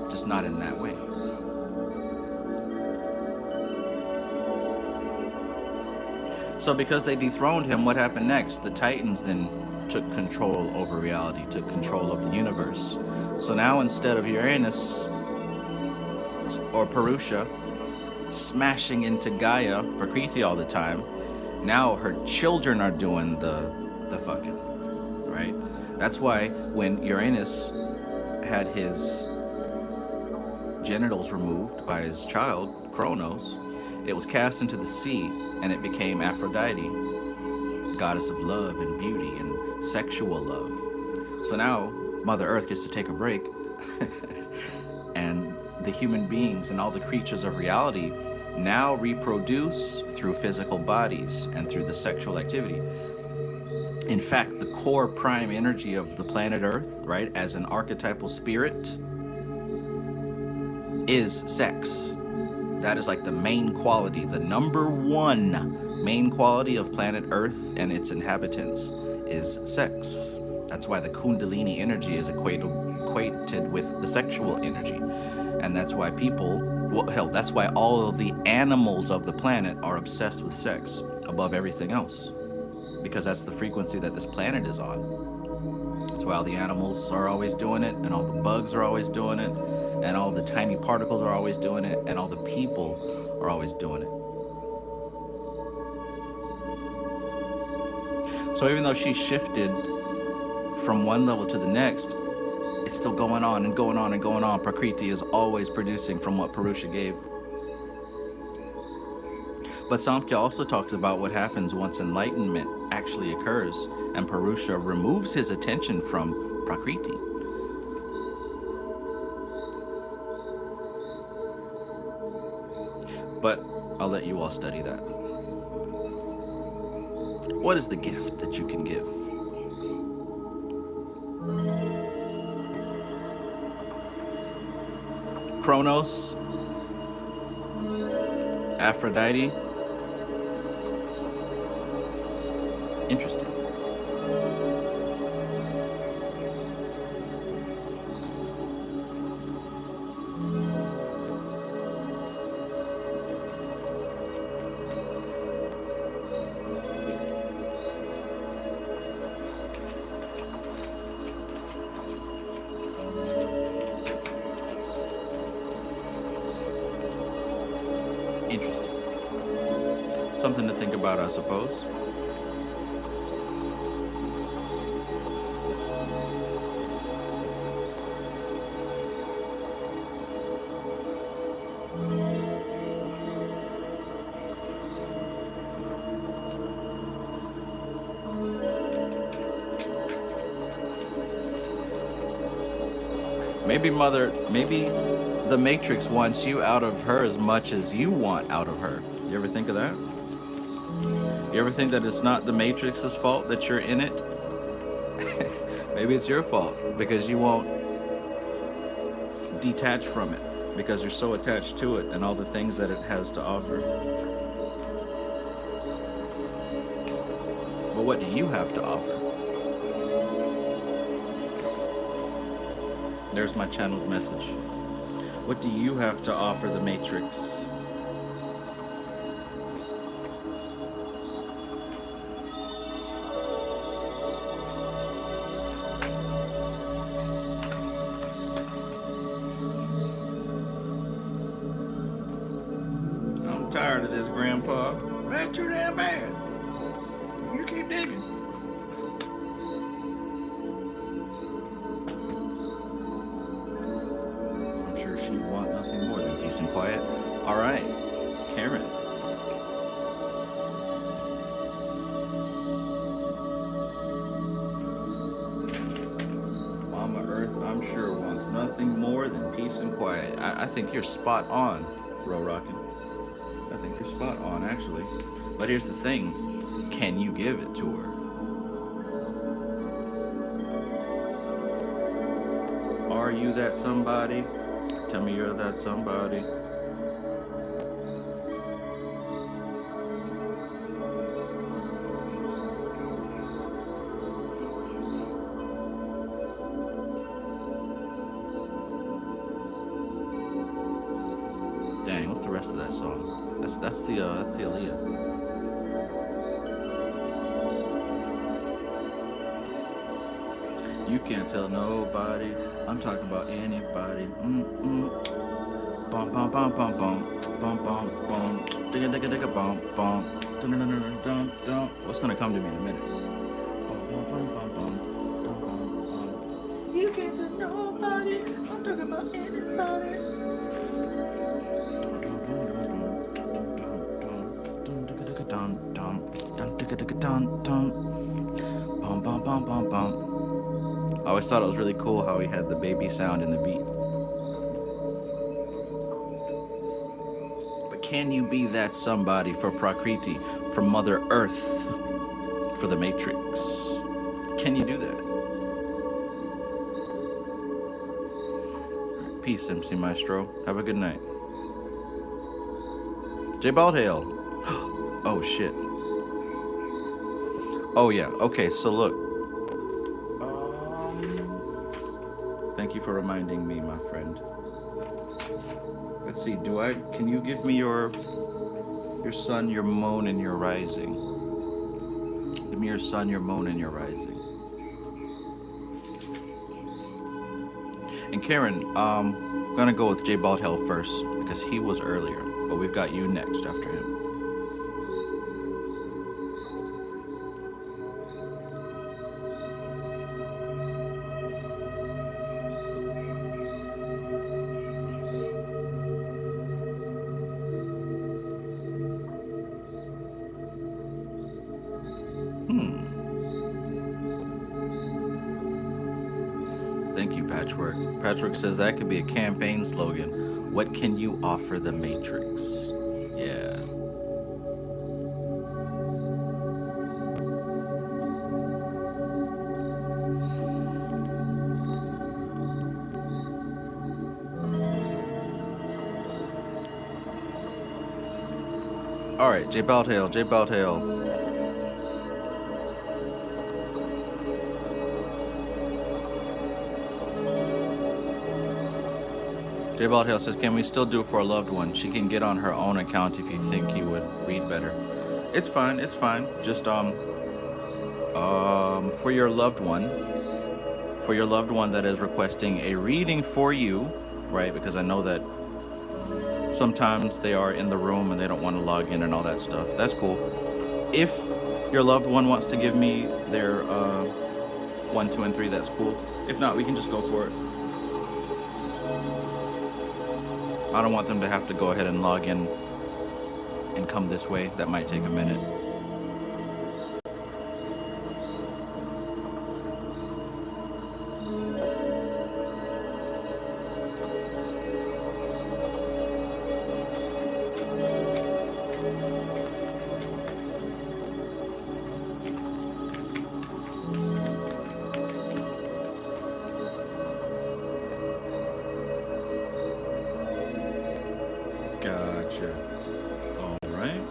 just not in that way. So because they dethroned him, what happened next? The Titans then took control over reality, took control of the universe. So now instead of Uranus or Purusha smashing into Gaia, Prakriti all the time, now her children are doing the fucking, right? That's why when Uranus had his genitals removed by his child, Kronos, it was cast into the sea and it became Aphrodite, goddess of love and beauty and sexual love. So now Mother Earth gets to take a break and the human beings and all the creatures of reality now reproduce through physical bodies and through the sexual activity. In fact, the core prime energy of the planet Earth, right, as an archetypal spirit, is sex. That is like the main quality, the number one main quality of planet Earth and its inhabitants is sex. That's why the Kundalini energy is equated with the sexual energy. And that's why that's why all of the animals of the planet are obsessed with sex above everything else. Because that's the frequency that this planet is on. That's why all the animals are always doing it, and all the bugs are always doing it, and all the tiny particles are always doing it, and all the people are always doing it. So even though she shifted from one level to the next, it's still going on and going on and going on. Prakriti is always producing from what Purusha gave. But Samkhya also talks about what happens once enlightenment actually occurs and Purusha removes his attention from Prakriti. But I'll let you all study that. What is the gift that you can give? Kronos, Aphrodite. Interesting. Something to think about, I suppose. Maybe the Matrix wants you out of her as much as you want out of her. You ever think of that? You ever think that it's not the Matrix's fault that you're in it? Maybe it's your fault because you won't detach from it because you're so attached to it and all the things that it has to offer. But what do you have to offer? There's my channeled message. What do you have to offer the Matrix? I'm tired of this, Grandpa. That's too damn bad. You keep digging. She want nothing more than peace and quiet. All right, Karen. Mama Earth, I'm sure, wants nothing more than peace and quiet. I think you're spot on, Ro Rockin'. I think you're spot on, actually. But here's the thing. Can you give it to her? Are you that somebody? Tell me you're that somebody. Dang, what's the rest of that song? That's the Aaliyah. You can't tell nobody. I'm talking about anybody. Bum bum bum bum bum bum bum bum. Digga digga digga bum bum. Dun dun dun dun dun. What's gonna come to me in a minute? Bum bum bum bum bum bum bum bum. You can't tell nobody. I'm talking about anybody. Dun dun dun dun dun dun digga digga dun dun dun digga digga dun dun. Bum bum bum bum bum. I always thought it was really cool how he had the baby sound in the beat. But can you be that somebody for Prakriti, for Mother Earth, for the Matrix? Can you do that? Peace, MC Maestro. Have a good night. J Baldale. Oh, shit. Oh, yeah. Okay, so look. Thank you for reminding me, my friend. Let's see, can you give me your sun, your moon, and your rising? Give me your sun, your moon, and your rising. And Karen, I'm gonna go with J Baldhill first because he was earlier, but we've got you next after him. Thank you, Patchwork. Patchwork says that could be a campaign slogan. What can you offer the Matrix? Yeah. All right, J Baldhill, J Baldhill. J Baldhill says, can we still do it for a loved one? She can get on her own account if you think you would read better. It's fine, it's fine. Just for your loved one that is requesting a reading for you, right? Because I know that Sometimes they are in the room and they don't want to log in and all that stuff. That's cool. If your loved one wants to give me their 1, 2, and 3, that's cool. If not, we can just go for it. I don't want them to have to go ahead and log in and come this way. That might take a minute. Gotcha. All right.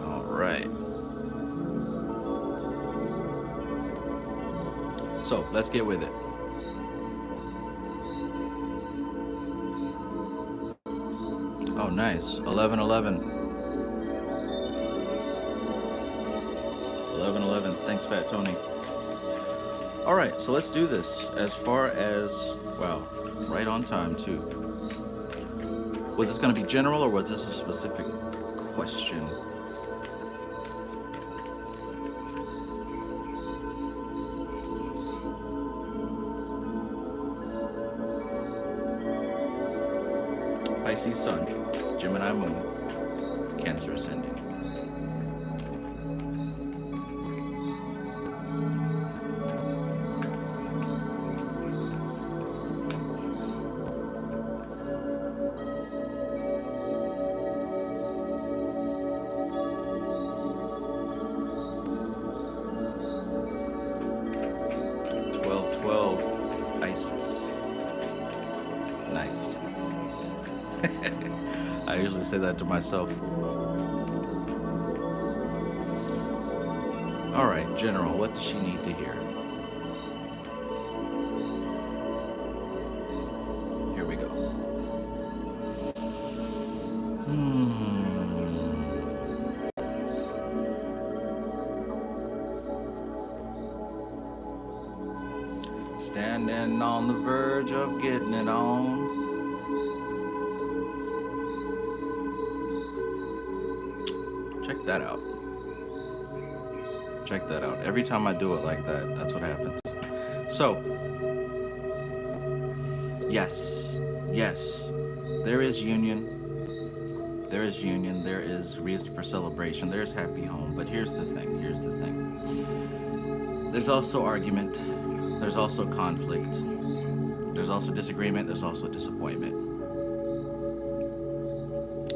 All right. So let's get with it. Oh, nice. 1111. 1111. Thanks, Fat Tony. All right, so let's do this. As far as, wow, right on time, too. Was this going to be general or was this a specific question? Pisces Sun, Gemini Moon, Cancer Ascending. Isis. Nice. I usually say that to myself. All right, General, what does she need to hear? Here we go. Standing on the verge of getting it on. Check that out. Check that out. Every time I do it like that, that's what happens. So, yes, there is union. There is union. There is reason for celebration. There is happy home. But here's the thing. There's also argument. There's also conflict. There's also disagreement. There's also disappointment.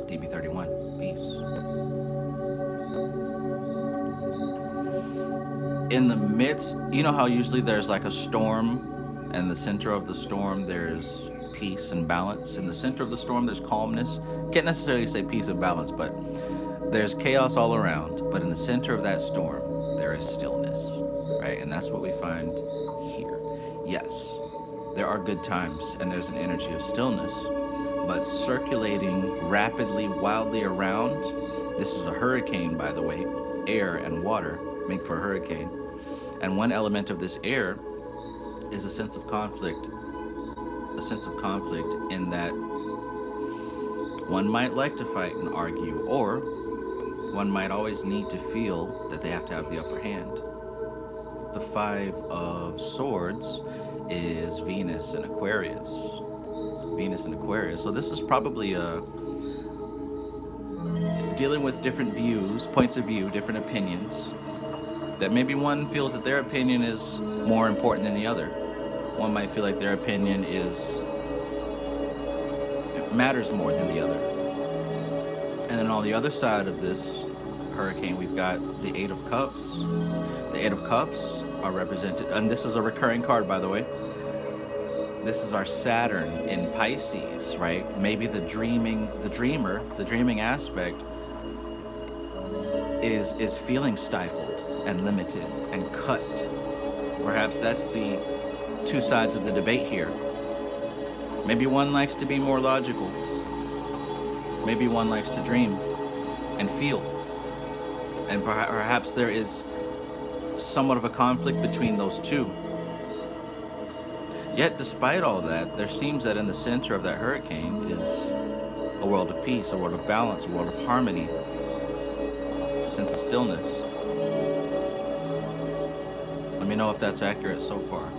DB31, peace. In the midst, you know how usually there's like a storm, and in the center of the storm there's peace and balance. In the center of the storm there's calmness. Can't necessarily say peace and balance, but there's chaos all around. But in the center of that storm there is stillness, right? And that's what we find here. Yes, there are good times and there's an energy of stillness, but circulating rapidly, wildly around. This is a hurricane, by the way. Air and water make for a hurricane. And one element of this air is a sense of conflict. A sense of conflict in that one might like to fight and argue, or one might always need to feel that they have to have the upper hand. The 5 of Swords is Venus and Aquarius. Venus and Aquarius. So this is probably dealing with different views, points of view, different opinions. That maybe one feels that their opinion is more important than the other. One might feel like their opinion matters more than the other. And then on the other side of this hurricane, we've got the 8 of Cups. The 8 of Cups are represented, and this is a recurring card, by the way. This is our Saturn in Pisces, right? Maybe the dreaming aspect is feeling stifled and limited and cut. Perhaps that's the two sides of the debate here. Maybe one likes to be more logical. Maybe one likes to dream and feel. And perhaps there is somewhat of a conflict between those two. Yet, despite all that, there seems that in the center of that hurricane is a world of peace, a world of balance, a world of harmony, a sense of stillness. Let me know if that's accurate so far.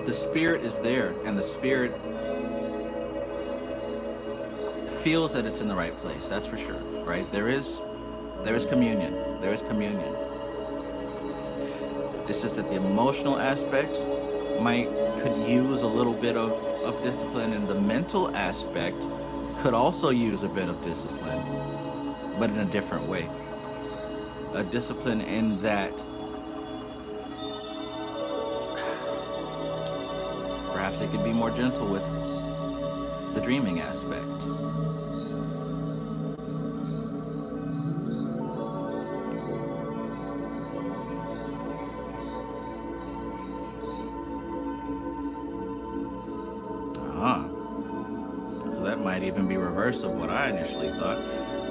The spirit is there, and the spirit feels that it's in the right place. That's for sure, right? There is communion. There is communion. It's just that the emotional aspect could use a little bit of discipline, and the mental aspect could also use a bit of discipline, but in a different way. A discipline in that perhaps it could be more gentle with the dreaming aspect. So that might even be reverse of what I initially thought.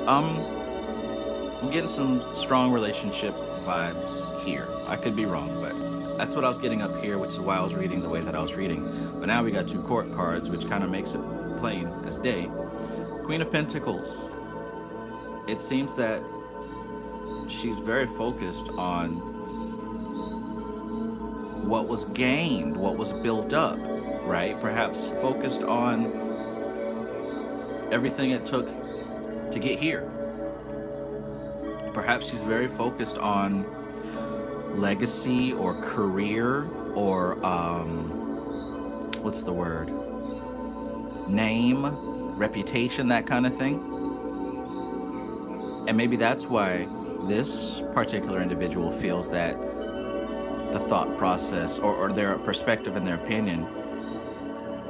I'm getting some strong relationship vibes here. I could be wrong, but that's what I was getting up here, which is why I was reading the way that I was reading. But now we got two court cards, which kind of makes it plain as day. Queen of Pentacles. It seems that she's very focused on what was gained, what was built up, right? Perhaps focused on everything it took to get here. Perhaps she's very focused on legacy or career or what's the word? Name, reputation, that kind of thing. And maybe that's why this particular individual feels that the thought process or their perspective and their opinion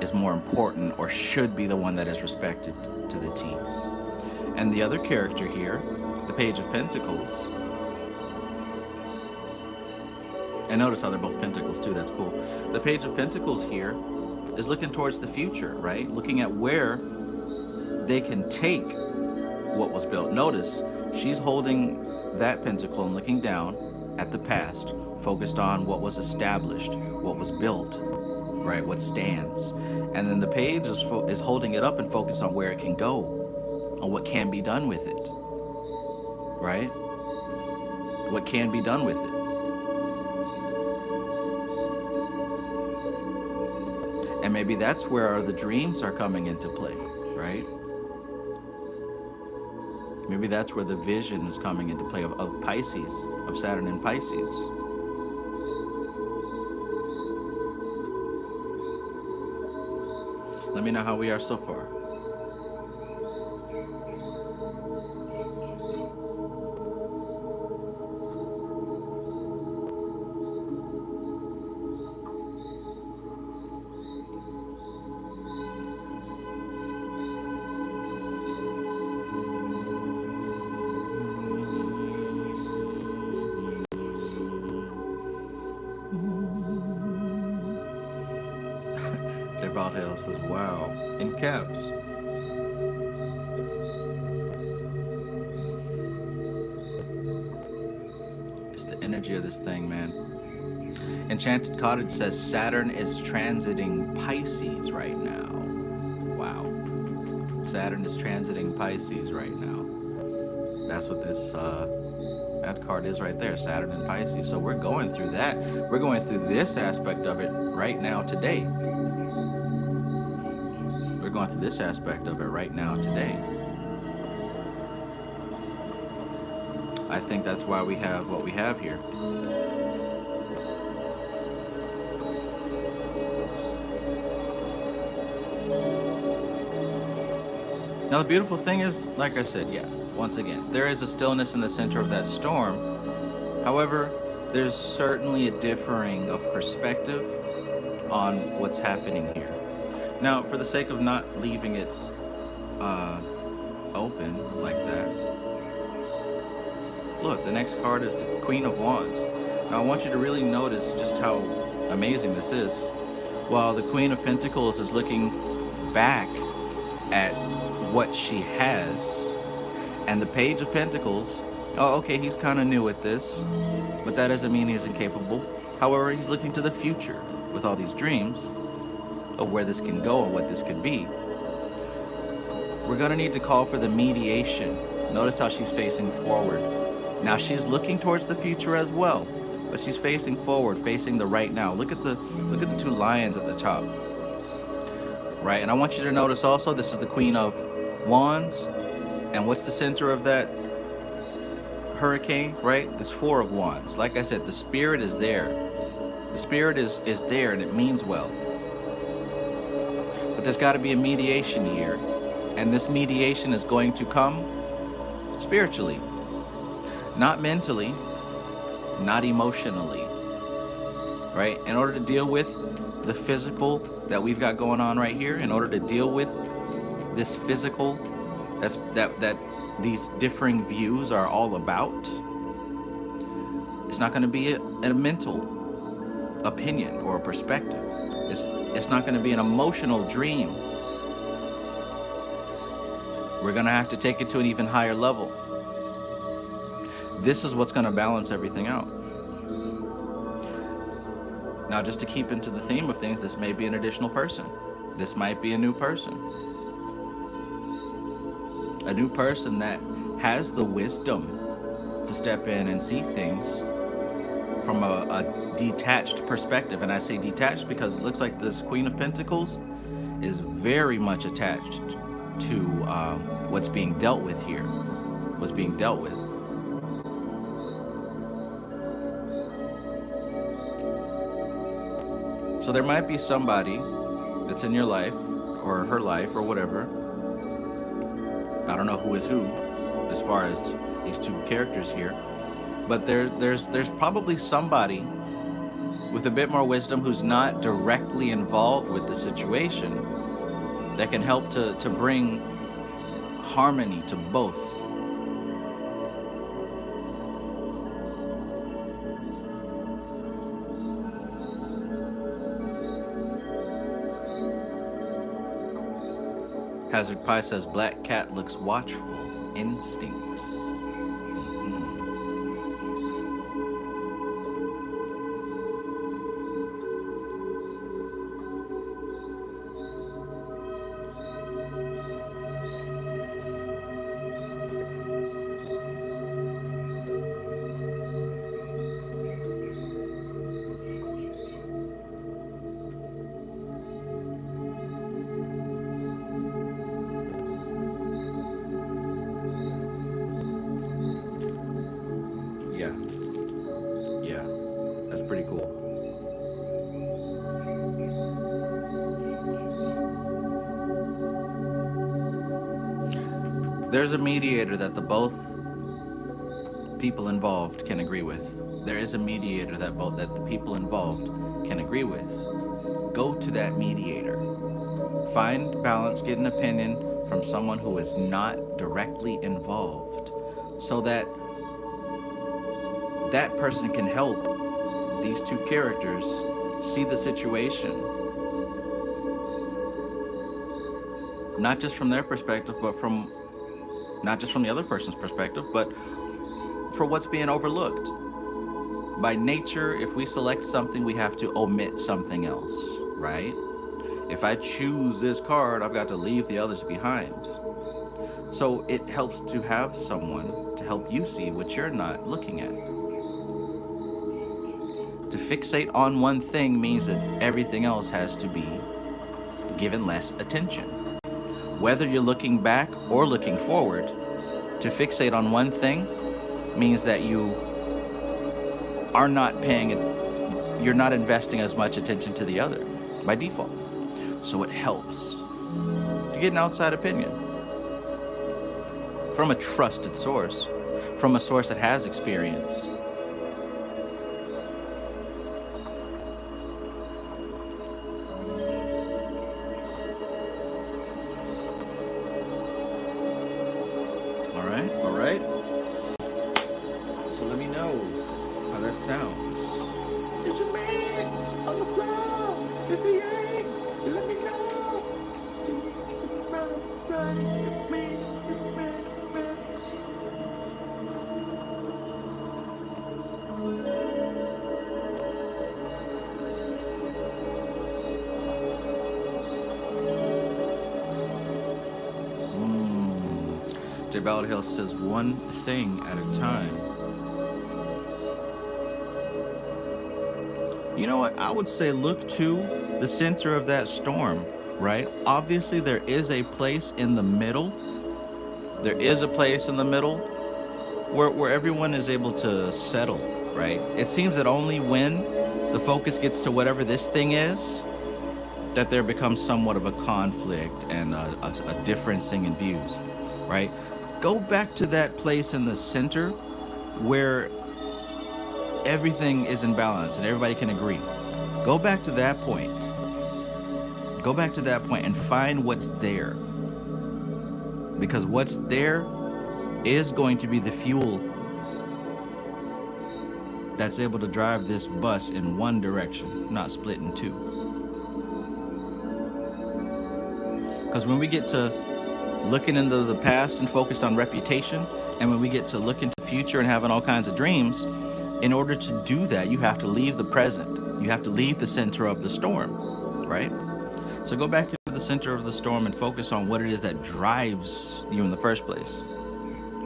is more important or should be the one that is respected to the T. And the other character here, the Page of Pentacles, and notice how they're both pentacles too, that's cool. The Page of Pentacles here is looking towards the future, right? Looking at where they can take what was built. Notice she's holding that pentacle and looking down at the past, focused on what was established, what was built, right? What stands. And then the page is holding it up and focused on where it can go, on what can be done with it, right? What can be done with it. And maybe that's where the dreams are coming into play, right? Maybe that's where the vision is coming into play of Pisces, of Saturn and Pisces. Let me know how we are so far. About hell says wow in caps. It's the energy of this thing, man. Enchanted Cottage says Saturn is transiting Pisces right now. Wow. Saturn is transiting Pisces right now. That's what this that card is right there, Saturn and Pisces. So we're going through that. We're going through this aspect of it right now today. Going through this aspect of it right now today. I think that's why we have what we have here. Now the beautiful thing is, like I said, yeah, once again, there is a stillness in the center of that storm. However, there's certainly a differing of perspective on what's happening here. Now, for the sake of not leaving it open like that, Look, the next card is the Queen of Wands. Now I want you to really notice just how amazing this is. While the Queen of Pentacles is looking back at what she has, and the Page of Pentacles, oh, okay, he's kind of new at this, but that doesn't mean he's incapable. However, he's looking to the future with all these dreams of where this can go and what this could be. We're going to need to call for the mediation. Notice how she's facing forward. Now she's looking towards the future as well, but she's facing forward, facing the right now. Look at the two lions at the top. Right? And I want you to notice also this is the Queen of Wands. And what's the center of that hurricane, right? This Four of Wands. Like I said, the spirit is there. The spirit is there, and it means well. But there's got to be a mediation here. And this mediation is going to come spiritually, not mentally, not emotionally, right? In order to deal with the physical that we've got going on right here, in order to deal with this physical that these differing views are all about, it's not going to be a mental opinion or a perspective. It's not going to be an emotional dream. We're going to have to take it to an even higher level. This is what's going to balance everything out. Now, just to keep into the theme of things, this may be an additional person. This might be a new person. A new person that has the wisdom to step in and see things from a detached perspective. And I say detached because it looks like this Queen of Pentacles is very much attached to what's being dealt with here, what's being dealt with. So there might be somebody that's in your life or her life or whatever. I don't know who is who as far as these two characters here, but there's probably somebody with a bit more wisdom who's not directly involved with the situation that can help to bring harmony to both. Hazard Pie says, Black Cat looks watchful. Instincts. Yeah, that's pretty cool. There's a mediator that the both people involved can agree with. There is a mediator that the people involved can agree with. Go to that mediator. Find balance, get an opinion from someone who is not directly involved, so that that person can help these two characters see the situation, not just from their perspective, but not just from the other person's perspective, but for what's being overlooked. By nature, if we select something, we have to omit something else, right? If I choose this card, I've got to leave the others behind. So it helps to have someone to help you see what you're not looking at. To fixate on one thing means that everything else has to be given less attention. Whether you're looking back or looking forward, to fixate on one thing means that you are not you're not investing as much attention to the other by default. So it helps to get an outside opinion from a trusted source, from a source that has experience. All right. sounds. It's your man on the floor. If he ain't, you let me know. See the running, man. J. Ballard Hill says one thing at a time. You know what? I would say look to the center of that storm, right? Obviously, there is a place in the middle. There is a place in the middle where everyone is able to settle, right? It seems that only when the focus gets to whatever this thing is, that there becomes somewhat of a conflict and a differencing in views, right? Go back to that place in the center where everything is in balance and everybody can agree. Go back to that point. Go back to that point and find what's there. Because what's there is going to be the fuel that's able to drive this bus in one direction, not split in two. Because when we get to looking into the past and focused on reputation, and when we get to look into the future and having all kinds of dreams, in order to do that, you have to leave the present. You have to leave the center of the storm, right? So go back to the center of the storm and focus on what it is that drives you in the first place,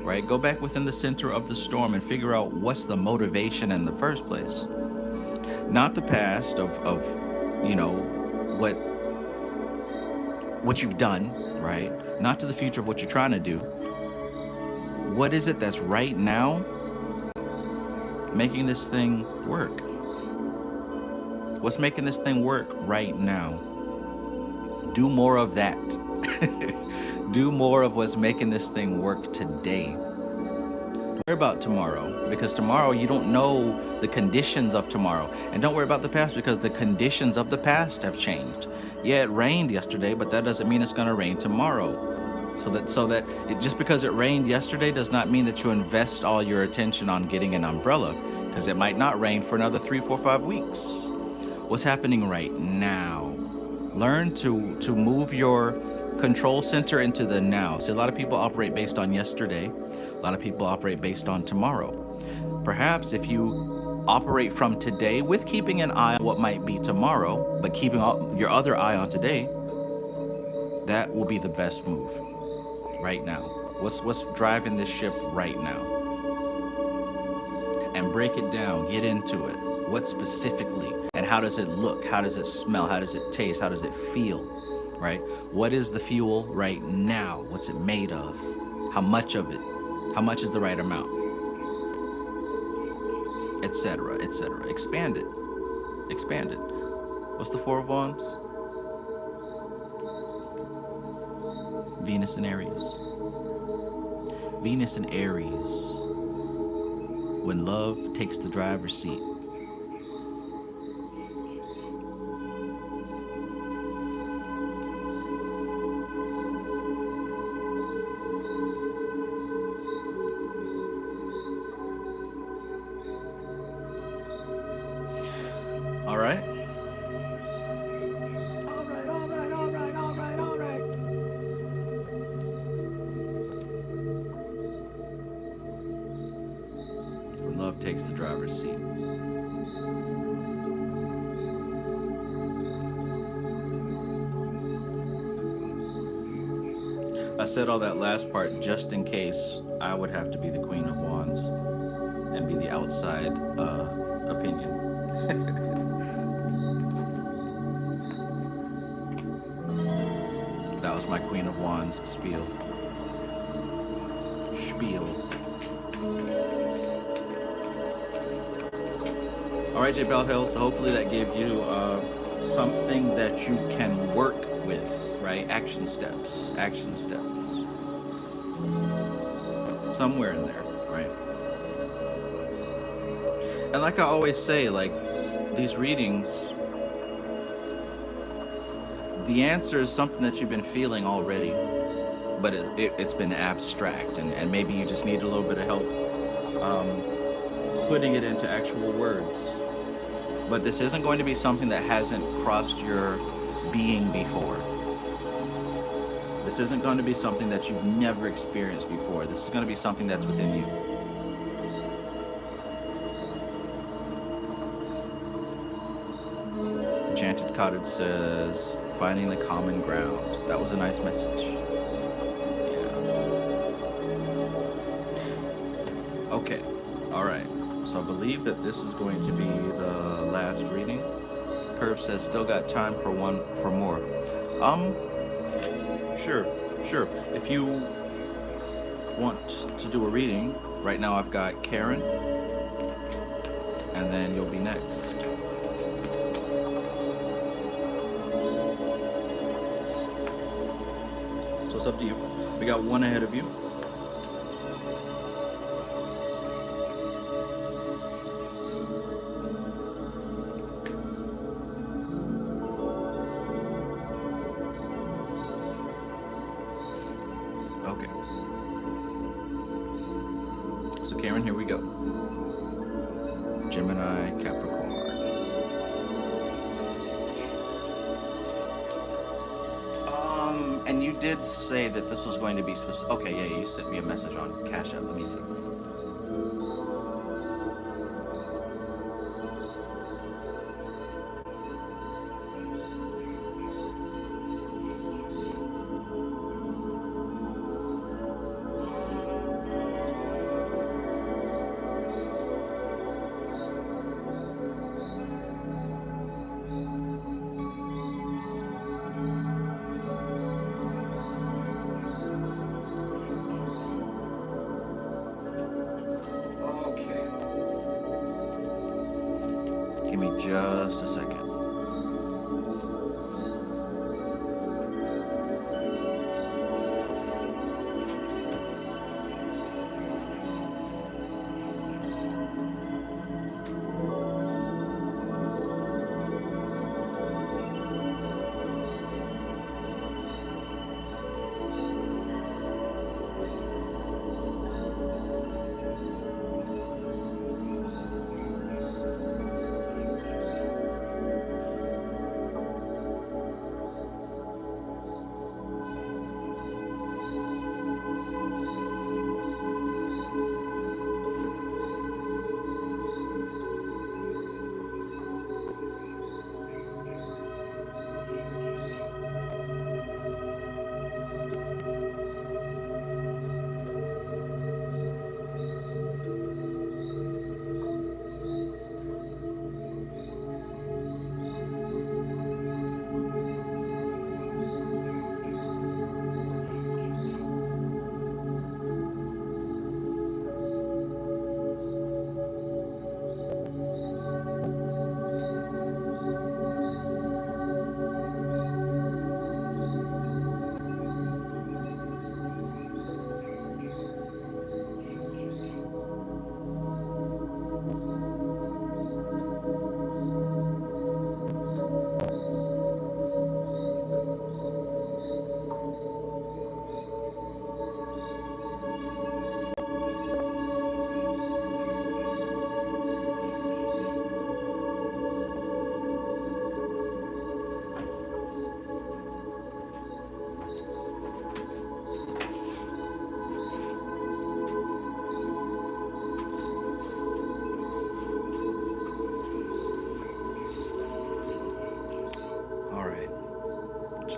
right? Go back within the center of the storm and figure out what's the motivation in the first place. Not the past of you know, what you've done, right? Not to the future of what you're trying to do. What is it that's right now making this thing work? What's making this thing work right now? Do more of that. Do more of what's making this thing work today. Don't worry about tomorrow, because tomorrow you don't know the conditions of tomorrow. And don't worry about the past, because the conditions of the past have changed. Yeah, it rained yesterday, but that doesn't mean it's going to rain tomorrow. So that just because it rained yesterday does not mean that you invest all your attention on getting an umbrella, because it might not rain for another 3, 4, 5 weeks. What's happening right now? Learn to move your control center into the now. See, a lot of people operate based on yesterday. A lot of people operate based on tomorrow. Perhaps if you operate from today with keeping an eye on what might be tomorrow, but keeping your other eye on today, that will be the best move right now. What's driving this ship right now? And break it down, get into it. What specifically, and how does it look? How does it smell? How does it taste? How does it feel? Right? What is the fuel right now? What's it made of? How much of it? How much is the right amount? Etc., etc. Expand it. Expand it. What's the Four of Wands? Venus and Aries. Venus and Aries. When love takes the driver's seat. All right. When love takes the driver's seat. I said all that last part just in case I would have to be the Queen of Wands and be the outside opinion. That was my Queen of Wands spiel. All right, J. Bellhill, so hopefully that gave you something that you can work with, right? Action steps. Somewhere in there, right? And like I always say, like these readings, the answer is something that you've been feeling already, but it's been abstract, and maybe you just need a little bit of help putting it into actual words. But this isn't going to be something that hasn't crossed your being before. This isn't going to be something that you've never experienced before. This is going to be something that's within you. Enchanted Cottage says, finding the common ground. That was a nice message. Yeah. Okay. All right. So I believe that this is going to be the last reading. Curve says, still got time for more. Sure. If you want to do a reading, right now I've got Karen, and then you'll be next. So it's up to you. We got one ahead of you. Okay. So Karen, here we go. Gemini, Capricorn. And you did say that this was going to be specific. Okay, yeah, you sent me a message on Cash App. Let me see. Give me just a second.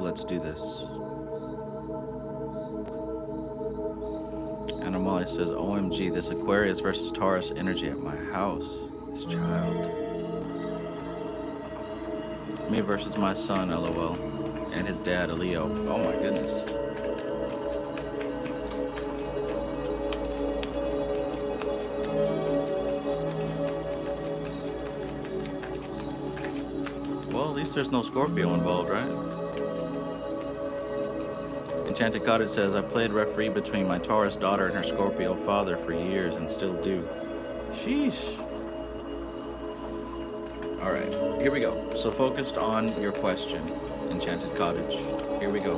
Let's do this. Animali says, OMG, this Aquarius versus Taurus energy at my house. This child. Me versus my son, LOL. And his dad, a Leo. Oh my goodness. Well, at least there's no Scorpio involved, right? Enchanted Cottage says, I played referee between my Taurus daughter and her Scorpio father for years and still do. Sheesh. All right, here we go. So focused on your question, Enchanted Cottage. Here we go.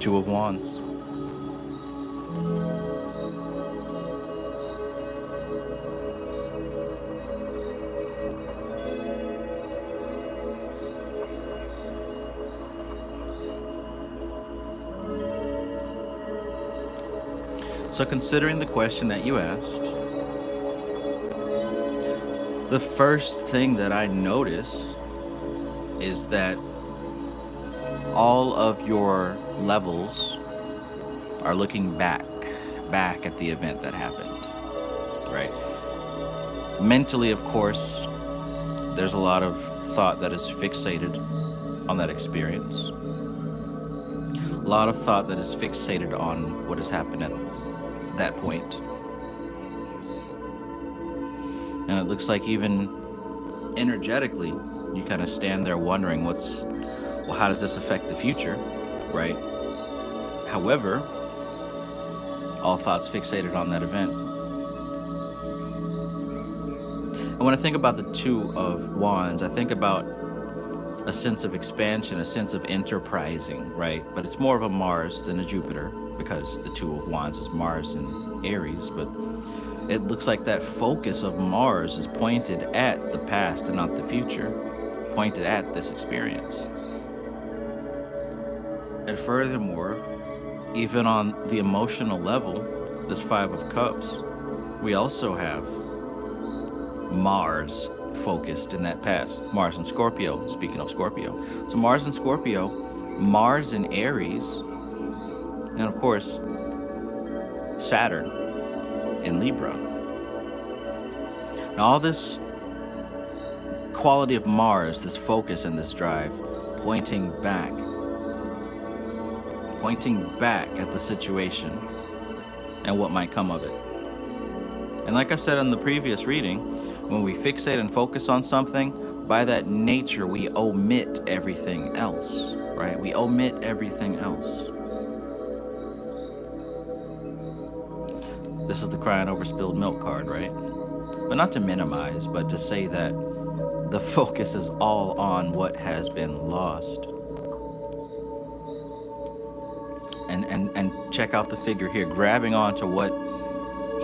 Two of Wands. So considering the question that you asked, the first thing that I notice is that all of your levels are looking back at the event that happened, right? Mentally, of course, there's a lot of thought that is fixated on that experience. A lot of thought that is fixated on what has happened at that point. And it looks like even energetically, you kind of stand there wondering how does this affect the future, right? However, all thoughts fixated on that event. And when I think about the Two of Wands, I think about a sense of expansion, a sense of enterprising, right? But it's more of a Mars than a Jupiter, because the Two of Wands is Mars and Aries, but it looks like that focus of Mars is pointed at the past and not the future, pointed at this experience. And furthermore, even on the emotional level, this Five of Cups, we also have Mars focused in that past. Mars and Scorpio, speaking of Scorpio. So Mars and Scorpio, Mars and Aries, and of course, Saturn in Libra. Now all this quality of Mars, this focus and this drive, pointing back at the situation and what might come of it. And like I said in the previous reading, when we fixate and focus on something, by that nature, we omit everything else, right? We omit everything else. This is the crying over spilled milk card, right? But not to minimize, but to say that the focus is all on what has been lost. And check out the figure here, grabbing onto what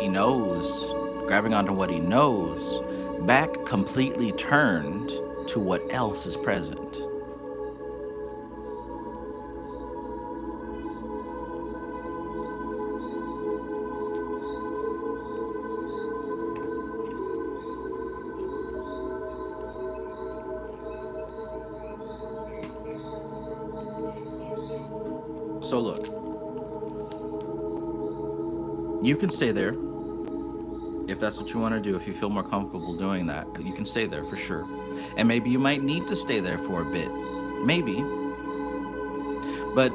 he knows, back completely turned to what else is present. So look, you can stay there if that's what you want to do. If you feel more comfortable doing that, you can stay there for sure. And maybe you might need to stay there for a bit, maybe. But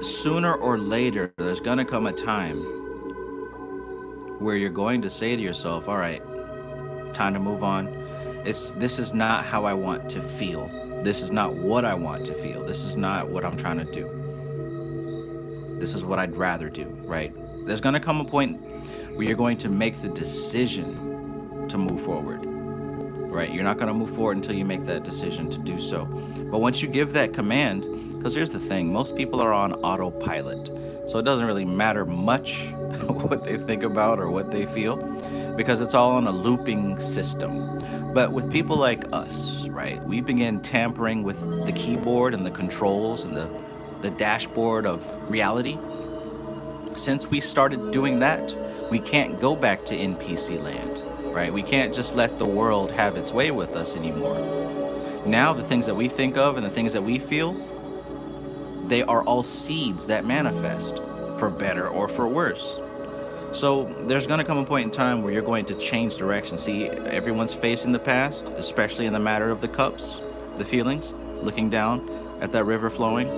sooner or later, there's going to come a time where you're going to say to yourself, all right, time to move on. This is not how I want to feel. This is not what I want to feel. This is not what I'm trying to do. This is what I'd rather do, right? There's going to come a point where you're going to make the decision to move forward, right? You're not going to move forward until you make that decision to do so. But once you give that command, because here's the thing, most people are on autopilot. So it doesn't really matter much what they think about or what they feel, because it's all on a looping system. But with people like us, right, we begin tampering with the keyboard and the controls and the dashboard of reality. Since we started doing that, we can't go back to NPC land, right? We can't just let the world have its way with us anymore. Now the things that we think of and the things that we feel, they are all seeds that manifest, for better or for worse. So there's going to come a point in time where you're going to change direction. See, everyone's facing the past, especially in the matter of the cups, the feelings, looking down at that river flowing,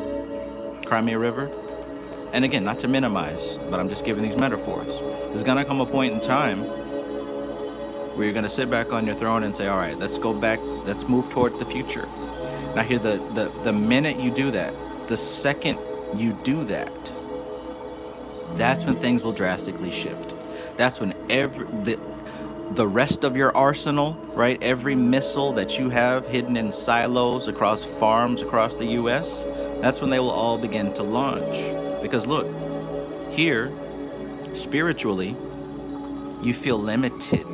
Crimea River. And again, not to minimize, but I'm just giving these metaphors. There's going to come a point in time where you're going to sit back on your throne and say, all right, let's go back, let's move toward the future. Now here, the minute you do that, the second you do that, that's when things will drastically shift. That's when the rest of your arsenal, right? Every missile that you have hidden in silos across farms across the US, that's when they will all begin to launch. Because look, here, spiritually, you feel limited,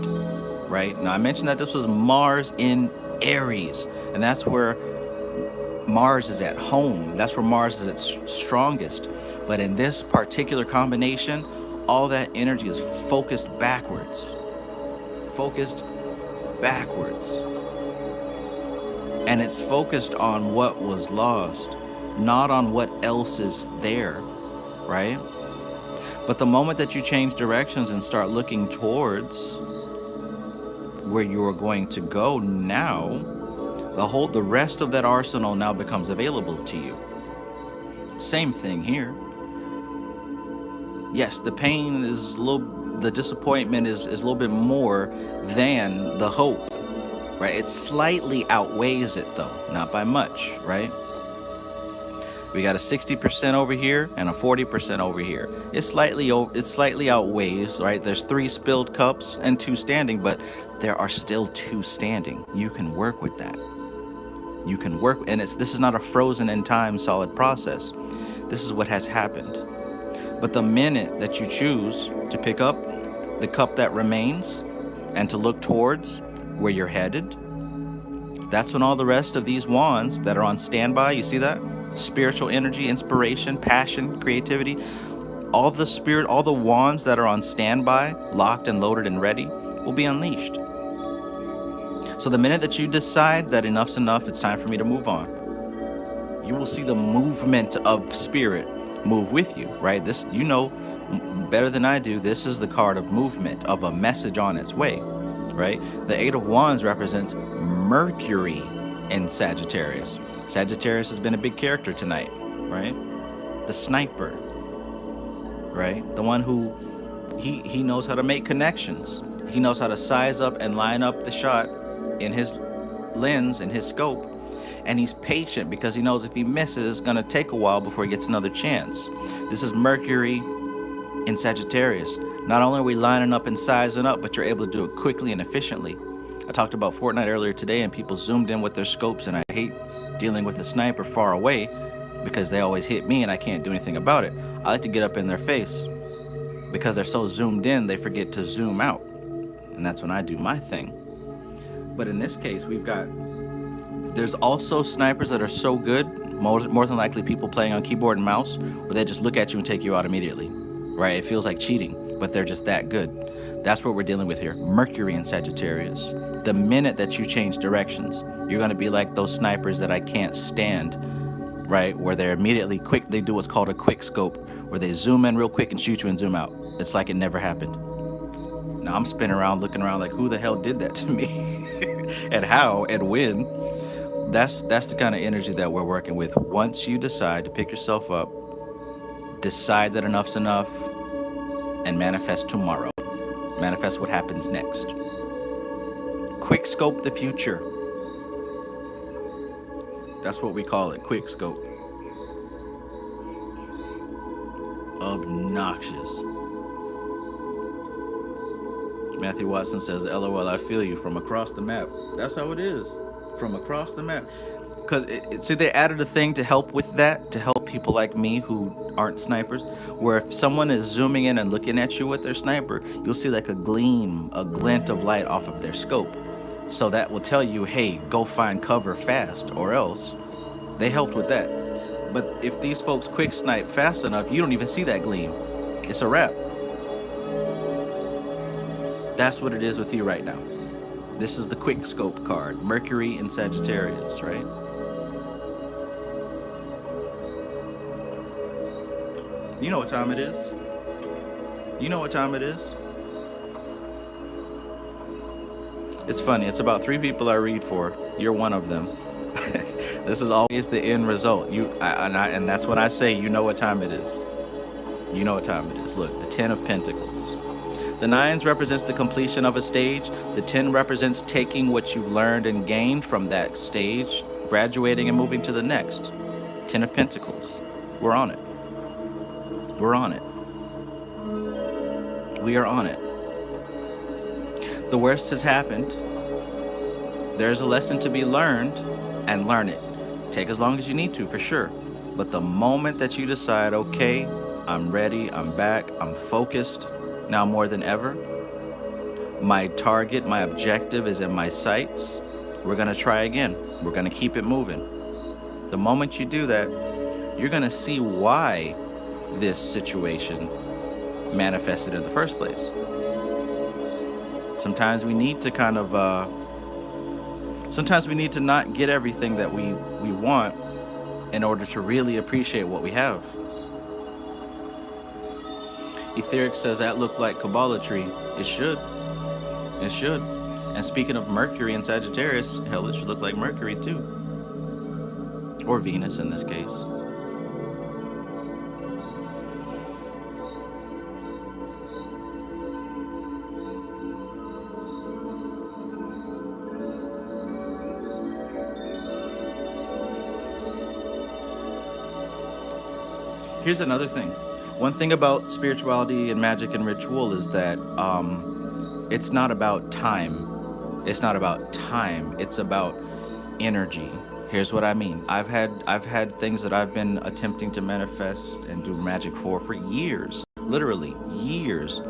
right? Now, I mentioned that this was Mars in Aries, and that's where Mars is at home. That's where Mars is at strongest. But in this particular combination, all that energy is focused backwards. Focused backwards. And it's focused on what was lost, not on what else is there, right? But the moment that you change directions and start looking towards where you are going to go now, the rest of that arsenal now becomes available to you. Same thing here. Yes, the pain is the disappointment is a little bit more than the hope, right? It slightly outweighs it though, not by much, right? We got a 60% over here and a 40% over here. It slightly outweighs, right? There's 3 spilled cups and 2 standing, but there are still 2 standing. You can work with that. You can work, and this is not a frozen in time solid process. This is what has happened. But the minute that you choose to pick up the cup that remains and to look towards where you're headed, that's when all the rest of these wands that are on standby, you see that? Spiritual energy, inspiration, passion, creativity, all the wands that are on standby, locked and loaded and ready, will be unleashed. So the minute that you decide that enough's enough, it's time for me to move on, you will see the movement of spirit move with you, right? This, you know better than I do, this is the card of movement, of a message on its way, right? The 8 of Wands represents Mercury in Sagittarius. Sagittarius has been a big character tonight, right? The sniper, right? The one who, he knows how to make connections. He knows how to size up and line up the shot in his lens, in his scope. And he's patient because he knows if he misses, it's going to take a while before he gets another chance. This is Mercury in Sagittarius. Not only are we lining up and sizing up, but you're able to do it quickly and efficiently. I talked about Fortnite earlier today, and people zoomed in with their scopes, and I hate dealing with a sniper far away because they always hit me and I can't do anything about it. I like to get up in their face because they're so zoomed in, they forget to zoom out. And that's when I do my thing. But in this case, there's also snipers that are so good, more than likely people playing on keyboard and mouse, where they just look at you and take you out immediately, right? It feels like cheating, but they're just that good. That's what we're dealing with here. Mercury in Sagittarius. The minute that you change directions, you're going to be like those snipers that I can't stand, right? Where they're immediately quick. They do what's called a quick scope, where they zoom in real quick and shoot you and zoom out. It's like it never happened. Now I'm spinning around, looking around like, who the hell did that to me? And how and when? That's the kind of energy that we're working with. Once you decide to pick yourself up, decide that enough's enough, and manifest tomorrow. Manifest what happens next. Quick scope the future. That's what we call it, quick scope. Obnoxious. Matthew Watson says, LOL, I feel you, from across the map. That's how it is, from across the map. Because, see, they added a thing to help with that, to help people like me who aren't snipers, where if someone is zooming in and looking at you with their sniper, you'll see like a gleam, a glint of light off of their scope. So that will tell you, hey, go find cover fast, or else. They helped with that. But if these folks quick snipe fast enough, you don't even see that gleam. It's a wrap. That's what it is with you right now. This is the quick scope card, Mercury in Sagittarius, right? You know what time it is? You know what time it is? It's funny, it's about 3 people I read for. You're one of them. This is always the end result. And that's when I say, you know what time it is. You know what time it is. Look, the 10 of Pentacles. The 9s represents the completion of a stage. The 10 represents taking what you've learned and gained from that stage, graduating and moving to the next. 10 of Pentacles. We're on it. We're on it. We are on it. The worst has happened. There's a lesson to be learned, and learn it. Take as long as you need to, for sure. But the moment that you decide, okay, I'm ready. I'm back. I'm focused now more than ever. My target, my objective is in my sights. We're going to try again. We're going to keep it moving. The moment you do that, you're going to see why this situation manifested in the first place. Sometimes we need to sometimes we need to not get everything that we want in order to really appreciate what we have. Etheric says that looked like Kabbalatry. It should. It should. And speaking of Mercury and Sagittarius, hell, it should look like Mercury too. Or Venus in this case. Here's another thing. One thing about spirituality and magic and ritual is that it's not about time. It's not about time. It's about energy. Here's what I mean. I've had things that I've been attempting to manifest and do magic for years. Literally years.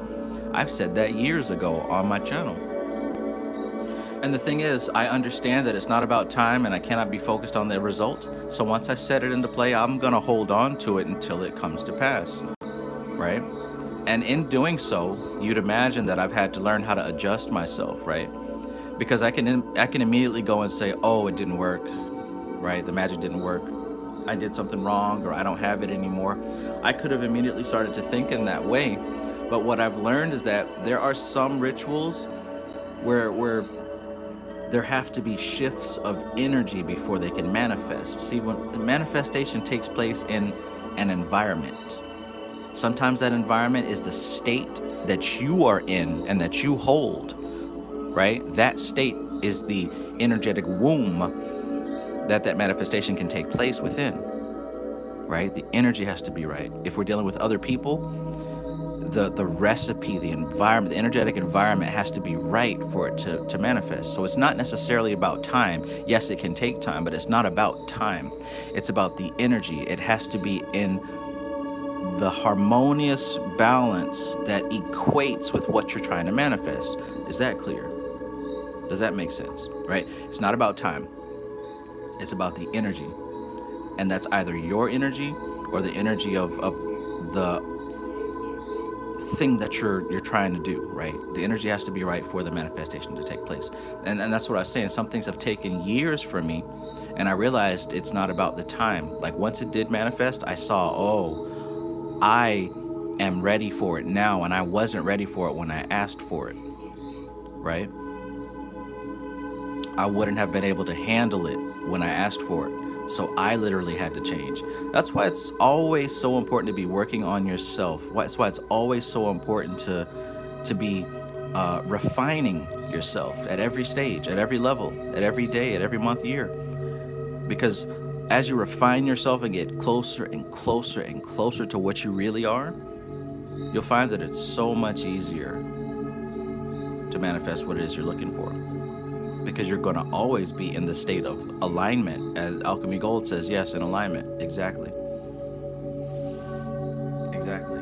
I've said that years ago on my channel. And the thing is, I understand that it's not about time and I cannot be focused on the result. So once I set it into play, I'm going to hold on to it until it comes to pass, right? And in doing so, you'd imagine that I've had to learn how to adjust myself, right? Because I can immediately go and say, oh, it didn't work, right? The magic didn't work. I did something wrong, or I don't have it anymore. I could have immediately started to think in that way. But what I've learned is that there are some rituals where there have to be shifts of energy before they can manifest. See, when the manifestation takes place in an environment, sometimes that environment is the state that you are in and that you hold, right? That state is the energetic womb that manifestation can take place within, right? The energy has to be right. If we're dealing with other people, the recipe, the environment, the energetic environment has to be right for it to manifest. So it's not necessarily about time. Yes, it can take time, but it's not about time. It's about the energy. It has to be in the harmonious balance that equates with what you're trying to manifest. Is that clear? Does that make sense? Right? It's not about time. It's about the energy. And that's either your energy or the energy of the thing that you're trying to do, right? The energy has to be right for the manifestation to take place. And that's what I was saying. Some things have taken years for me, and I realized it's not about the time. Like once it did manifest, I saw, oh, I am ready for it now, and I wasn't ready for it when I asked for it, right? I wouldn't have been able to handle it when I asked for it. So I literally had to change. That's why it's always so important to be working on yourself. That's why it's always so important to be refining yourself at every stage, at every level, at every day, at every month, year. Because as you refine yourself and get closer and closer and closer to what you really are, you'll find that it's so much easier to manifest what it is you're looking for. Because you're going to always be in the state of alignment. As Alchemy Gold says, yes, in alignment. Exactly. Exactly.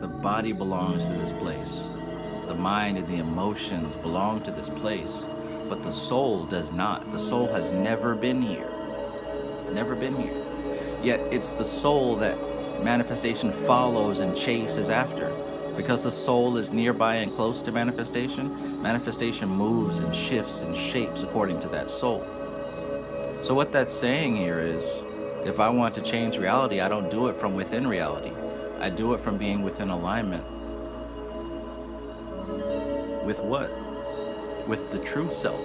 The body belongs to this place. The mind and the emotions belong to this place. But the soul does not. The soul has never been here. Never been here. Yet it's the soul that manifestation follows and chases after. Because the soul is nearby and close to manifestation, manifestation moves and shifts and shapes according to that soul. So what that's saying here is, if I want to change reality, I don't do it from within reality. I do it from being within alignment. With what? With the true self.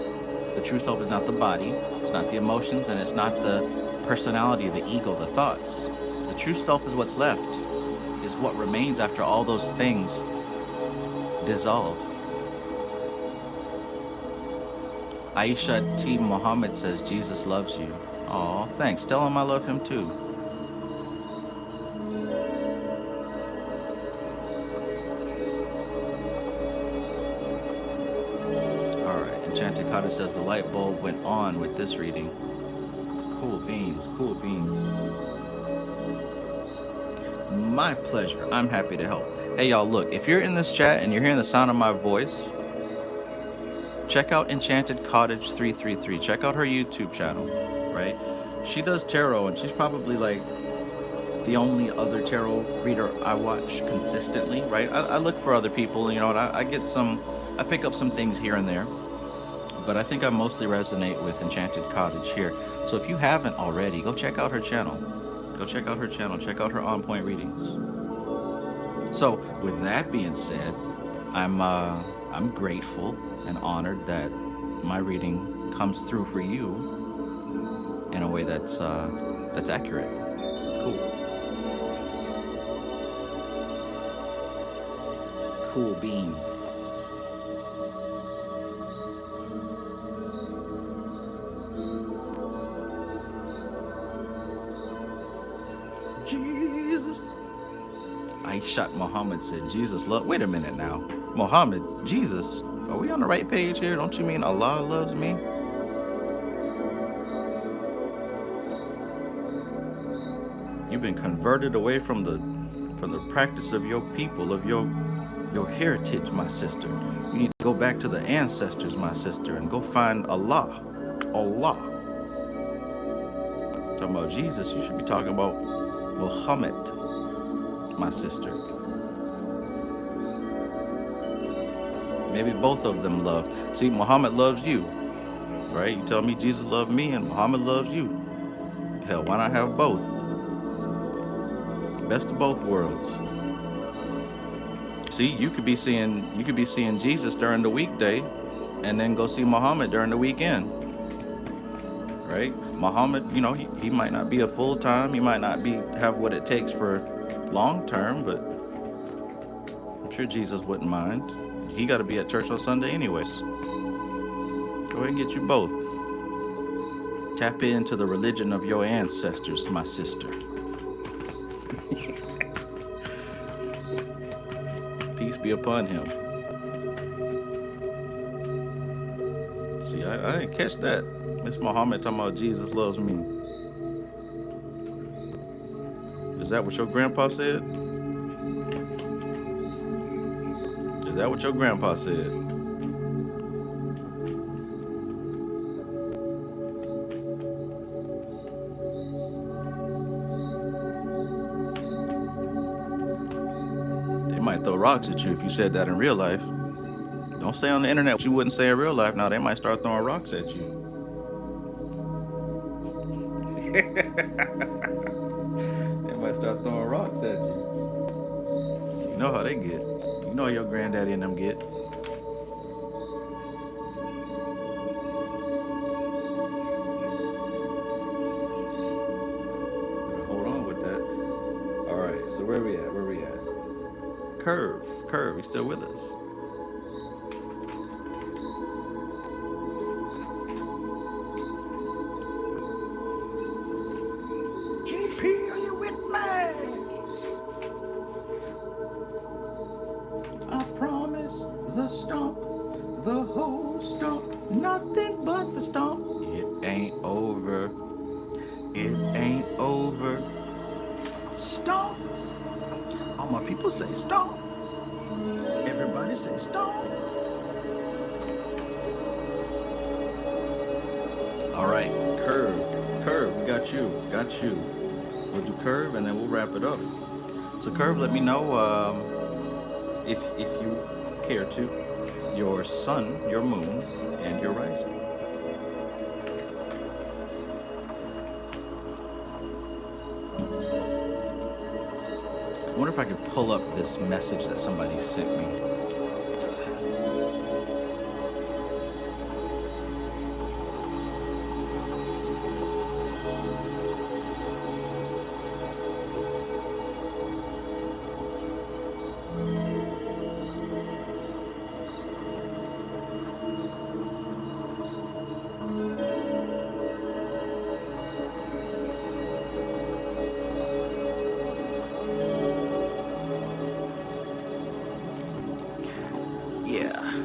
The true self is not the body, it's not the emotions, and it's not the personality, the ego, the thoughts. The true self is what's left, is what remains after all those things dissolve. Aisha T. Muhammad says, Jesus loves you. Aw, thanks. Tell him I love him too. All right, Enchanted Cottage says the light bulb went on with this reading. Cool beans, cool beans. My pleasure. I'm happy to help. Hey, y'all, look, if you're in this chat and you're hearing the sound of my voice, check out Enchanted Cottage 333. Check out her YouTube channel, right? She does tarot, and she's probably like the only other tarot reader I watch consistently, right? I look for other people, you know, and I pick up some things here and there, but I think I mostly resonate with Enchanted Cottage here. So if you haven't already, go check out her channel. Go check out her channel. Check out her on point readings. So with that being said, I'm grateful and honored that my reading comes through for you in a way that's accurate. It's cool. Cool beans. Jesus. Aishat Muhammad said, Jesus love. Wait a minute now. Muhammad, Jesus. Are we on the right page here? Don't you mean Allah loves me? You've been converted away from the practice of your people, of your heritage, my sister. You need to go back to the ancestors, my sister, and go find Allah. Allah. Talking about Jesus, you should be talking about Muhammad, my sister. Maybe both of them love. See, Muhammad loves you, right? You tell me Jesus loved me and Muhammad loves you. Hell, why not have both? Best of both worlds. See, you could be seeing Jesus during the weekday and then go see Muhammad during the weekend. Right? Muhammad, you know, he might not be a full-time, he might not have what it takes for long-term, but I'm sure Jesus wouldn't mind. He got to be at church on Sunday anyways. Go ahead and get you both. Tap into the religion of your ancestors, my sister. Peace be upon him. See, I didn't catch that. Miss Muhammad talking about Jesus loves me. Is that what your grandpa said? Is that what your grandpa said? They might throw rocks at you if you said that in real life. Don't say on the internet what you wouldn't say in real life. Now they might start throwing rocks at you. They might start throwing rocks at you. You know how they get. You know how your granddaddy and them get. Better hold on with that. All right, so where we at? Curve, you still with us? The stomp, the whole stomp, nothing but the stomp. It ain't over. It ain't over. Stomp. All my people say stomp. Everybody say stomp. All right, curve, we got you. We'll do curve and then we'll wrap it up. So curve, let me know if you care to, your sun, your moon, and your rising. I wonder if I could pull up this message that somebody sent me.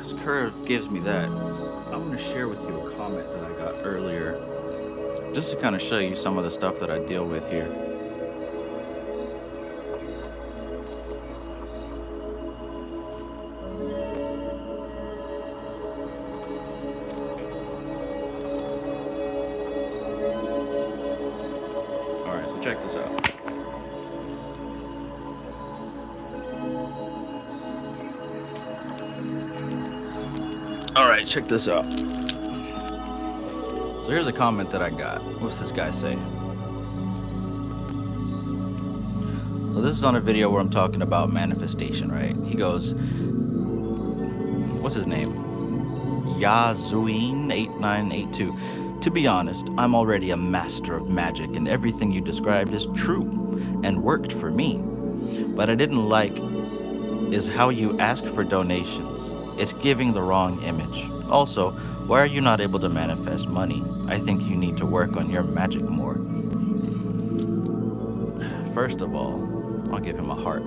This curve gives me that. I'm going to share with you a comment that I got earlier, just to kind of show you some of the stuff that I deal with here. All right, so check this out. All right, check this out. So here's a comment that I got. What's this guy say? So this is on a video where I'm talking about manifestation, right? He goes, what's his name? Yazuin8982. To be honest, I'm already a master of magic, and everything you described is true and worked for me. But I didn't like is how you ask for donations. It's giving the wrong image. Also, why are you not able to manifest money? I think you need to work on your magic more. First of all, I'll give him a heart,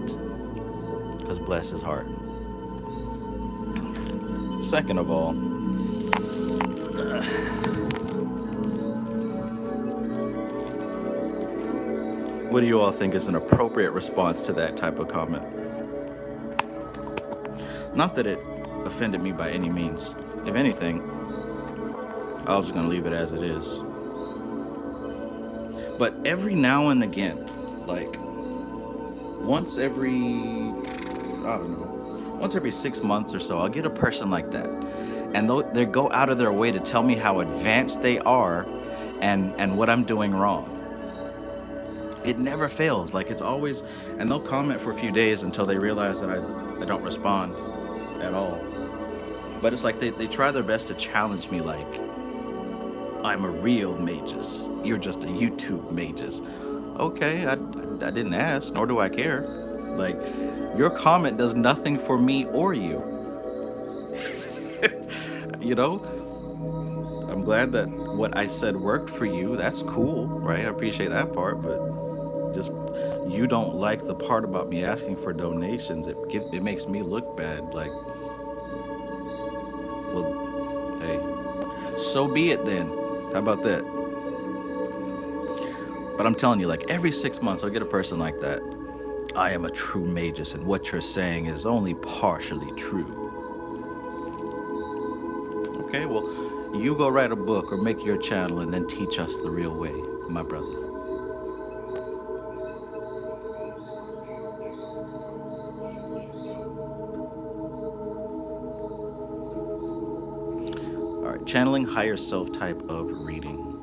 because bless his heart. Second of all, what do you all think is an appropriate response to that type of comment? Not that it offended me by any means. If anything, I was just gonna leave it as it is. But every now and again, like once every 6 months or so, I'll get a person like that, and they go out of their way to tell me how advanced they are and what I'm doing wrong. It never fails. Like, it's always, and they'll comment for a few days until they realize that I don't respond at all. But it's like they try their best to challenge me, like, I'm a real Magus, you're just a YouTube Magus. Okay, I didn't ask, nor do I care. Like, your comment does nothing for me or you. You know, I'm glad that what I said worked for you. That's cool, right? I appreciate that part, but just, you don't like the part about me asking for donations. It makes me look bad. Like, well, hey, so be it then. How about that? But I'm telling you, like, every 6 months I'll get a person like that. I am a true Magus, and what you're saying is only partially true. Okay, well, you go write a book or make your channel and then teach us the real way, my brother. All right, channeling higher self type of reading.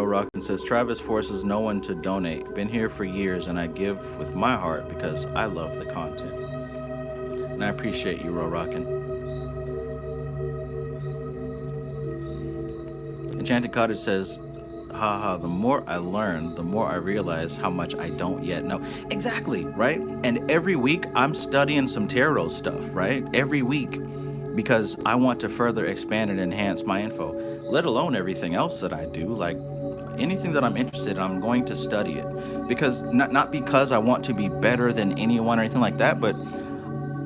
Rockin says, Travis forces no one to donate. Been here for years, and I give with my heart because I love the content. And I appreciate you, Rockin. Enchanted Cottage says, haha, the more I learn, the more I realize how much I don't yet know. Exactly, right? And every week I'm studying some tarot stuff, right? Every week, because I want to further expand and enhance my info, let alone everything else that I do. Like, anything that I'm interested in, I'm going to study it, because not because I want to be better than anyone or anything like that, but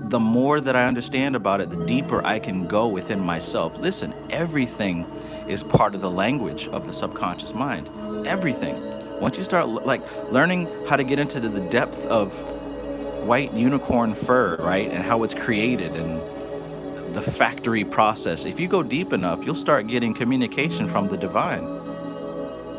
the more that I understand about it, the deeper I can go within myself. Listen, everything is part of the language of the subconscious mind. Everything. Once you start learning how to get into the depth of white unicorn fur, right, and how it's created and the factory process, if you go deep enough, you'll start getting communication from the divine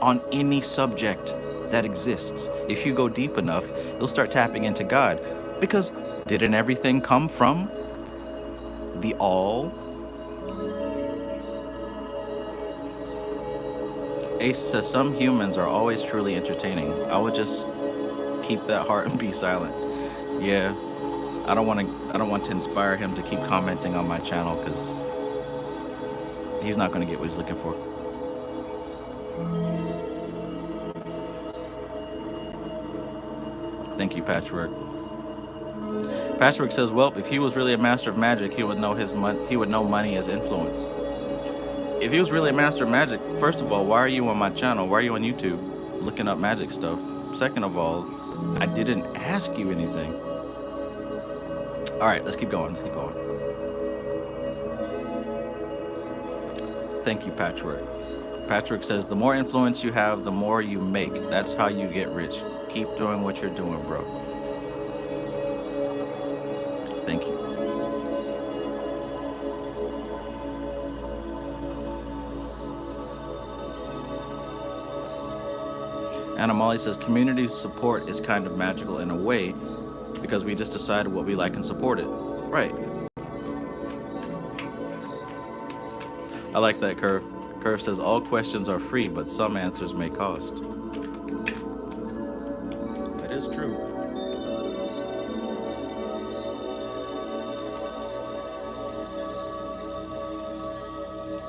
on any subject that exists. If you go deep enough, you'll start tapping into God, because didn't everything come from the all? Ace says, some humans are always truly entertaining. I would just keep that heart and be silent. Yeah, I don't want to inspire him to keep commenting on my channel, because he's not going to get what he's looking for. Thank you, Patchwork. Patchwork says, well, if he was really a master of magic, he would know money as influence. If he was really a master of magic, first of all, why are you on my channel? Why are you on YouTube looking up magic stuff? Second of all, I didn't ask you anything. All right, let's keep going. Let's keep going. Thank you, Patchwork. Patrick says, the more influence you have, the more you make. That's how you get rich. Keep doing what you're doing, bro. Thank you. Anna Molly says, community support is kind of magical in a way because we just decided what we like and support it. Right. I like that, Curve. Curve says, all questions are free, but some answers may cost. That is true.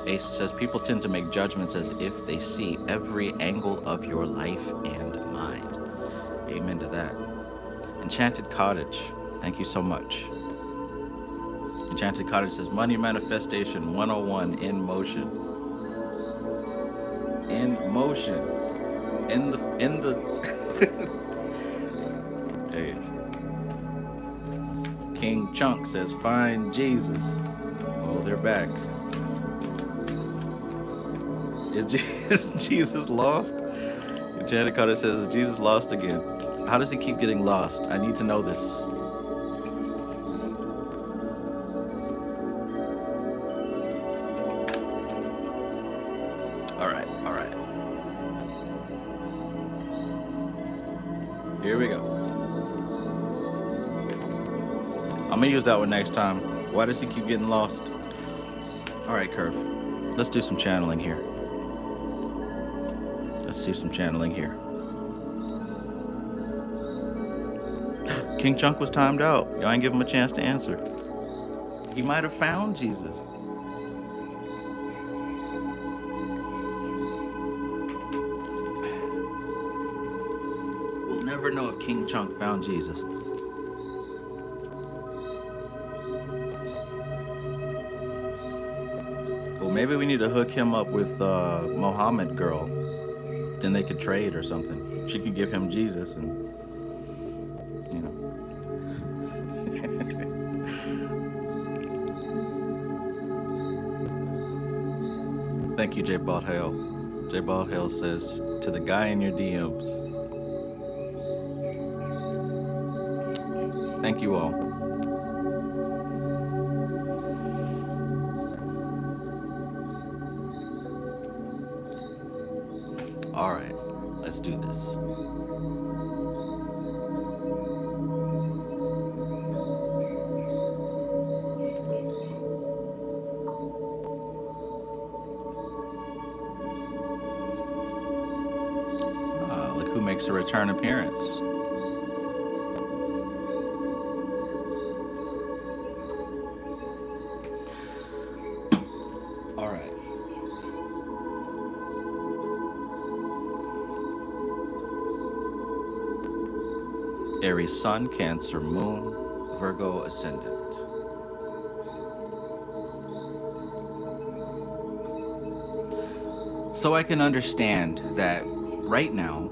Ace says, people tend to make judgments as if they see every angle of your life and mind. Amen to that. Enchanted Cottage, thank you so much. Enchanted Cottage says, money manifestation 101 in motion. In motion. In the Hey. King Chunk says, find Jesus. Oh, they're back. Is Jesus lost? Enchanted Cottage says, is Jesus lost again? How does he keep getting lost? I need to know this. Here we go. I'm gonna use that one next time. Why does he keep getting lost? All right, Curve. Let's do some channeling here. Let's do some channeling here. King Chunk was timed out. Y'all ain't give him a chance to answer. He might have found Jesus. We'll never know if King Chunk found Jesus. Well, maybe we need to hook him up with Mohammed girl. Then they could trade or something. She could give him Jesus and, you know. Thank you, J. Bald Hale. J. Bald Hale says, to the guy in your DMs. Thank you all. All right, let's do this. Look who makes a return appearance. All right. Aries Sun, Cancer Moon, Virgo Ascendant. So I can understand that right now,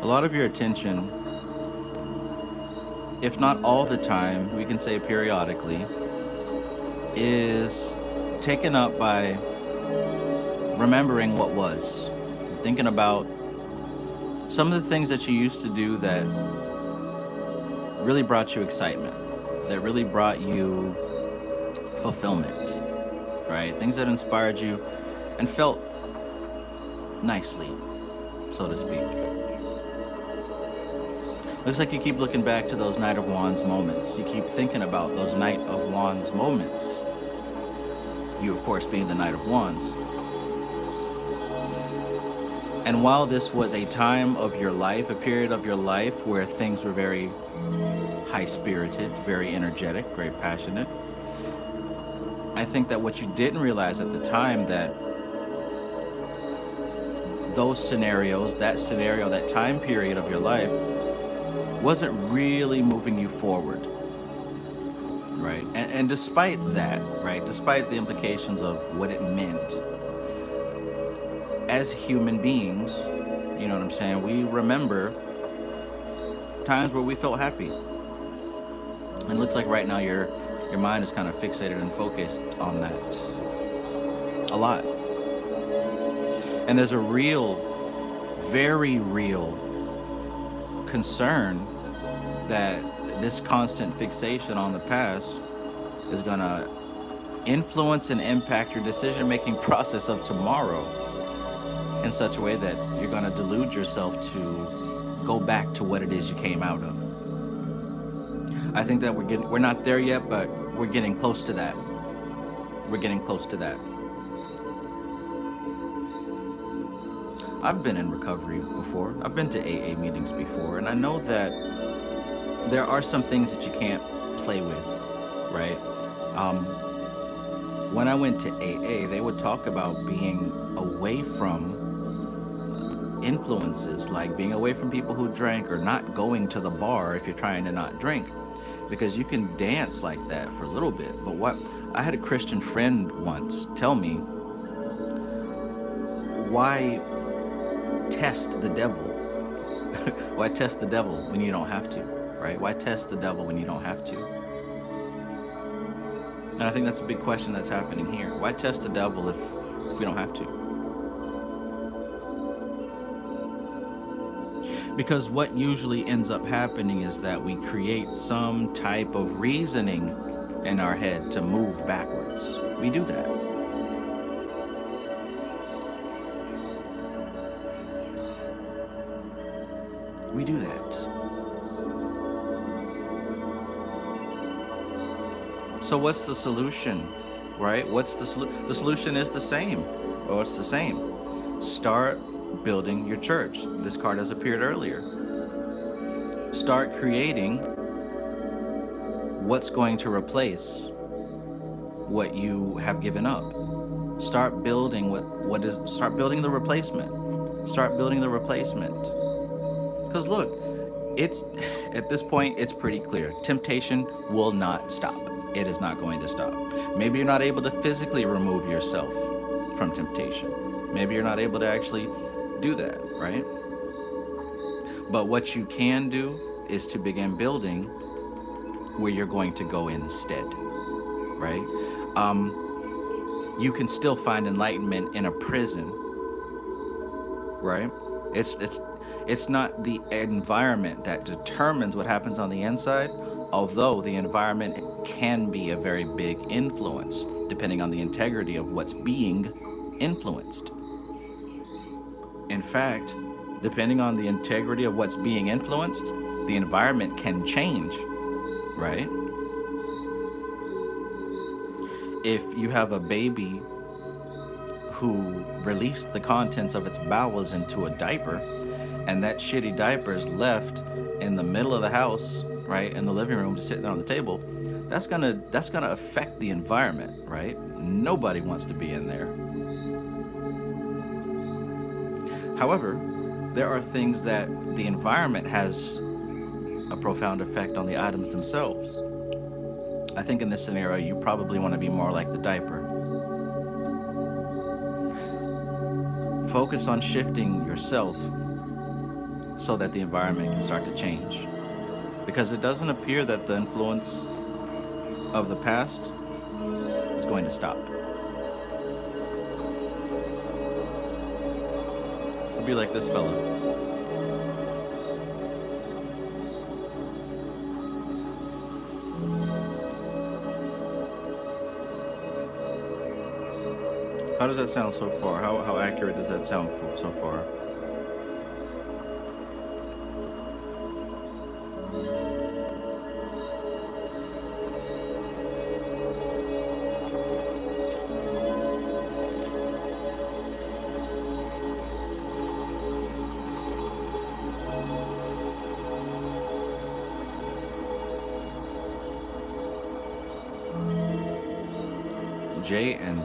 a lot of your attention, if not all the time, we can say periodically, is taken up by remembering what was. Thinking about some of the things that you used to do that really brought you excitement, that really brought you fulfillment, right? Things that inspired you and felt nicely, so to speak. Looks like you keep looking back to those Knight of Wands moments. You keep thinking about those Knight of Wands moments. You, of course, being the Knight of Wands. And while this was a time of your life, a period of your life where things were very high-spirited, very energetic, very passionate, I think that what you didn't realize at the time, that those scenarios, that scenario, that time period of your life wasn't really moving you forward, right? And despite that, right, despite the implications of what it meant, as human beings, you know what I'm saying, we remember times where we felt happy. And it looks like right now your mind is kind of fixated and focused on that a lot. And there's a real, very real concern that this constant fixation on the past is going to influence and impact your decision making process of tomorrow in such a way that you're going to delude yourself to go back to what it is you came out of. I think that we're not there yet, but we're getting close to that. We're getting close to that. I've been in recovery before. I've been to AA meetings before, and I know that there are some things that you can't play with, right? When I went to AA, they would talk about being away from influences, like being away from people who drank, or not going to the bar if you're trying to not drink, because you can dance like that for a little bit. But what I had a Christian friend once tell me, why test the devil? Why test the devil when you don't have to, right? Why test the devil when you don't have to? And I think that's a big question that's happening here. Why test the devil if we don't have to? Because what usually ends up happening is that we create some type of reasoning in our head to move backwards. We do that. We do that. So what's the solution, right? What's the solution? The solution is the same. Oh, it's the same. Start building your church. This card has appeared earlier. Start creating what's going to replace what you have given up. Start building start building the replacement. Start building the replacement. Because look, at this point, it's pretty clear. Temptation will not stop. It is not going to stop. Maybe you're not able to physically remove yourself from temptation. Maybe you're not able to actually do that, right? But what you can do is to begin building where you're going to go instead, right? You can still find enlightenment in a prison, right? It's not the environment that determines what happens on the inside, although the environment can be a very big influence, depending on the integrity of what's being influenced. In fact, depending on the integrity of what's being influenced, the environment can change, right? If you have a baby who released the contents of its bowels into a diaper, and that shitty diaper is left in the middle of the house, right, in the living room, just sitting on the table, that's gonna affect the environment, right? Nobody wants to be in there. However, there are things that the environment has a profound effect on the items themselves. I think in this scenario, you probably want to be more like the diaper. Focus on shifting yourself so that the environment can start to change. Because it doesn't appear that the influence of the past is going to stop. So be like this fella. How does that sound so far? How accurate does that sound so far?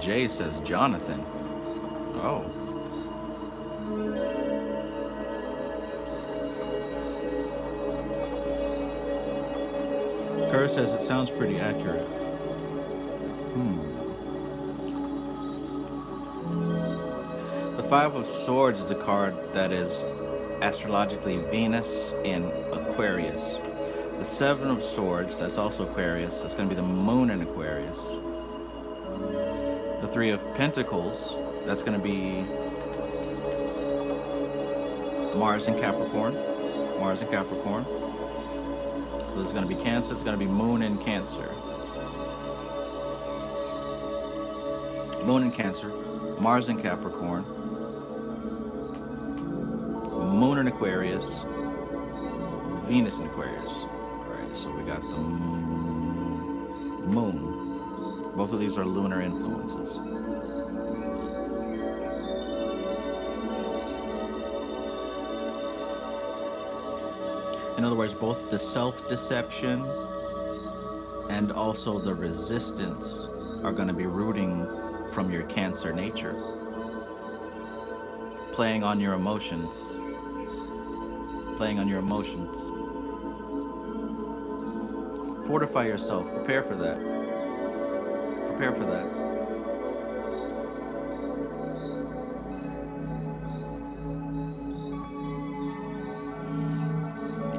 J says Jonathan. Oh. Kerr says it sounds pretty accurate. The Five of Swords is a card that is astrologically Venus in Aquarius. The Seven of Swords, that's also Aquarius. That's going to be the Moon in Aquarius. The Three of Pentacles, that's going to be Mars in Capricorn. Mars in Capricorn. This is going to be Cancer. It's going to be Moon in Cancer. Moon in Cancer. Mars in Capricorn. Moon in Aquarius. Venus in Aquarius. All right, so we got the Moon. Both of these are lunar influences. In other words, both the self-deception and also the resistance are going to be rooting from your Cancer nature, playing on your emotions, Fortify yourself. Prepare for that.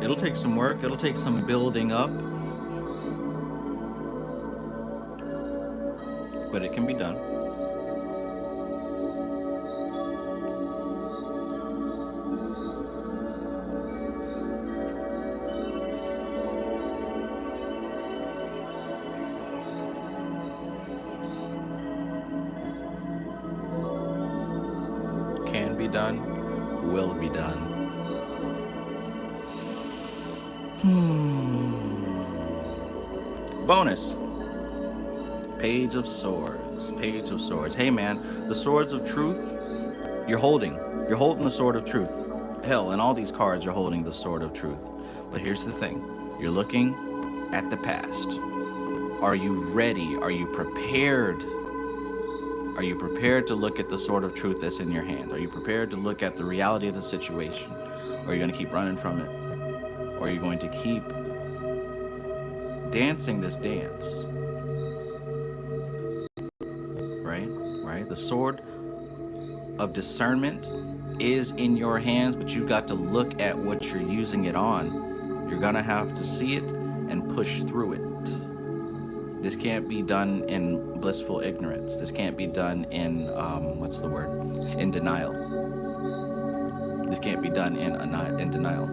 It'll take some work. It'll take some building up. But it can be done. Can be done. Will be done. Bonus. Page of Swords. Hey man, the Swords of Truth, you're holding the Sword of Truth. Hell, in all these cards, you're holding the Sword of Truth. But here's the thing. You're looking at the past. Are you ready? Are you prepared? Are you prepared to look at the Sword of Truth that's in your hand? Are you prepared to look at the reality of the situation? Or are you going to keep running from it? Or are you going to keep dancing this dance? Right? The Sword of Discernment is in your hands, but you've got to look at what you're using it on. You're going to have to see it and push through it. This can't be done in blissful ignorance. This can't be done in, in denial. This can't be done in denial.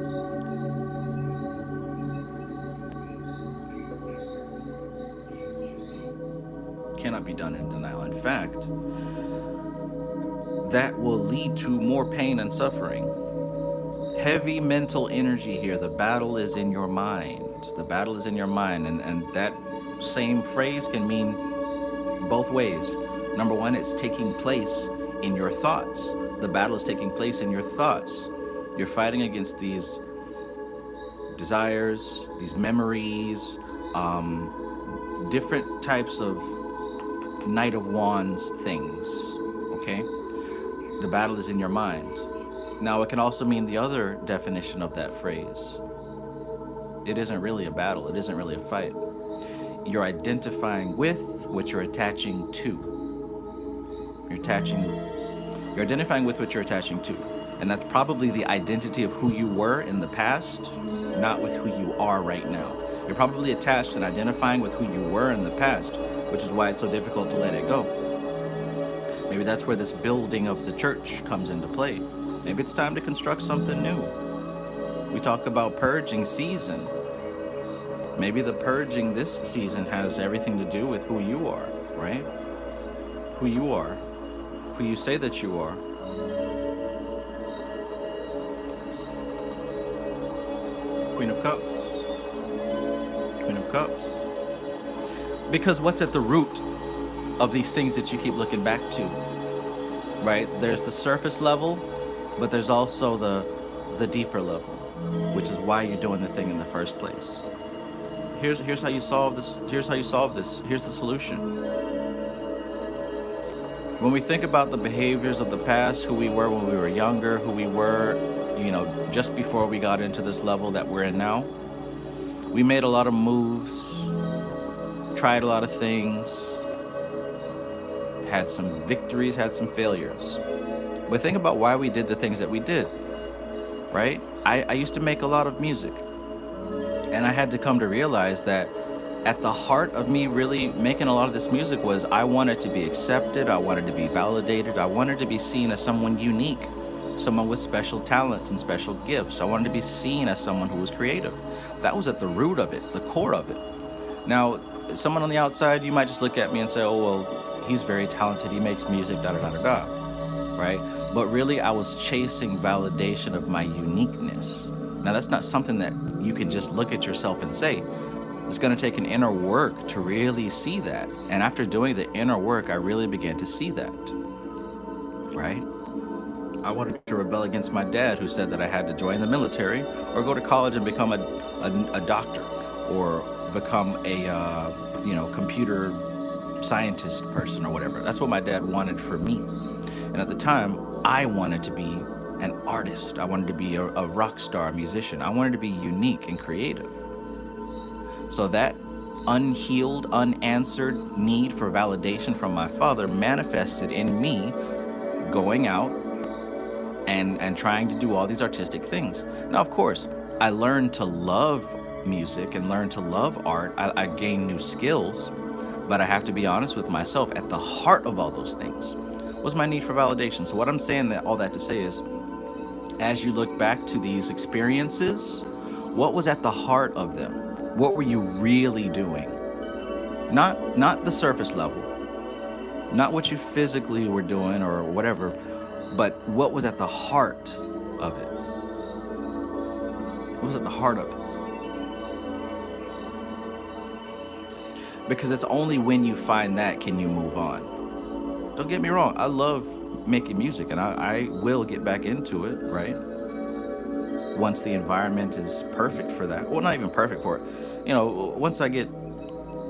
Cannot be done in denial. In fact, that will lead to more pain and suffering. Heavy mental energy here. The battle is in your mind. And that same phrase can mean both ways. Number one, it's taking place in your thoughts. The battle is taking place in your thoughts. You're fighting against these desires, these memories, different types of Knight of Wands things, okay? The battle is in your mind. Now, it can also mean the other definition of that phrase. It isn't really a battle. It isn't really a fight. You're identifying with what you're attaching to. You're identifying with what you're attaching to. And that's probably the identity of who you were in the past, not with who you are right now. You're probably attached and identifying with who you were in the past, which is why it's so difficult to let it go. Maybe that's where this building of the church comes into play. Maybe it's time to construct something new. We talk about purging season. Maybe the purging this season has everything to do with who you are, right? Who you are. Who you say that you are. Queen of Cups. Queen of Cups. Because what's at the root of these things that you keep looking back to, right? There's the surface level, but there's also the deeper level, which is why you're doing the thing in the first place. Here's how you solve this. Here's the solution. When we think about the behaviors of the past, who we were when we were younger, who we were, just before we got into this level that we're in now, We made a lot of moves, tried a lot of things, had some victories, had some failures. But think about why we did the things that we did, right? I used to make a lot of music, and I had to come to realize that at the heart of me really making a lot of this music was I wanted to be accepted, I wanted to be validated, I wanted to be seen as someone unique, someone with special talents and special gifts. I wanted to be seen as someone who was creative. That was at the root of it, the core of it. Now, someone on the outside, you might just look at me and say, oh, well, he's very talented, he makes music, da da da da da, right? But really, I was chasing validation of my uniqueness. Now, that's not something that you can just look at yourself and say. It's going to take an inner work to really see that. And after doing the inner work, I really began to see that, right? I wanted to rebel against my dad, who said that I had to join the military or go to college and become a doctor or become a computer scientist person or whatever. That's what my dad wanted for me. And at the time, I wanted to be an artist. I wanted to be a rock star, a musician. I wanted to be unique and creative. So that unhealed, unanswered need for validation from my father manifested in me going out and trying to do all these artistic things. Now, of course, I learned to love music and learned to love art. I gained new skills, but I have to be honest with myself. At the heart of all those things was my need for validation. So what I'm saying all that to say is, as you look back to these experiences, what was at the heart of them? What were you really doing? Not the surface level, not what you physically were doing or whatever, but what was at the heart of it? What was at the heart of it? Because it's only when you find that can you move on. Don't get me wrong, I love making music and I will get back into it, right? Once the environment is perfect for that. Well, not even perfect for it. Once I get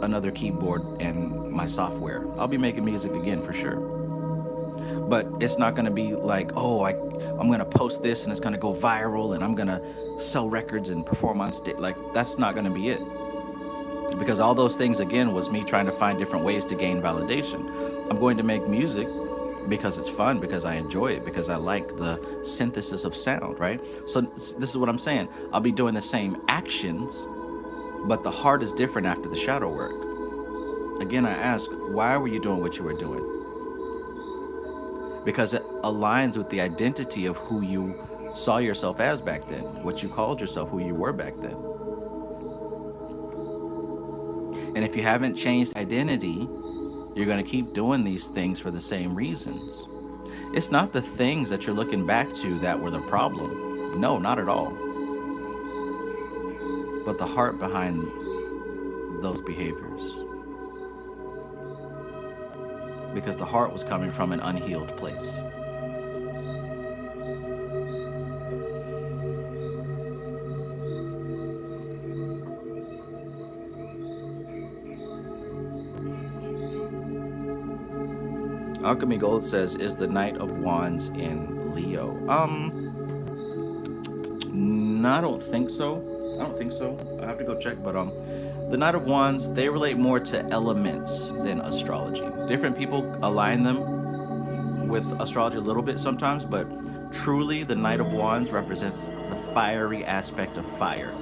another keyboard and my software, I'll be making music again for sure. But it's not going to be like, oh, I'm going to post this and it's going to go viral and I'm going to sell records and perform on stage. Like, that's not going to be it. Because all those things, again, was me trying to find different ways to gain validation. I'm going to make music because it's fun, because I enjoy it, because I like the synthesis of sound, right? So this is what I'm saying. I'll be doing the same actions, but the heart is different after the shadow work. Again, I ask, why were you doing what you were doing? Because it aligns with the identity of who you saw yourself as back then, what you called yourself, who you were back then. And if you haven't changed identity, you're going to keep doing these things for the same reasons. It's not the things that you're looking back to that were the problem. No, not at all. But the heart behind those behaviors. Because the heart was coming from an unhealed place. Alchemy Gold says, is the Knight of Wands in Leo? No, I don't think so. I have to go check, but the Knight of Wands, they relate more to elements than astrology. Different people align them with astrology a little bit sometimes, but truly the Knight of Wands represents the fiery aspect of fire,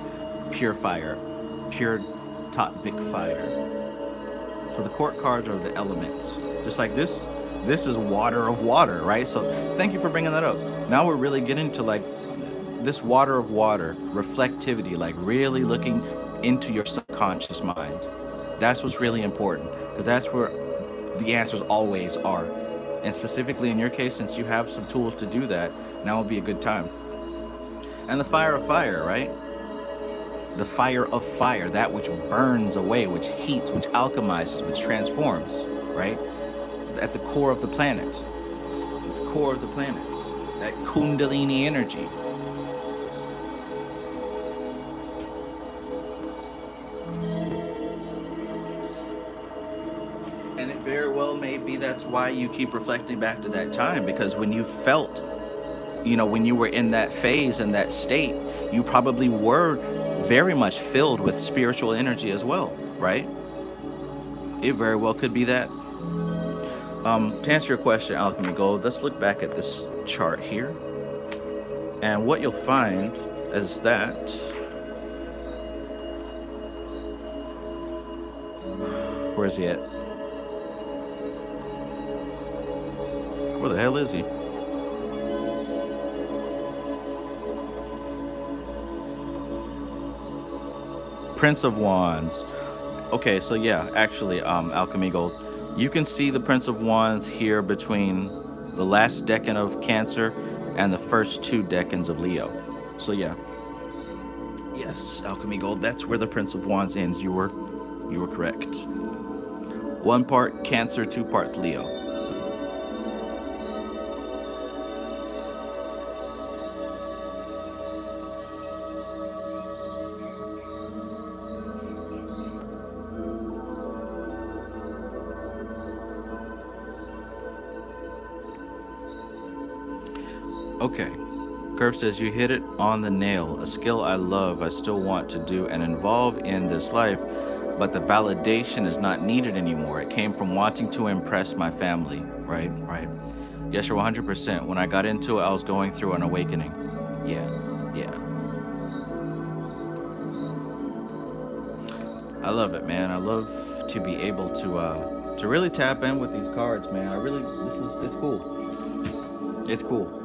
pure Tattvic fire. So the court cards are the elements, just like this. This is water of water, right? So thank you for bringing that up. Now we're really getting to like this water of water, reflectivity, like really looking into your subconscious mind. That's what's really important, because that's where the answers always are. And specifically in your case, since you have some tools to do that, now would be a good time. And the fire of fire, right? The fire of fire, that which burns away, which heats, which alchemizes, which transforms, right? At the core of the planet, that Kundalini energy. And it very well may be that's why you keep reflecting back to that time, because when you felt, when you were in that phase and that state, you probably were very much filled with spiritual energy as well, right? It very well could be that. To answer your question, Alchemy Gold, let's look back at this chart here. And what you'll find is that where is he at? Where the hell is he? Prince of Wands. Okay, so yeah, actually, Alchemy Gold, you can see the Prince of Wands here between the last decan of Cancer and the first 2 decans of Leo. So yeah, yes, Alchemy Gold, that's where the Prince of Wands ends. You were correct. 1 part Cancer, 2 parts Leo. Okay. Curve says, you hit it on the nail. A skill I love, I still want to do and involve in this life, but the validation is not needed anymore. It came from wanting to impress my family. Right. Yes, you're 100%. When I got into it, I was going through an awakening. Yeah. I love it, man. I love to be able to really tap in with these cards, man. It's cool. It's cool.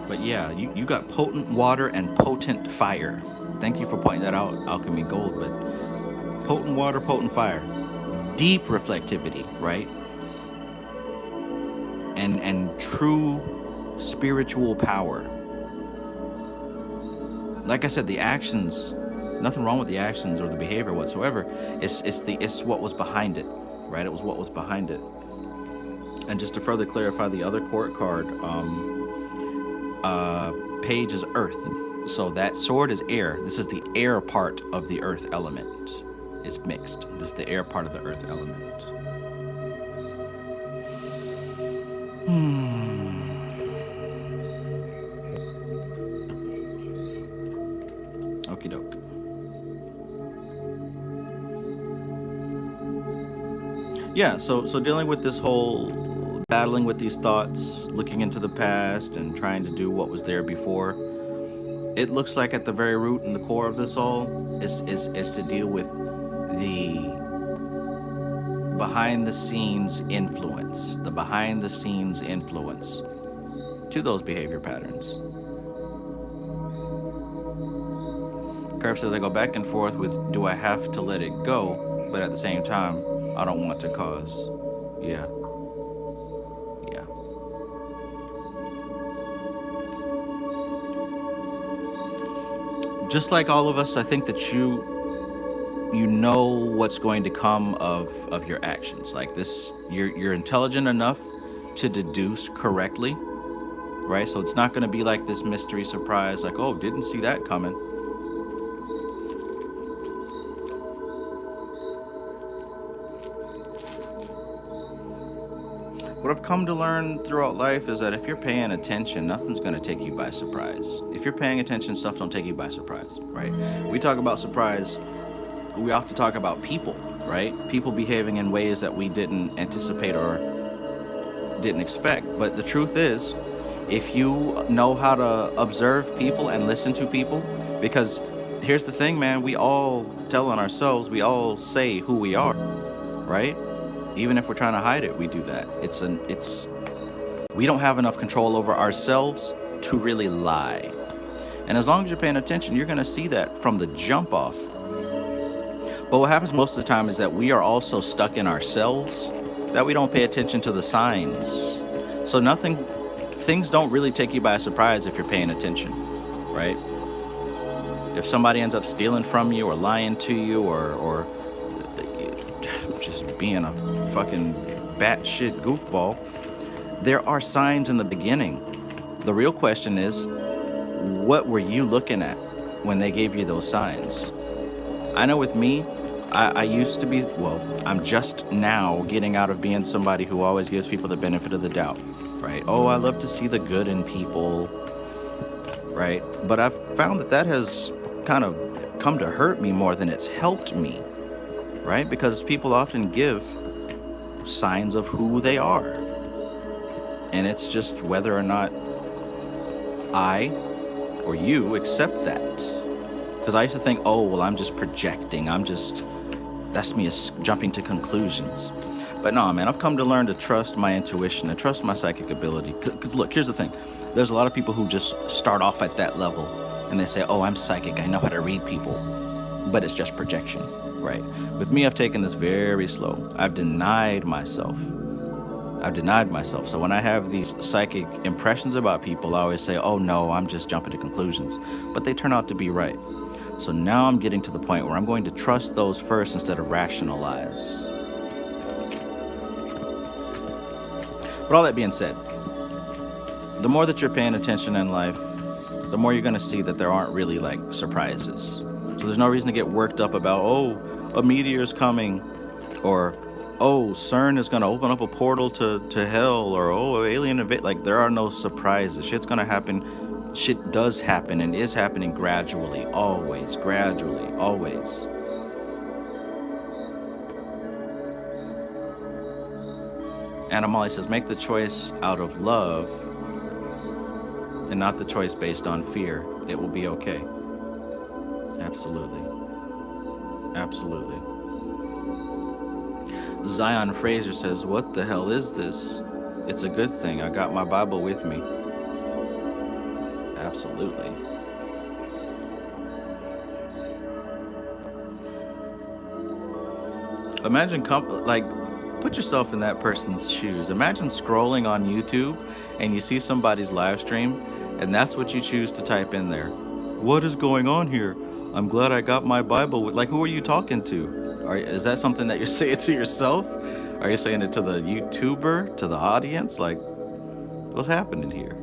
But yeah, you got potent water and potent fire. Thank you for pointing that out, Alchemy Gold. But potent water, potent fire, deep reflectivity, right? And true spiritual power. Like I said, the actions, nothing wrong with the actions or the behavior whatsoever. It's what was behind it, right? It was what was behind it. And just to further clarify the other court card, page is earth, so that sword is air. This is the air part of the earth element. It's mixed. This is the air part of the earth element. Okie doke. Yeah, so dealing with this whole battling with these thoughts, looking into the past and trying to do what was there before, it looks like at the very root and the core of this all is to deal with the behind the scenes influence to those behavior patterns. Curve says, I go back and forth with, do I have to let it go? But at the same time, I don't want to cause. Yeah. Just like all of us, I think that you know what's going to come of your actions. Like this, you're intelligent enough to deduce correctly, right? So it's not going to be like this mystery surprise, like, oh, didn't see that coming. What I've come to learn throughout life is that if you're paying attention, nothing's going to take you by surprise. If you're paying attention, stuff don't take you by surprise, right? We talk about surprise. We often talk about people, right? People behaving in ways that we didn't anticipate or didn't expect. But the truth is, if you know how to observe people and listen to people, because here's the thing, man, we all tell on ourselves, we all say who we are, right? Even if we're trying to hide it, we do that. We don't have enough control over ourselves to really lie. And as long as you're paying attention, you're going to see that from the jump off. But what happens most of the time is that we are also stuck in ourselves, that we don't pay attention to the signs. So things don't really take you by surprise if you're paying attention, right? If somebody ends up stealing from you or lying to you or just being a fucking batshit goofball, there are signs in the beginning. The real question is, what were you looking at when they gave you those signs? I know with me, I used to be, well, I'm just now getting out of being somebody who always gives people the benefit of the doubt, right? Oh, I love to see the good in people, right? But I've found that that has kind of come to hurt me more than it's helped me, right? Because people often give signs of who they are. And it's just whether or not I or you accept that. Because I used to think, oh, well, I'm just projecting. That's me jumping to conclusions. But no, man, I've come to learn to trust my intuition and trust my psychic ability. Because look, here's the thing. There's a lot of people who just start off at that level and they say, oh, I'm psychic. I know how to read people. But it's just projection, right? With me, I've taken this very slow. I've denied myself. So when I have these psychic impressions about people, I always say, oh no, I'm just jumping to conclusions. But they turn out to be right. So now I'm getting to the point where I'm going to trust those first instead of rationalize. But all that being said, the more that you're paying attention in life, the more you're going to see that there aren't really like surprises. So there's no reason to get worked up about, oh, a meteor's coming, or oh, CERN is going to open up a portal to hell, or oh, alien invade. Like, there are no surprises. Shit's going to happen. Shit does happen and is happening gradually, always, always. Anna Molly says, make the choice out of love and not the choice based on fear. It will be okay. Absolutely. Zion Fraser says, what the hell is this? It's a good thing. I got my Bible with me. Absolutely. Imagine, put yourself in that person's shoes. Imagine scrolling on YouTube and you see somebody's live stream and that's what you choose to type in there. What is going on here? I'm glad I got my Bible. Like, who are you talking to? Is that something that you're saying to yourself? Are you saying it to the YouTuber, to the audience? Like, what's happening here?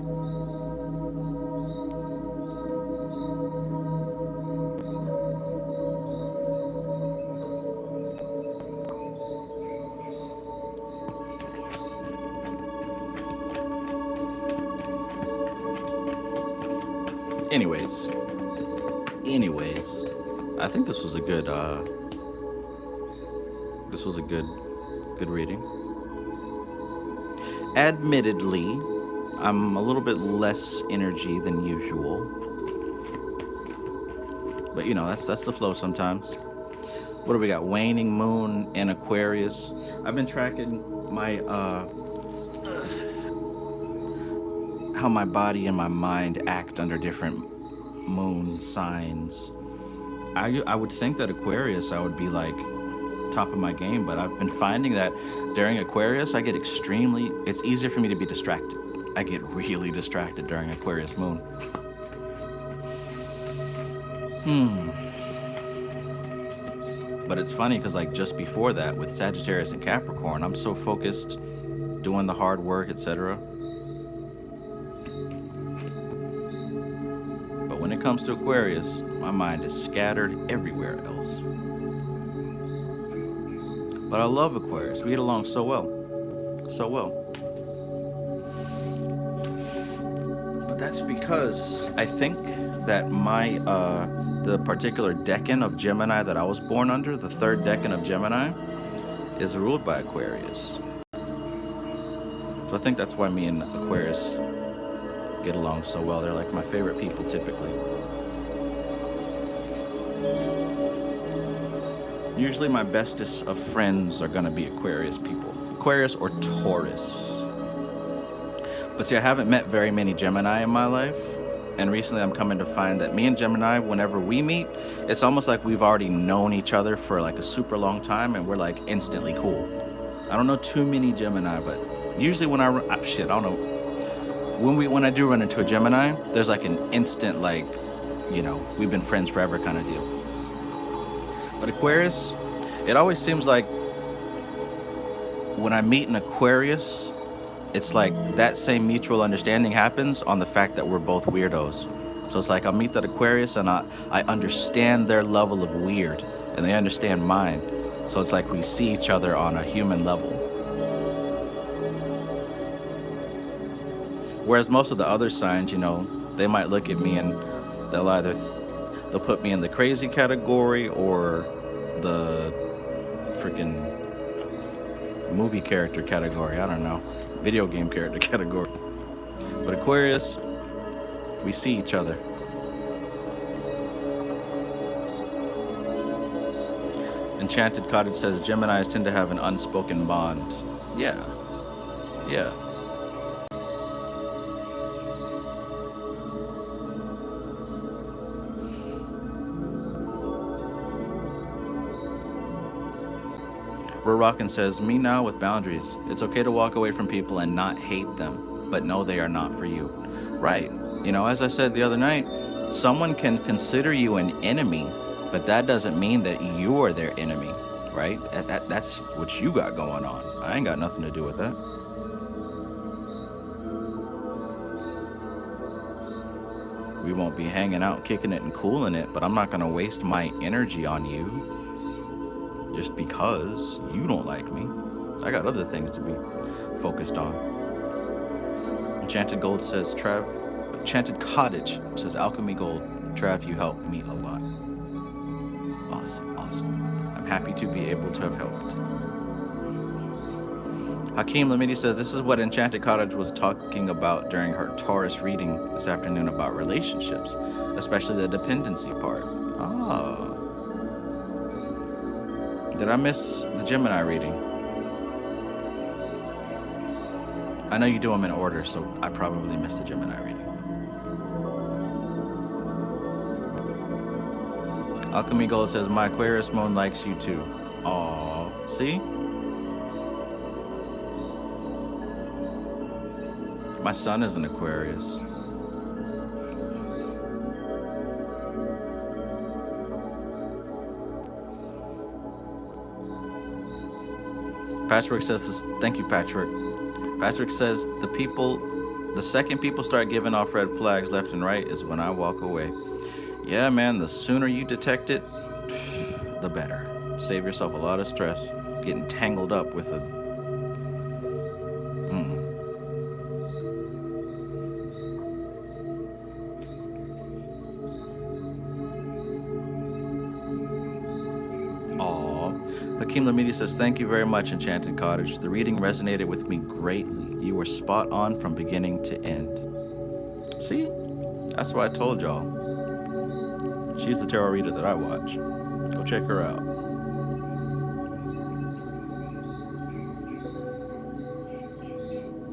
Anyways, I think this was a good reading. Admittedly, I'm a little bit less energy than usual, but you know, that's the flow sometimes. What do we got? Waning moon in Aquarius. I've been tracking my how my body and my mind act under different moon signs. I would think that Aquarius, I would be like top of my game, but I've been finding that during Aquarius, I get it's easier for me to be distracted. I get really distracted during Aquarius moon. But it's funny because like just before that with Sagittarius and Capricorn, I'm so focused doing the hard work, etc. But when it comes to Aquarius, my mind is scattered everywhere else. But I love Aquarius. We get along so well. But that's because I think that my the particular decan of Gemini that I was born under, the third decan of Gemini, is ruled by Aquarius. So I think that's why me and Aquarius get along so well. They're like my favorite people typically. Usually my bestest of friends are gonna be Aquarius people. Aquarius or Taurus. But see, I haven't met very many Gemini in my life. And recently I'm coming to find that me and Gemini, whenever we meet, it's almost like we've already known each other for like a super long time and we're like instantly cool. I don't know too many Gemini, but usually when I don't know. When I do run into a Gemini, there's like an instant like, you know, we've been friends forever kind of deal. But Aquarius, it always seems like when I meet an Aquarius, it's like that same mutual understanding happens on the fact that we're both weirdos. So it's like I'll meet that Aquarius and I understand their level of weird. and they understand mine. So it's like we see each other on a human level. Whereas most of the other signs, they might look at me and they'll either they'll put me in the crazy category or the freaking movie character category. I don't know, video game character category. But Aquarius, we see each other. Enchanted Cottage says Geminis tend to have an unspoken bond. Yeah. Rockin says, me now with boundaries. It's okay to walk away from people and not hate them, but know they are not for you. Right. As I said the other night, someone can consider you an enemy, but that doesn't mean that you are their enemy, right? That's what you got going on. I ain't got nothing to do with that. We won't be hanging out, kicking it and cooling it, but I'm not going to waste my energy on you just because you don't like me. I got other things to be focused on. Enchanted Gold says, Enchanted Cottage says, Alchemy Gold, Trav, you helped me a lot. Awesome. I'm happy to be able to have helped. Hakeem Lamidi says, this is what Enchanted Cottage was talking about during her Taurus reading this afternoon about relationships, especially the dependency part. Did I miss the Gemini reading? I know you do them in order, so I probably missed the Gemini reading. Alchemy Gold says, my Aquarius moon likes you too. Aww, see? My sun is an Aquarius. Patrick says this. Thank you, Patrick. Patrick says the second people start giving off red flags left and right is when I walk away. Yeah, man, the sooner you detect it, the better. Save yourself a lot of stress getting tangled up with a Hakeem Lamidi says, thank you very much, Enchanted Cottage. The reading resonated with me greatly. You were spot on from beginning to end. See? That's why I told y'all. She's the tarot reader that I watch. Go check her out.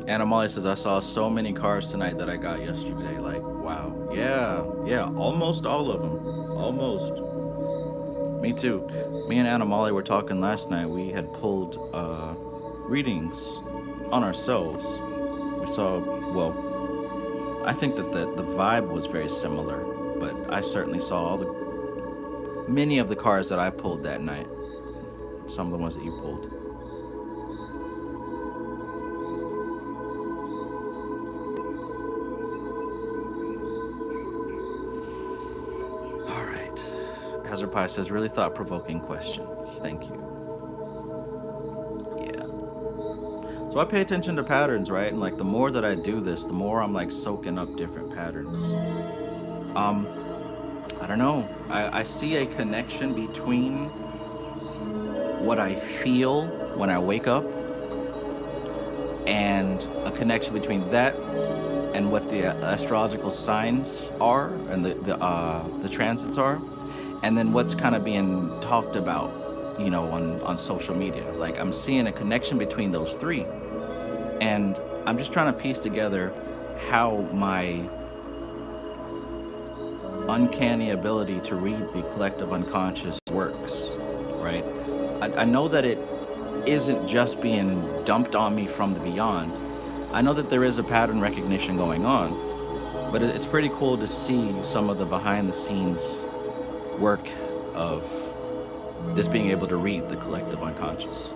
Anna Molly says, I saw so many cars tonight that I got yesterday. Like, wow. Yeah. Almost all of them. Almost. Me too. Me and Anna Molly were talking last night. We had pulled readings on ourselves. We saw, I think that the vibe was very similar, but I certainly saw many of the cards that I pulled that night. Some of the ones that you pulled. Hazard Pie says, really thought-provoking questions. Thank you. Yeah. So I pay attention to patterns, right? And like the more that I do this, the more I'm like soaking up different patterns. I don't know. I see a connection between what I feel when I wake up and a connection between that and what the astrological signs are and the transits are. And then what's kind of being talked about, on social media. Like I'm seeing a connection between those three. And I'm just trying to piece together how my uncanny ability to read the collective unconscious works, right? I know that it isn't just being dumped on me from the beyond. I know that there is a pattern recognition going on, but it's pretty cool to see some of the behind the scenes work of this being able to read the collective unconscious.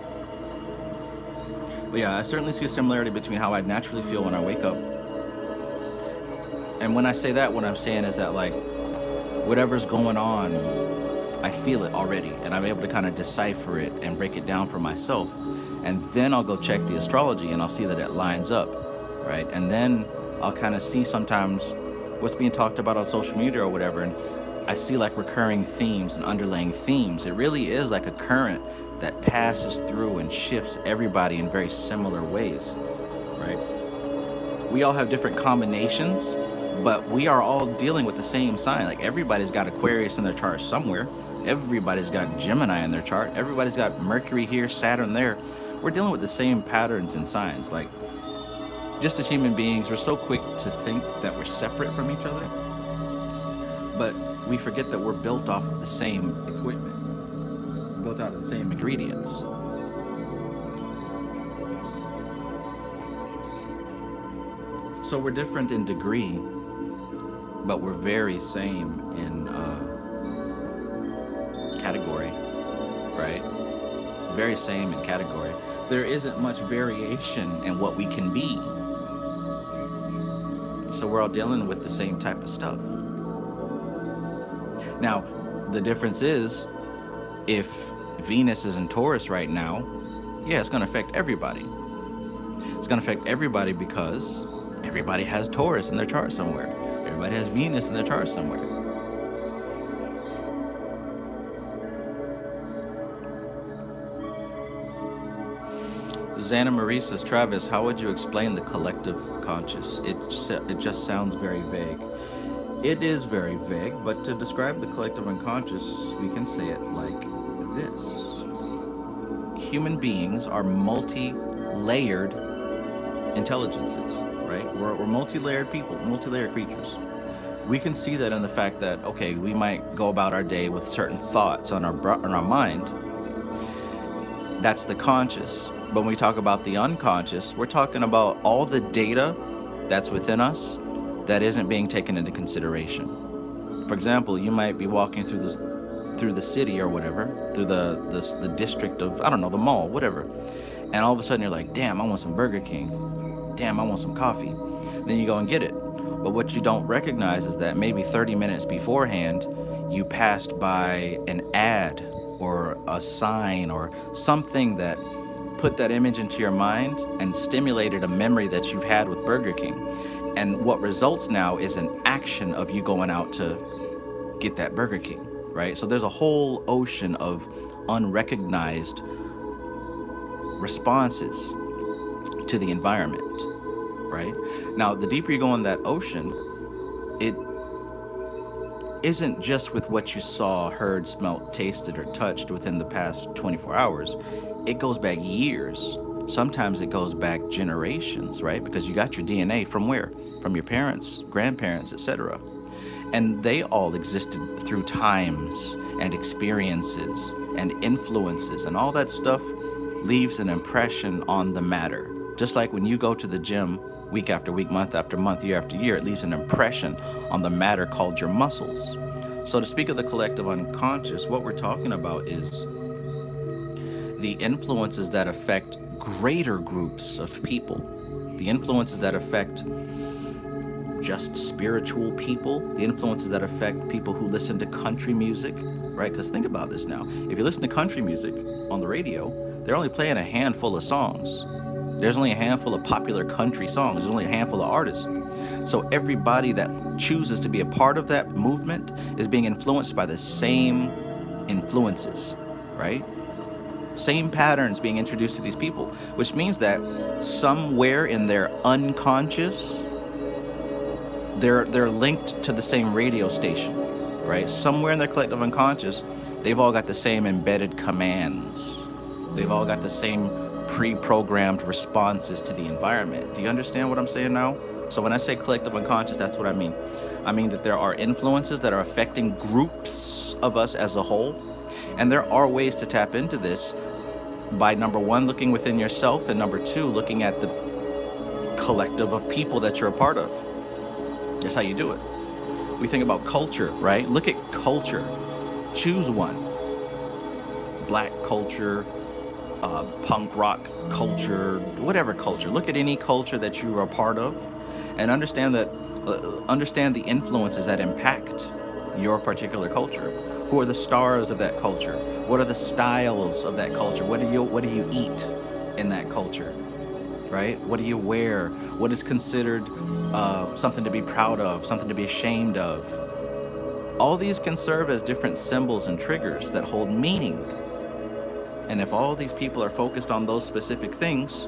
But yeah, I certainly see a similarity between how I naturally feel when I wake up. And when I say that, what I'm saying is that like whatever's going on, I feel it already, and I'm able to kind of decipher it and break it down for myself. And then I'll go check the astrology and I'll see that it lines up, right? And then I'll kind of see sometimes what's being talked about on social media or whatever, and I see like recurring themes and underlying themes. It really is like a current that passes through and shifts everybody in very similar ways, right? We all have different combinations, but we are all dealing with the same sign. Like everybody's got Aquarius in their chart somewhere. Everybody's got Gemini in their chart. Everybody's got Mercury here, Saturn there. We're dealing with the same patterns and signs. Like, just as human beings, we're so quick to think that we're separate from each other, but we forget that we're built off of the same equipment, built out of the same ingredients. So we're different in degree, but we're very same in category, right? Very same in category. There isn't much variation in what we can be. So we're all dealing with the same type of stuff. Now, the difference is, if Venus is in Taurus right now, yeah, it's going to affect everybody. It's going to affect everybody because everybody has Taurus in their chart somewhere. Everybody has Venus in their chart somewhere. Xana Marie says, Travis, how would you explain the collective conscious? It just sounds very vague. It is very vague, but to describe the collective unconscious, we can say it like this. Human beings are multi-layered intelligences, right? We're multi-layered people, multi-layered creatures. We can see that in the fact that, okay, we might go about our day with certain thoughts on our mind. That's the conscious. But when we talk about the unconscious, we're talking about all the data that's within us that isn't being taken into consideration. For example, you might be walking through the city or whatever, through the district of, I don't know, the mall, whatever. And all of a sudden you're like, damn, I want some Burger King. Damn, I want some coffee. Then you go and get it. But what you don't recognize is that maybe 30 minutes beforehand, you passed by an ad or a sign or something that put that image into your mind and stimulated a memory that you've had with Burger King. And what results now is an action of you going out to get that Burger King, right? So there's a whole ocean of unrecognized responses to the environment, right? Now, the deeper you go in that ocean, it isn't just with what you saw, heard, smelt, tasted, or touched within the past 24 hours. It goes back years. Sometimes it goes back generations, right? Because you got your DNA from where? From your parents, grandparents, etc. And they all existed through times and experiences and influences, and all that stuff leaves an impression on the matter. Just like when you go to the gym week after week, month after month, year after year, it leaves an impression on the matter called your muscles. So to speak of the collective unconscious, what we're talking about is the influences that affect greater groups of people, the influences that affect just spiritual people, the influences that affect people who listen to country music, right? Because think about this now. If you listen to country music on the radio, they're only playing a handful of songs. There's only a handful of popular country songs. There's only a handful of artists. So everybody that chooses to be a part of that movement is being influenced by the same influences, right? Same patterns being introduced to these people, which means that somewhere in their unconscious, they're linked to the same radio station, right? Somewhere in their collective unconscious, they've all got the same embedded commands. They've all got the same pre-programmed responses to the environment. Do you understand what I'm saying now? So when I say collective unconscious, that's what I mean. I mean that there are influences that are affecting groups of us as a whole. And there are ways to tap into this by, number one, looking within yourself, and number two, looking at the collective of people that you're a part of. That's how you do it. We think about culture, right? Look at culture. Choose one. Black culture, punk rock culture, whatever culture. Look at any culture that you are a part of and understand the influences that impact your particular culture. Who are the stars of that culture? What are the styles of that culture? What do you eat in that culture? Right? What do you wear? What is considered something to be proud of, something to be ashamed of? All these can serve as different symbols and triggers that hold meaning. And if all these people are focused on those specific things,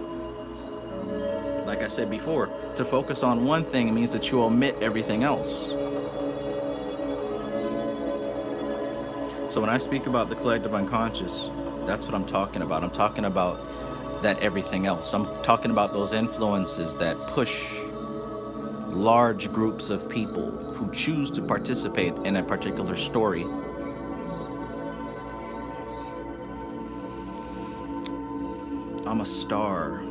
like I said before, to focus on one thing means that you omit everything else. So when I speak about the collective unconscious, that's what I'm talking about. I'm talking about that everything else. I'm talking about those influences that push large groups of people who choose to participate in a particular story. I'm a star.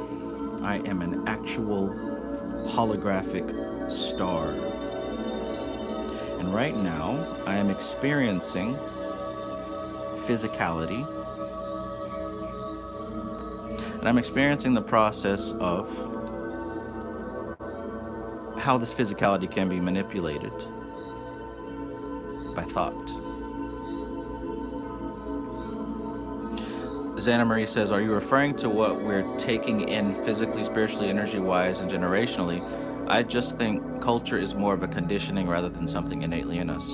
I am an actual holographic star. And right now, I am experiencing physicality. And I'm experiencing the process of how this physicality can be manipulated by thought. Xana Marie says, are you referring to what we're taking in physically, spiritually, energy-wise, and generationally? I just think culture is more of a conditioning rather than something innately in us.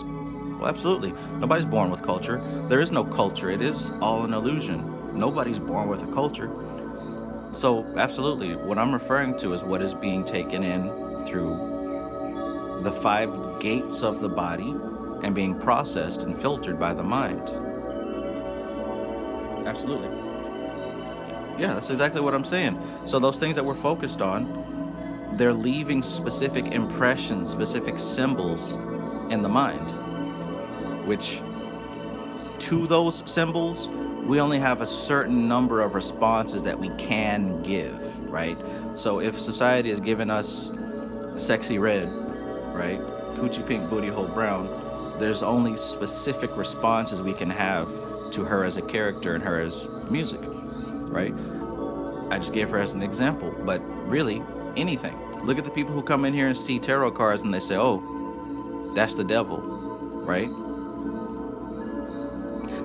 Well, absolutely. Nobody's born with culture. There is no culture. It is all an illusion. Nobody's born with a culture. So, absolutely, what I'm referring to is what is being taken in through the 5 gates of the body and being processed and filtered by the mind. Absolutely. Yeah, that's exactly what I'm saying. So those things that we're focused on, they're leaving specific impressions, specific symbols in the mind, which to those symbols, we only have a certain number of responses that we can give, right? So if society has given us sexy red, right? Coochie pink, booty hole brown, there's only specific responses we can have to her as a character and her as music, right? I just gave her as an example, but really anything. Look at the people who come in here and see tarot cards and they say, oh, that's the devil, right?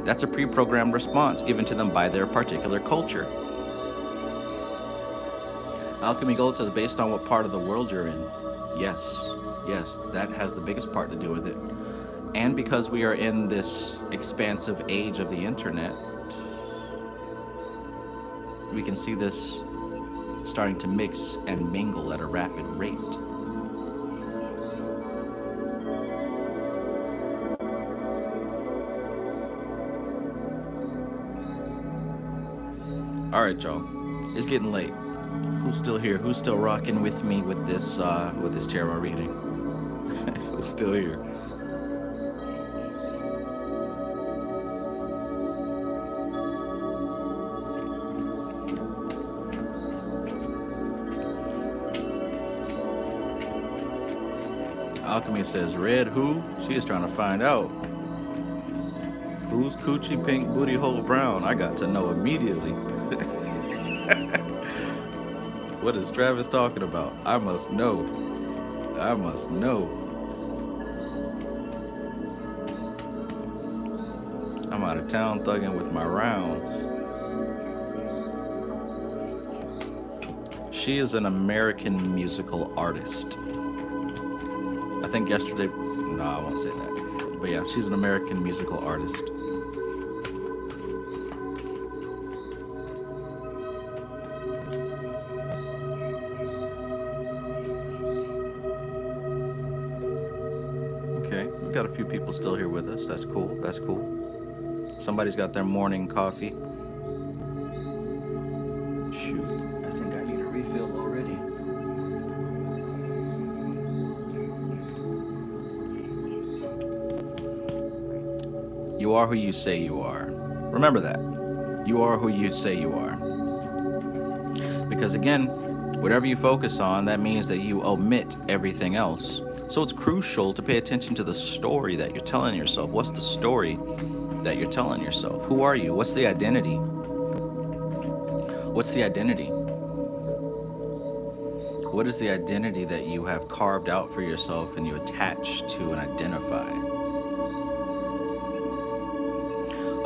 That's a pre-programmed response given to them by their particular culture. Alchemy Gold says, based on what part of the world you're in. Yes, that has the biggest part to do with it. And because we are in this expansive age of the internet, we can see this starting to mix and mingle at a rapid rate. All right, y'all, it's getting late. Who's still here? Who's still rocking with me with this tarot reading? Who's still here? Alchemy says, red who? She is trying to find out. Who's coochie pink, booty hole brown? I got to know immediately. What is Travis talking about? I must know. I must know. I'm out of town thugging with my rounds. She is an American musical artist. I think yesterday, no, I won't say that. But yeah, she's an American musical artist. Okay, we've got a few people still here with us. That's cool, that's cool. Somebody's got their morning coffee. Shoot, I think I need a refill already. You are who you say you are. Remember that. You are who you say you are. Because again, whatever you focus on, that means that you omit everything else. So it's crucial to pay attention to the story that you're telling yourself. What's the story that you're telling yourself? Who are you? What's the identity? What's the identity? What is the identity that you have carved out for yourself and you attach to and identify?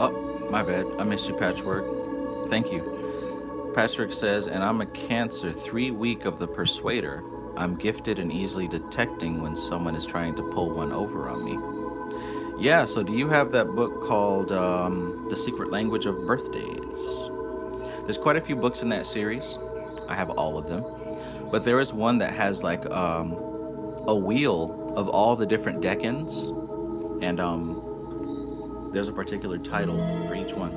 Oh, my bad. I missed you, Patchwork. Thank you. Patrick says, and I'm a Cancer, 3 week of the Persuader. I'm gifted in easily detecting when someone is trying to pull one over on me. Yeah, so do you have that book called The Secret Language of Birthdays? There's quite a few books in that series. I have all of them. But there is one that has like a wheel of all the different decans, and there's a particular title for each one.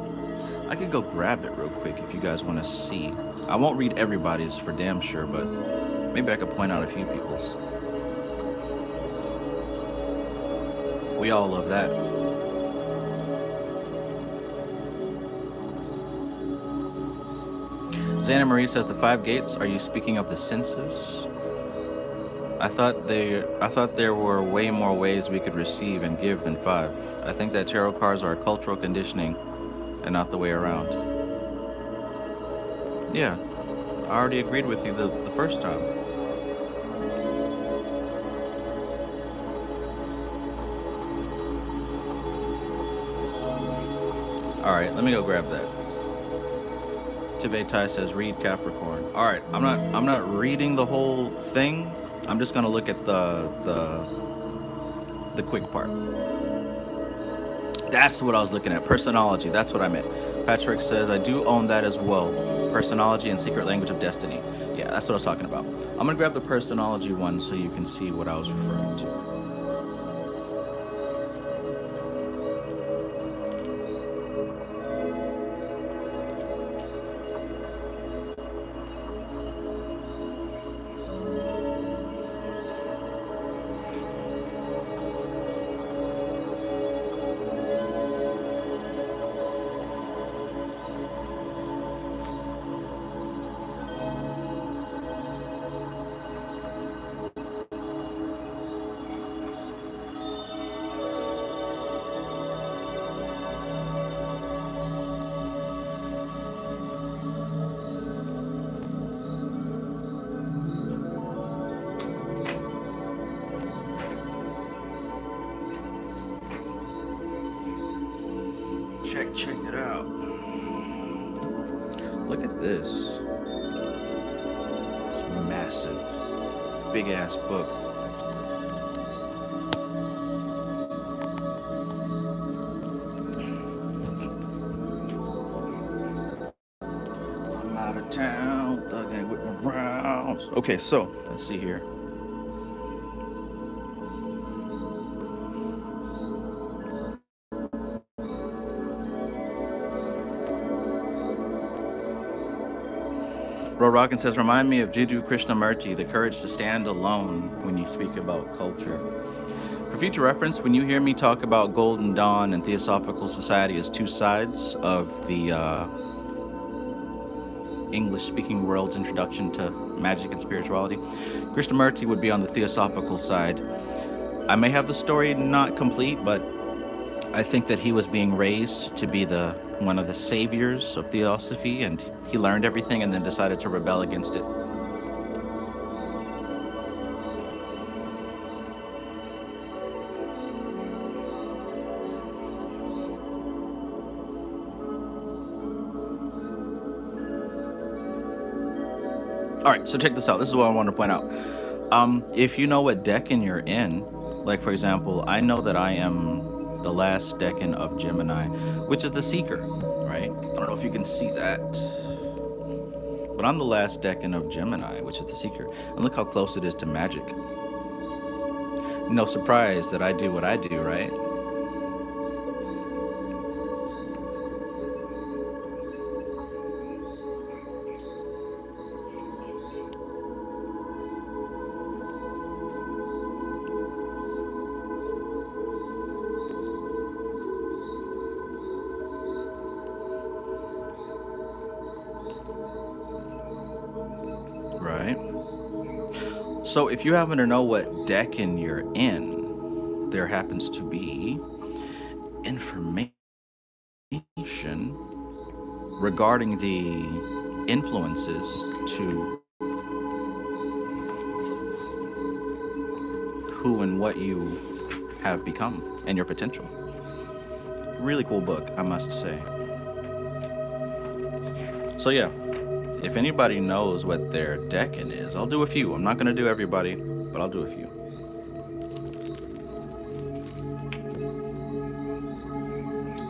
I could go grab it real quick if you guys want to see. I won't read everybody's for damn sure, but maybe I could point out a few people's. We all love that. Xana Marie says the 5 gates. Are you speaking of the senses? I thought there were way more ways we could receive and give than 5. I think that tarot cards are a cultural conditioning and not the way around. Yeah, I already agreed with you the first time. All right, let me go grab that. Tivetai says read Capricorn. All right, I'm not reading the whole thing. I'm just gonna look at the quick part. That's what I was looking at. Personology. That's what I meant. Patrick says I do own that as well. Personology and Secret Language of Destiny. Yeah, that's what I was talking about. I'm gonna grab the personology one so you can see what I was referring to. Check it out. Look at this. It's massive. Big ass book. I'm out of town, thugging with my rounds. Okay, so let's see here. Rockin says, remind me of Jiddu Krishnamurti, the courage to stand alone when you speak about culture. For future reference, when you hear me talk about Golden Dawn and Theosophical Society as two sides of the English-speaking world's introduction to magic and spirituality, Krishnamurti would be on the Theosophical side. I may have the story not complete, but I think that he was being raised to be one of the saviors of Theosophy, and he learned everything and then decided to rebel against it. All right, so check this out. This is what I want to point out. If you know what decan you're in, like for example, I know that I am the last decan of Gemini, which is the Seeker, right? I don't know if you can see that, but I'm the last decan of Gemini, which is the Seeker. And look how close it is to magic. No surprise that I do what I do, right? Right. So if you happen to know what decan you're in, there happens to be information regarding the influences to who and what you have become and your potential. Really cool book, I must say. So yeah, if anybody knows what their decan is, I'll do a few. I'm not going to do everybody, but I'll do a few.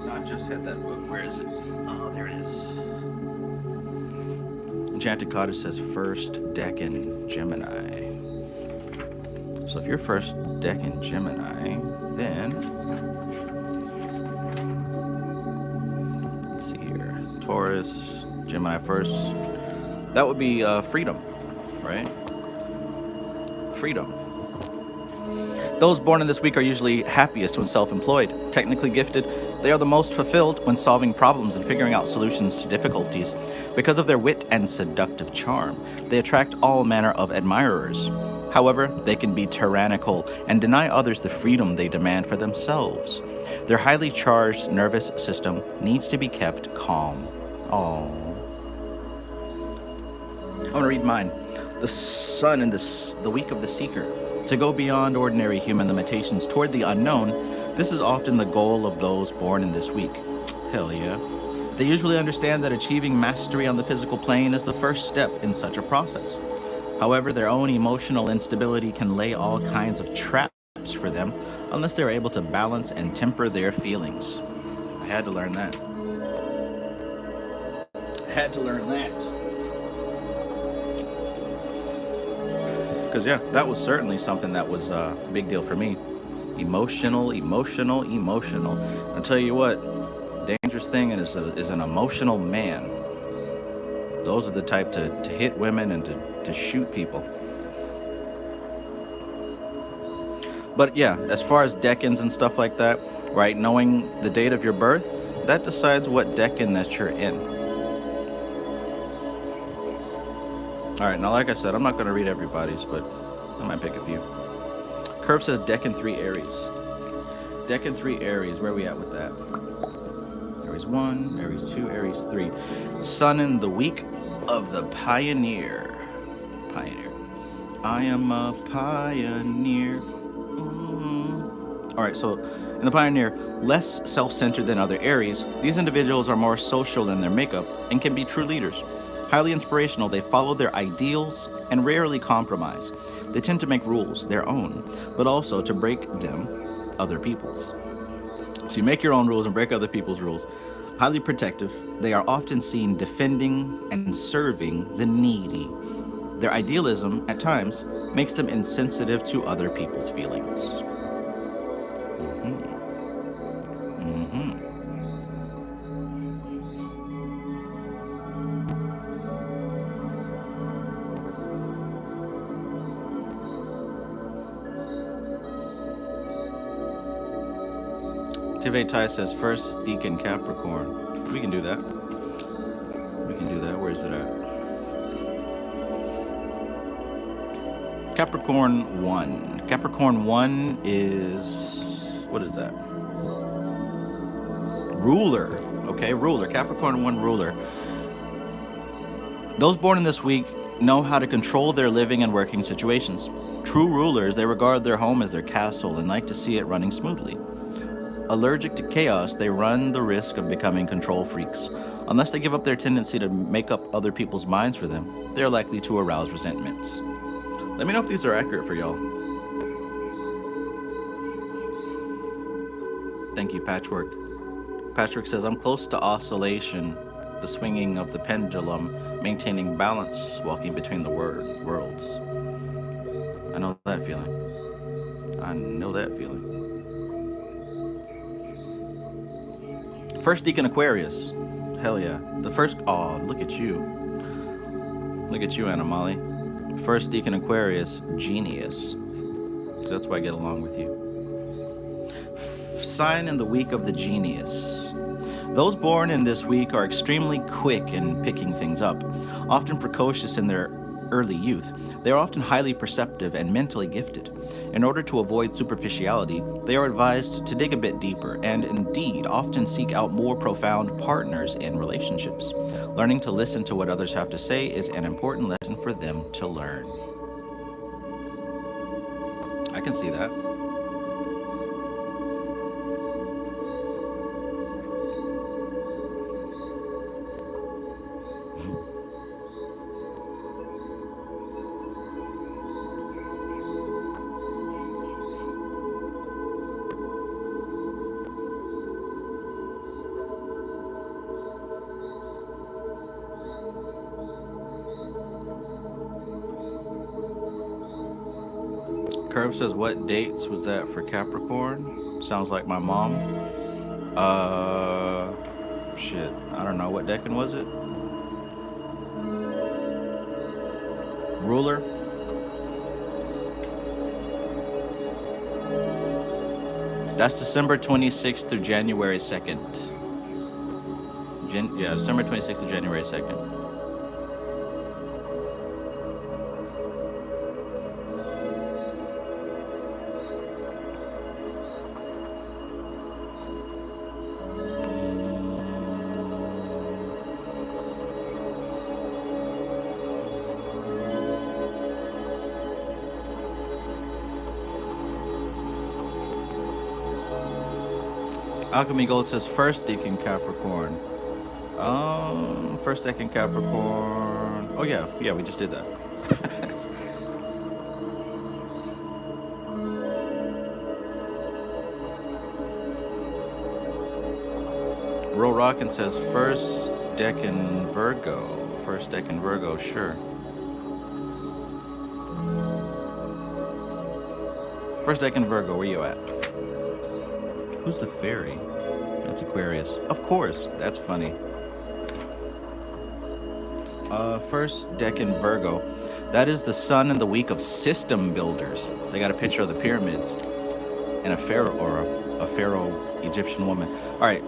No, I just had that book. Where is it? Oh, there it is. Enchanted Cottage says first decan Gemini. So if you're first decan Gemini, then let's see here. Taurus, Gemini first. That would be freedom, right? Freedom. Those born in this week are usually happiest when self-employed. Technically gifted, they are the most fulfilled when solving problems and figuring out solutions to difficulties. Because of their wit and seductive charm, they attract all manner of admirers. However, they can be tyrannical and deny others the freedom they demand for themselves. Their highly charged nervous system needs to be kept calm. Oh. I'm going to read mine. The Sun in the week of the Seeker. To go beyond ordinary human limitations toward the unknown, this is often the goal of those born in this week. Hell yeah. They usually understand that achieving mastery on the physical plane is the first step in such a process. However, their own emotional instability can lay all kinds of traps for them unless they're able to balance and temper their feelings. I had to learn that. Because, yeah, that was certainly something that was a big deal for me. Emotional. I'll tell you what, dangerous thing is an emotional man. Those are the type to hit women and to shoot people. But yeah, as far as decans and stuff like that, right, knowing the date of your birth, that decides what decan that you're in. All right, now like I said, I'm not going to read everybody's, but I might pick a few. Curve says decan 3 Aries. Decan 3 Aries, where are we at with that? Aries 1, Aries 2, Aries 3. Sun in the week of the Pioneer. I am a pioneer. All right, so in the Pioneer, less self-centered than other Aries, these individuals are more social in their makeup and can be true leaders. Highly inspirational, they follow their ideals and rarely compromise. They tend to make rules, their own, but also to break them, other people's. So you make your own rules and break other people's rules. Highly protective, they are often seen defending and serving the needy. Their idealism, at times, makes them insensitive to other people's feelings. Tive Tai says first decan Capricorn. We can do that. Where is it at? Capricorn 1. Capricorn 1 is, what is that? Ruler. Okay, ruler. Capricorn 1 ruler. Those born in this week know how to control their living and working situations. True rulers, they regard their home as their castle and like to see it running smoothly. Allergic to chaos, they run the risk of becoming control freaks. Unless they give up their tendency to make up other people's minds for them, they are likely to arouse resentments. Let me know if these are accurate for y'all. Thank you, Patchwork. Patchwork says, I'm close to oscillation, the swinging of the pendulum, maintaining balance, walking between the worlds. I know that feeling. First decan Aquarius. Hell yeah. The first, oh, look at you. Look at you, Anna-Molly. First decan Aquarius, genius. That's why I get along with you. Sign in the week of the genius. Those born in this week are extremely quick in picking things up, often precocious in their early youth. They are often highly perceptive and mentally gifted. In order to avoid superficiality, they are advised to dig a bit deeper and indeed often seek out more profound partners in relationships. Learning to listen to what others have to say is an important lesson for them to learn. I can see that. Curve says, what dates was that for Capricorn? Sounds like my mom. Shit. I don't know. What decan was it? Ruler? That's December 26th through January 2nd. Yeah, December 26th to January 2nd. Alchemy Gold says first decan Capricorn. First decan Capricorn. Oh yeah, we just did that. Ro Rockin says first decan Virgo. First decan Virgo, sure. First decan Virgo, where you at? Who's the fairy? That's Aquarius. Of course, that's funny. First decan Virgo. That is the sun in the week of system builders. They got a picture of the pyramids and a pharaoh or a pharaoh Egyptian woman. All right.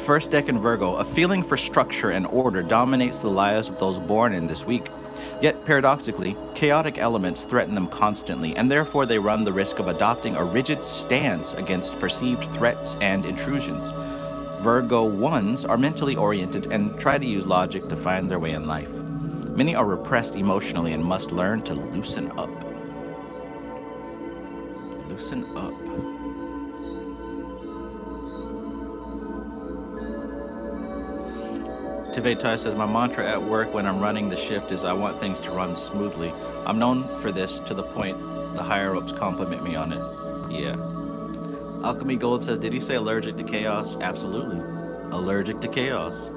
First decan Virgo. A feeling for structure and order dominates the lives of those born in this week. Yet, paradoxically, chaotic elements threaten them constantly, and therefore they run the risk of adopting a rigid stance against perceived threats and intrusions. Virgo 1s are mentally oriented and try to use logic to find their way in life. Many are repressed emotionally and must learn to loosen up. Loosen up. Tive Tai says, my mantra at work when I'm running the shift is I want things to run smoothly. I'm known for this to the point the higher-ups compliment me on it. Yeah. Alchemy Gold says, did he say allergic to chaos? Absolutely. Allergic to chaos.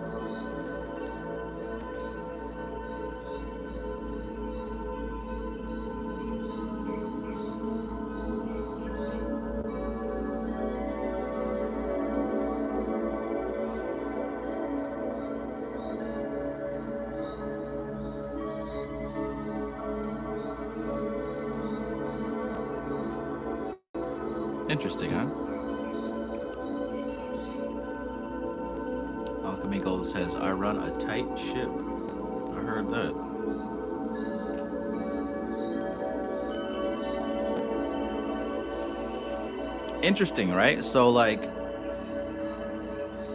Interesting, huh? Alchemy Gold says, I run a tight ship. I heard that. Interesting, right? So, like,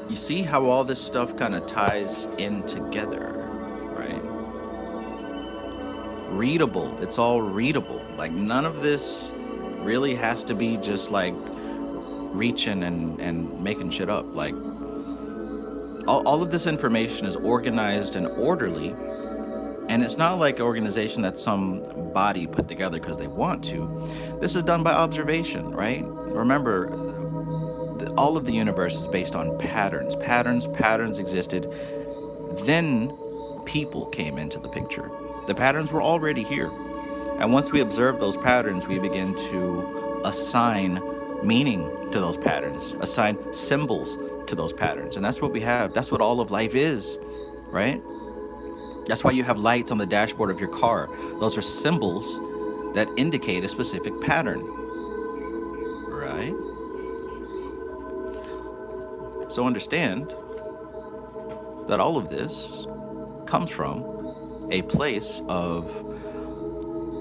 you see how all this stuff kind of ties in together, right? Readable. It's all readable. Like, none of this really has to be just like reaching and making shit up. Like all of this information is organized and orderly, and it's not like an organization that some body put together because they want to. This is done by observation, right? Remember, all of the universe is based on patterns. Patterns existed. Then people came into the picture. The patterns were already here. And once we observe those patterns, we begin to assign meaning to those patterns, assign symbols to those patterns. And that's what we have. That's what all of life is, right? That's why you have lights on the dashboard of your car. Those are symbols that indicate a specific pattern, right? So understand that all of this comes from a place of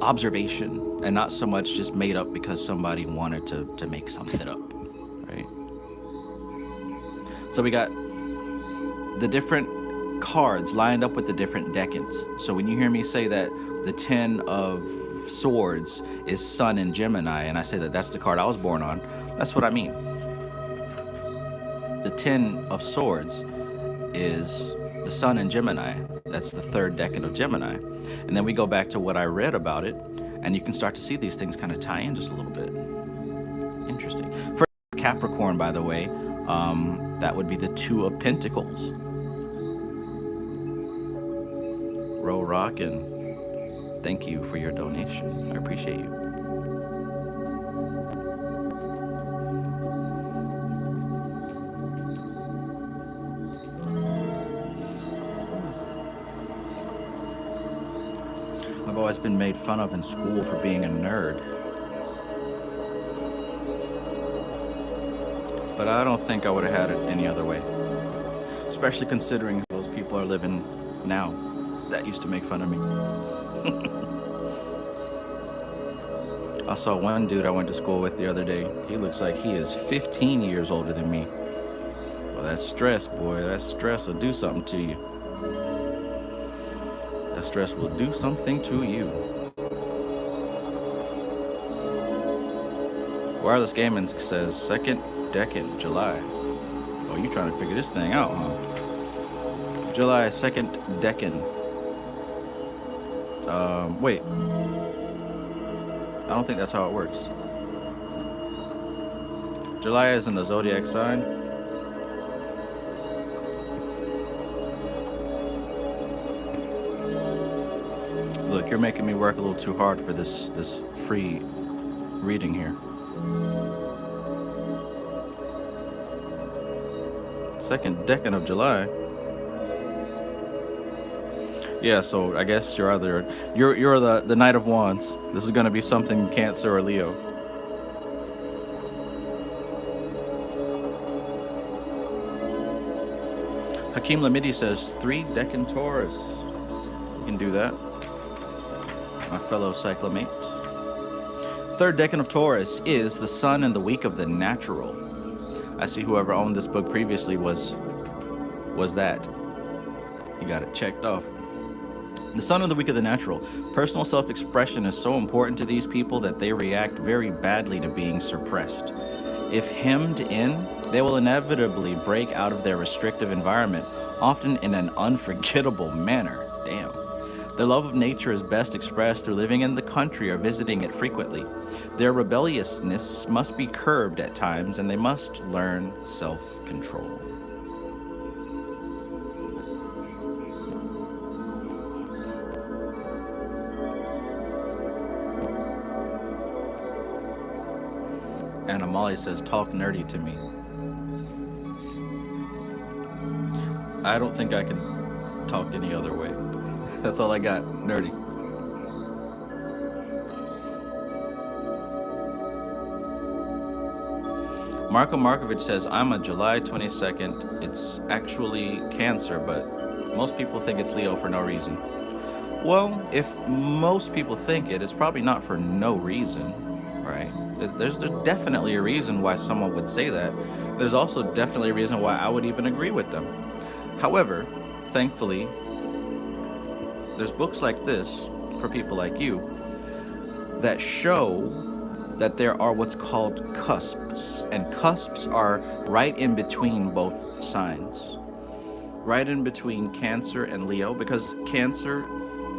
observation and not so much just made up because somebody wanted to make something up, right? So we got the different cards lined up with the different decans. So when you hear me say that the 10 of Swords is Sun in Gemini, and I say that that's the card I was born on, that's what I mean. The 10 of Swords is the Sun in Gemini. That's the third decan of Gemini. And then we go back to what I read about it, and you can start to see these things kind of tie in just a little bit. Interesting. For Capricorn, by the way, that would be the 2 of Pentacles. Ro Rockin', thank you for your donation. I appreciate you. I've always been made fun of in school for being a nerd. But I don't think I would have had it any other way. Especially considering those people are living now that used to make fun of me. I saw one dude I went to school with the other day. He looks like he is 15 years older than me. Well, that's stress, boy. That stress will do something to you. That stress will do something to you. Wireless Gaming says, second decade, July. Oh, you trying to figure this thing out, huh? July 2nd decade. Wait. I don't think that's how it works. July is in the zodiac sign. Look, you're making me work a little too hard for this free reading here. Second decade of July. Yeah, so I guess you're either you're the Knight of Wands. This is gonna be something Cancer or Leo. Hakeem Lamidi says 3 decan Taurus. You can do that, my fellow cyclamate. Third decan of Taurus is the sun and the week of the natural. I see whoever owned this book previously was that. You got it checked off. The sun and the week of the natural. Personal self-expression is so important to these people that they react very badly to being suppressed. If hemmed in, they will inevitably break out of their restrictive environment, often in an unforgettable manner. Damn. Their love of nature is best expressed through living in the country or visiting it frequently. Their rebelliousness must be curbed at times, and they must learn self-control. Anna Molly says, talk nerdy to me. I don't think I can talk any other way. That's all I got, nerdy. Marko Markovic says, I'm a July 22nd. It's actually Cancer, but most people think it's Leo for no reason. Well, if most people think it, it's probably not for no reason, right? There's definitely a reason why someone would say that. There's also definitely a reason why I would even agree with them. However, thankfully, there's books like this for people like you that show that there are what's called cusps, and cusps are right in between both signs, right in between Cancer and Leo, because Cancer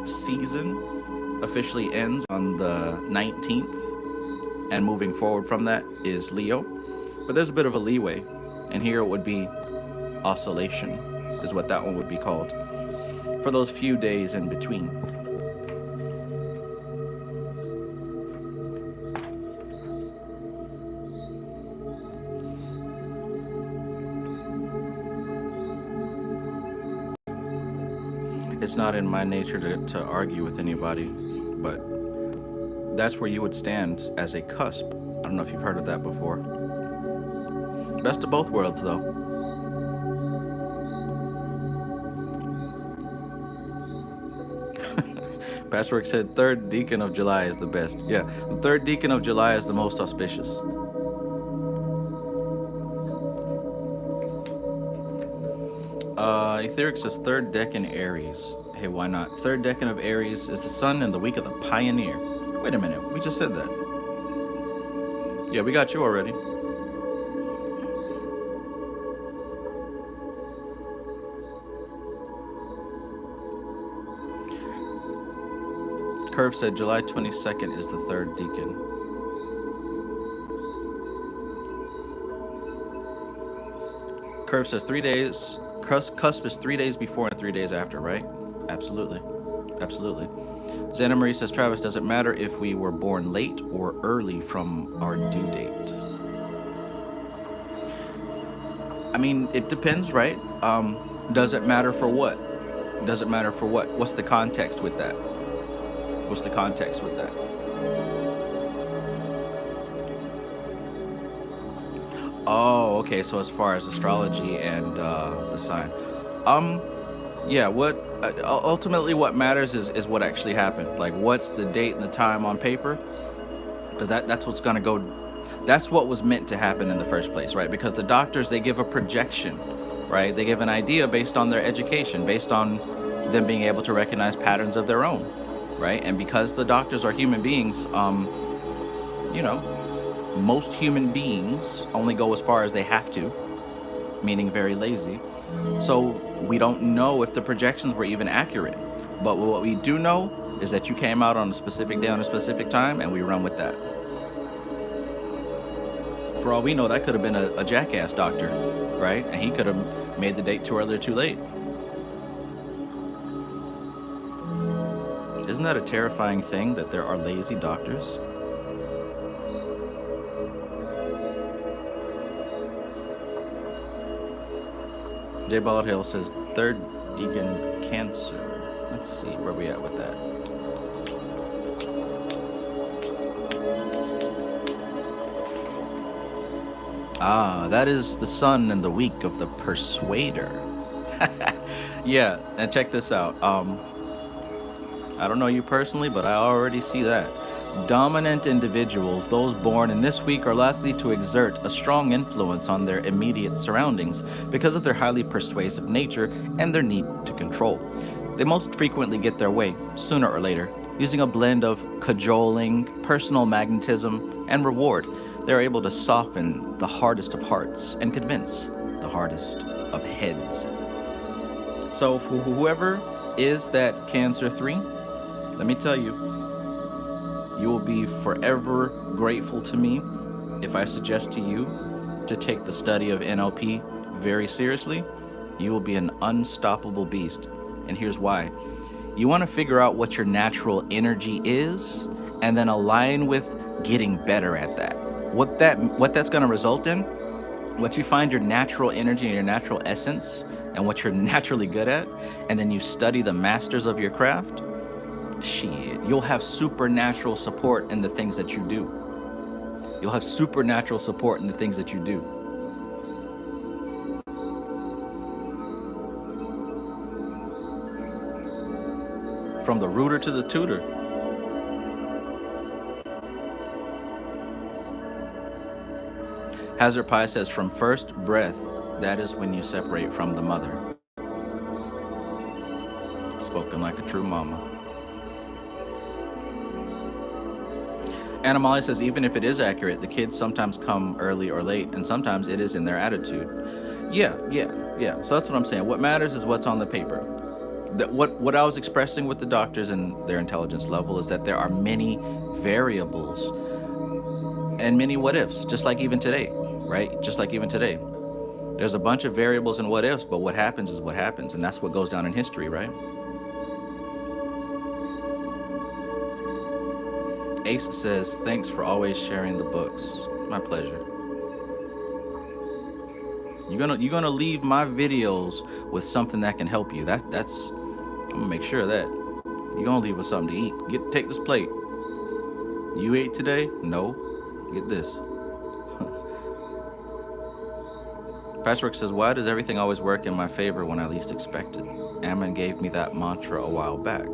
season officially ends on the 19th, and moving forward from that is Leo, but there's a bit of a leeway, and here it would be oscillation is what that one would be called, for those few days in between. It's not in my nature to argue with anybody, but that's where you would stand as a cusp. I don't know if you've heard of that before. Best of both worlds, though. Patchwork said, third decan of July is the best. Yeah, the third decan of July is the most auspicious. Etheric says, third decan Aries. Hey, why not? Third decan of Aries is the sun and the week of the pioneer. Wait a minute, we just said that. Yeah, we got you already. Curve said July 22nd is the third decan. Curve says 3 days. Cusp is 3 days before and 3 days after, right? Absolutely. Absolutely. Xana Marie says, Travis, does it matter if we were born late or early from our due date? I mean, it depends, right? Does it matter for what? Does it matter for what? What's the context with that? What's the context with that? Oh, okay. So as far as astrology and the sign, um, yeah. What ultimately what matters is what actually happened. Like, what's the date and the time on paper? Because that's what's gonna go. That's what was meant to happen in the first place, right? Because the doctors, they give a projection, right? They give an idea based on their education, based on them being able to recognize patterns of their own, right? And because the doctors are human beings, you know, most human beings only go as far as they have to, meaning very lazy. So we don't know if the projections were even accurate. But what we do know is that you came out on a specific day on a specific time, and we run with that. For all we know, that could have been a jackass doctor, right? And he could have made the date too early or too late. Isn't that a terrifying thing that there are lazy doctors? J Bald Hill says third deacon cancer. Let's see where we at with that. Ah, that is the sun in the week of the persuader. Yeah, and check this out. I don't know you personally, but I already see that. Dominant individuals, those born in this week, are likely to exert a strong influence on their immediate surroundings because of their highly persuasive nature and their need to control. They most frequently get their way, sooner or later, using a blend of cajoling, personal magnetism, and reward. They're able to soften the hardest of hearts and convince the hardest of heads. So, for whoever is that Cancer 3, let me tell you, you will be forever grateful to me if I suggest to you to take the study of NLP very seriously. You will be an unstoppable beast. And here's why. You want to figure out what your natural energy is and then align with getting better at that. What that's going to result in, once you find your natural energy and your natural essence and what you're naturally good at, and then you study the masters of your craft, shit, you'll have supernatural support in the things that you do. You'll have supernatural support in the things that you do. From the rooter to the tutor. Hazard Pi says, from first breath, that is when you separate from the mother. Spoken like a true mama. Anna Molly says, even if it is accurate, the kids sometimes come early or late, and sometimes it is in their attitude. Yeah. So that's what I'm saying. What matters is what's on the paper. What I was expressing with the doctors and their intelligence level is that there are many variables and many what ifs, just like even today, right? Just like even today. There's a bunch of variables and what ifs, but what happens is what happens, and that's what goes down in history, right? Ace says, thanks for always sharing the books. My pleasure. You're gonna leave my videos with something that can help you. That's I'm gonna make sure of that. You're gonna leave with something to eat. Take this plate. You ate today? No. Get this. Patchwork says, why does everything always work in my favor when I least expect it? Ammon gave me that mantra a while back.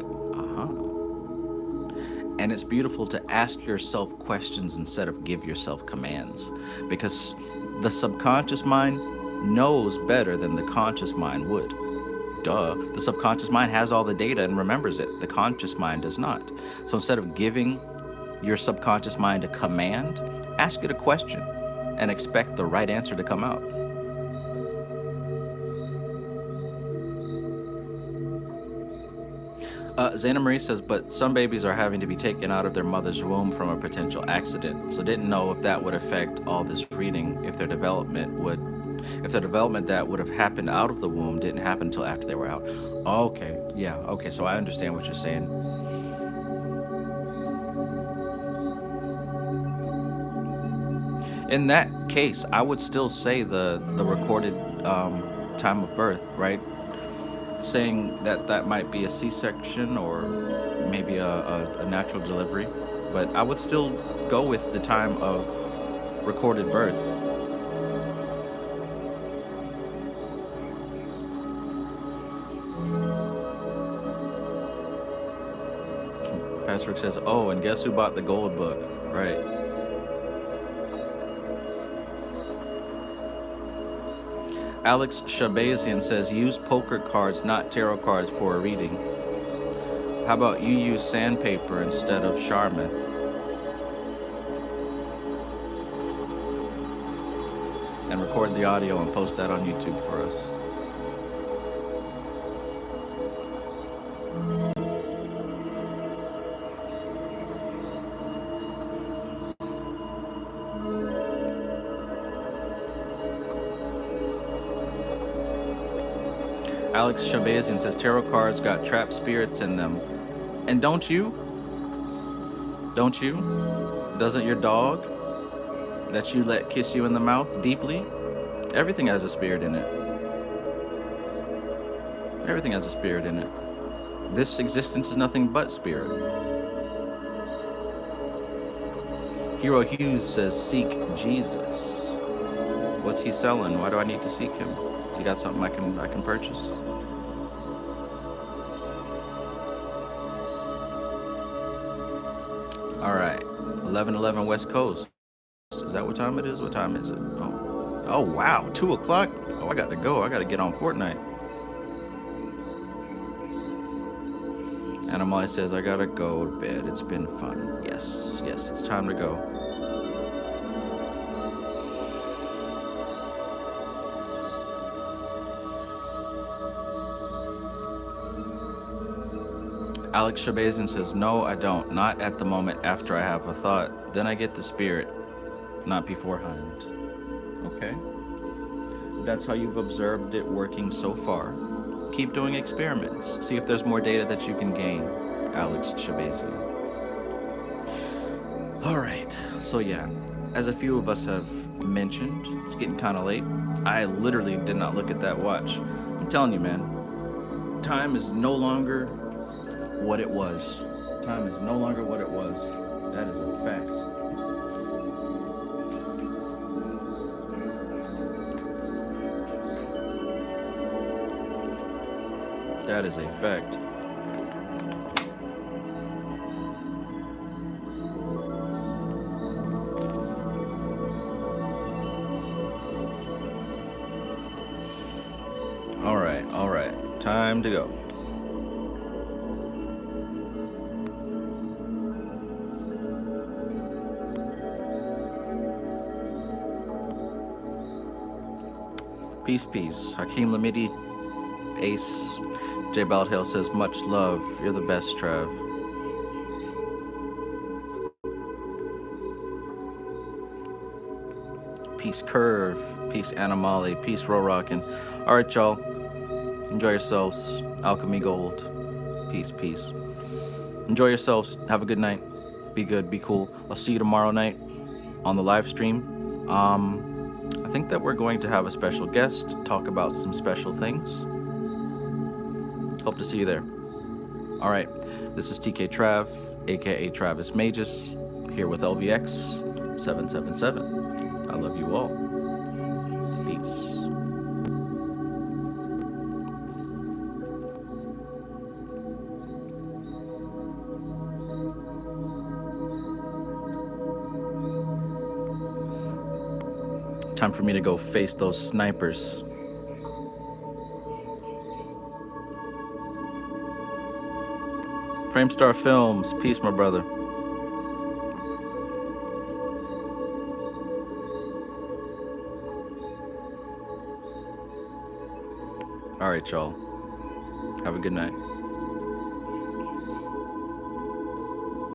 And it's beautiful to ask yourself questions instead of give yourself commands, because the subconscious mind knows better than the conscious mind would. Duh. The subconscious mind has all the data and remembers it. The conscious mind does not. So instead of giving your subconscious mind a command, ask it a question and expect the right answer to come out. Zana Marie says, but some babies are having to be taken out of their mother's womb from a potential accident. So didn't know if that would affect all this reading, if their development that would have happened out of the womb didn't happen until after they were out. Okay, yeah, okay, so I understand what you're saying. In that case, I would still say the recorded time of birth, right? saying that that might be a C-section or maybe a natural delivery, but I would still go with the time of recorded birth. Patrick says, oh, and guess who bought the gold book? Right. Alex Shabazian says, use poker cards, not tarot cards for a reading. How about you use sandpaper instead of Charmin? And record the audio and post that on YouTube for us. Alex Shabazian says, tarot cards got trapped spirits in them. And don't you? Don't you? Doesn't your dog that you let kiss you in the mouth deeply? Everything has a spirit in it. Everything has a spirit in it. This existence is nothing but spirit. Hero Hughes says, seek Jesus. What's he selling? Why do I need to seek him? Has he got something I can purchase? All right, 11:11 West Coast. Is that what time it is? What time is it? Oh wow, 2 o'clock. Oh, I got to go. I got to get on Fortnite. Animal says, I gotta go to bed. It's been fun. Yes, it's time to go. Alex Shabazian says, no, I don't. Not at the moment after I have a thought. Then I get the spirit, not beforehand. Okay. That's how you've observed it working so far. Keep doing experiments. See if there's more data that you can gain, Alex Shabazian. All right. So yeah, as a few of us have mentioned, it's getting kind of late. I literally did not look at that watch. I'm telling you, man, time is no longer what it was. Time is no longer what it was. That is a fact. That is a fact. All right. Time to go. Peace. Hakeem Lamidi, Ace, J. Baldhill says, much love. You're the best, Trav. Peace, Curve. Peace, Animali. Peace, Rorockin'. All right, y'all. Enjoy yourselves. Alchemy Gold. Peace. Enjoy yourselves. Have a good night. Be good. Be cool. I'll see you tomorrow night on the live stream. I think that we're going to have a special guest talk about some special things. Hope to see you there. All right, this is TK Trav, aka Travis Magus, here with LVX777. I love you all. Peace. Time for me to go face those snipers. Framestar Films, peace, my brother. All right, y'all. Have a good night.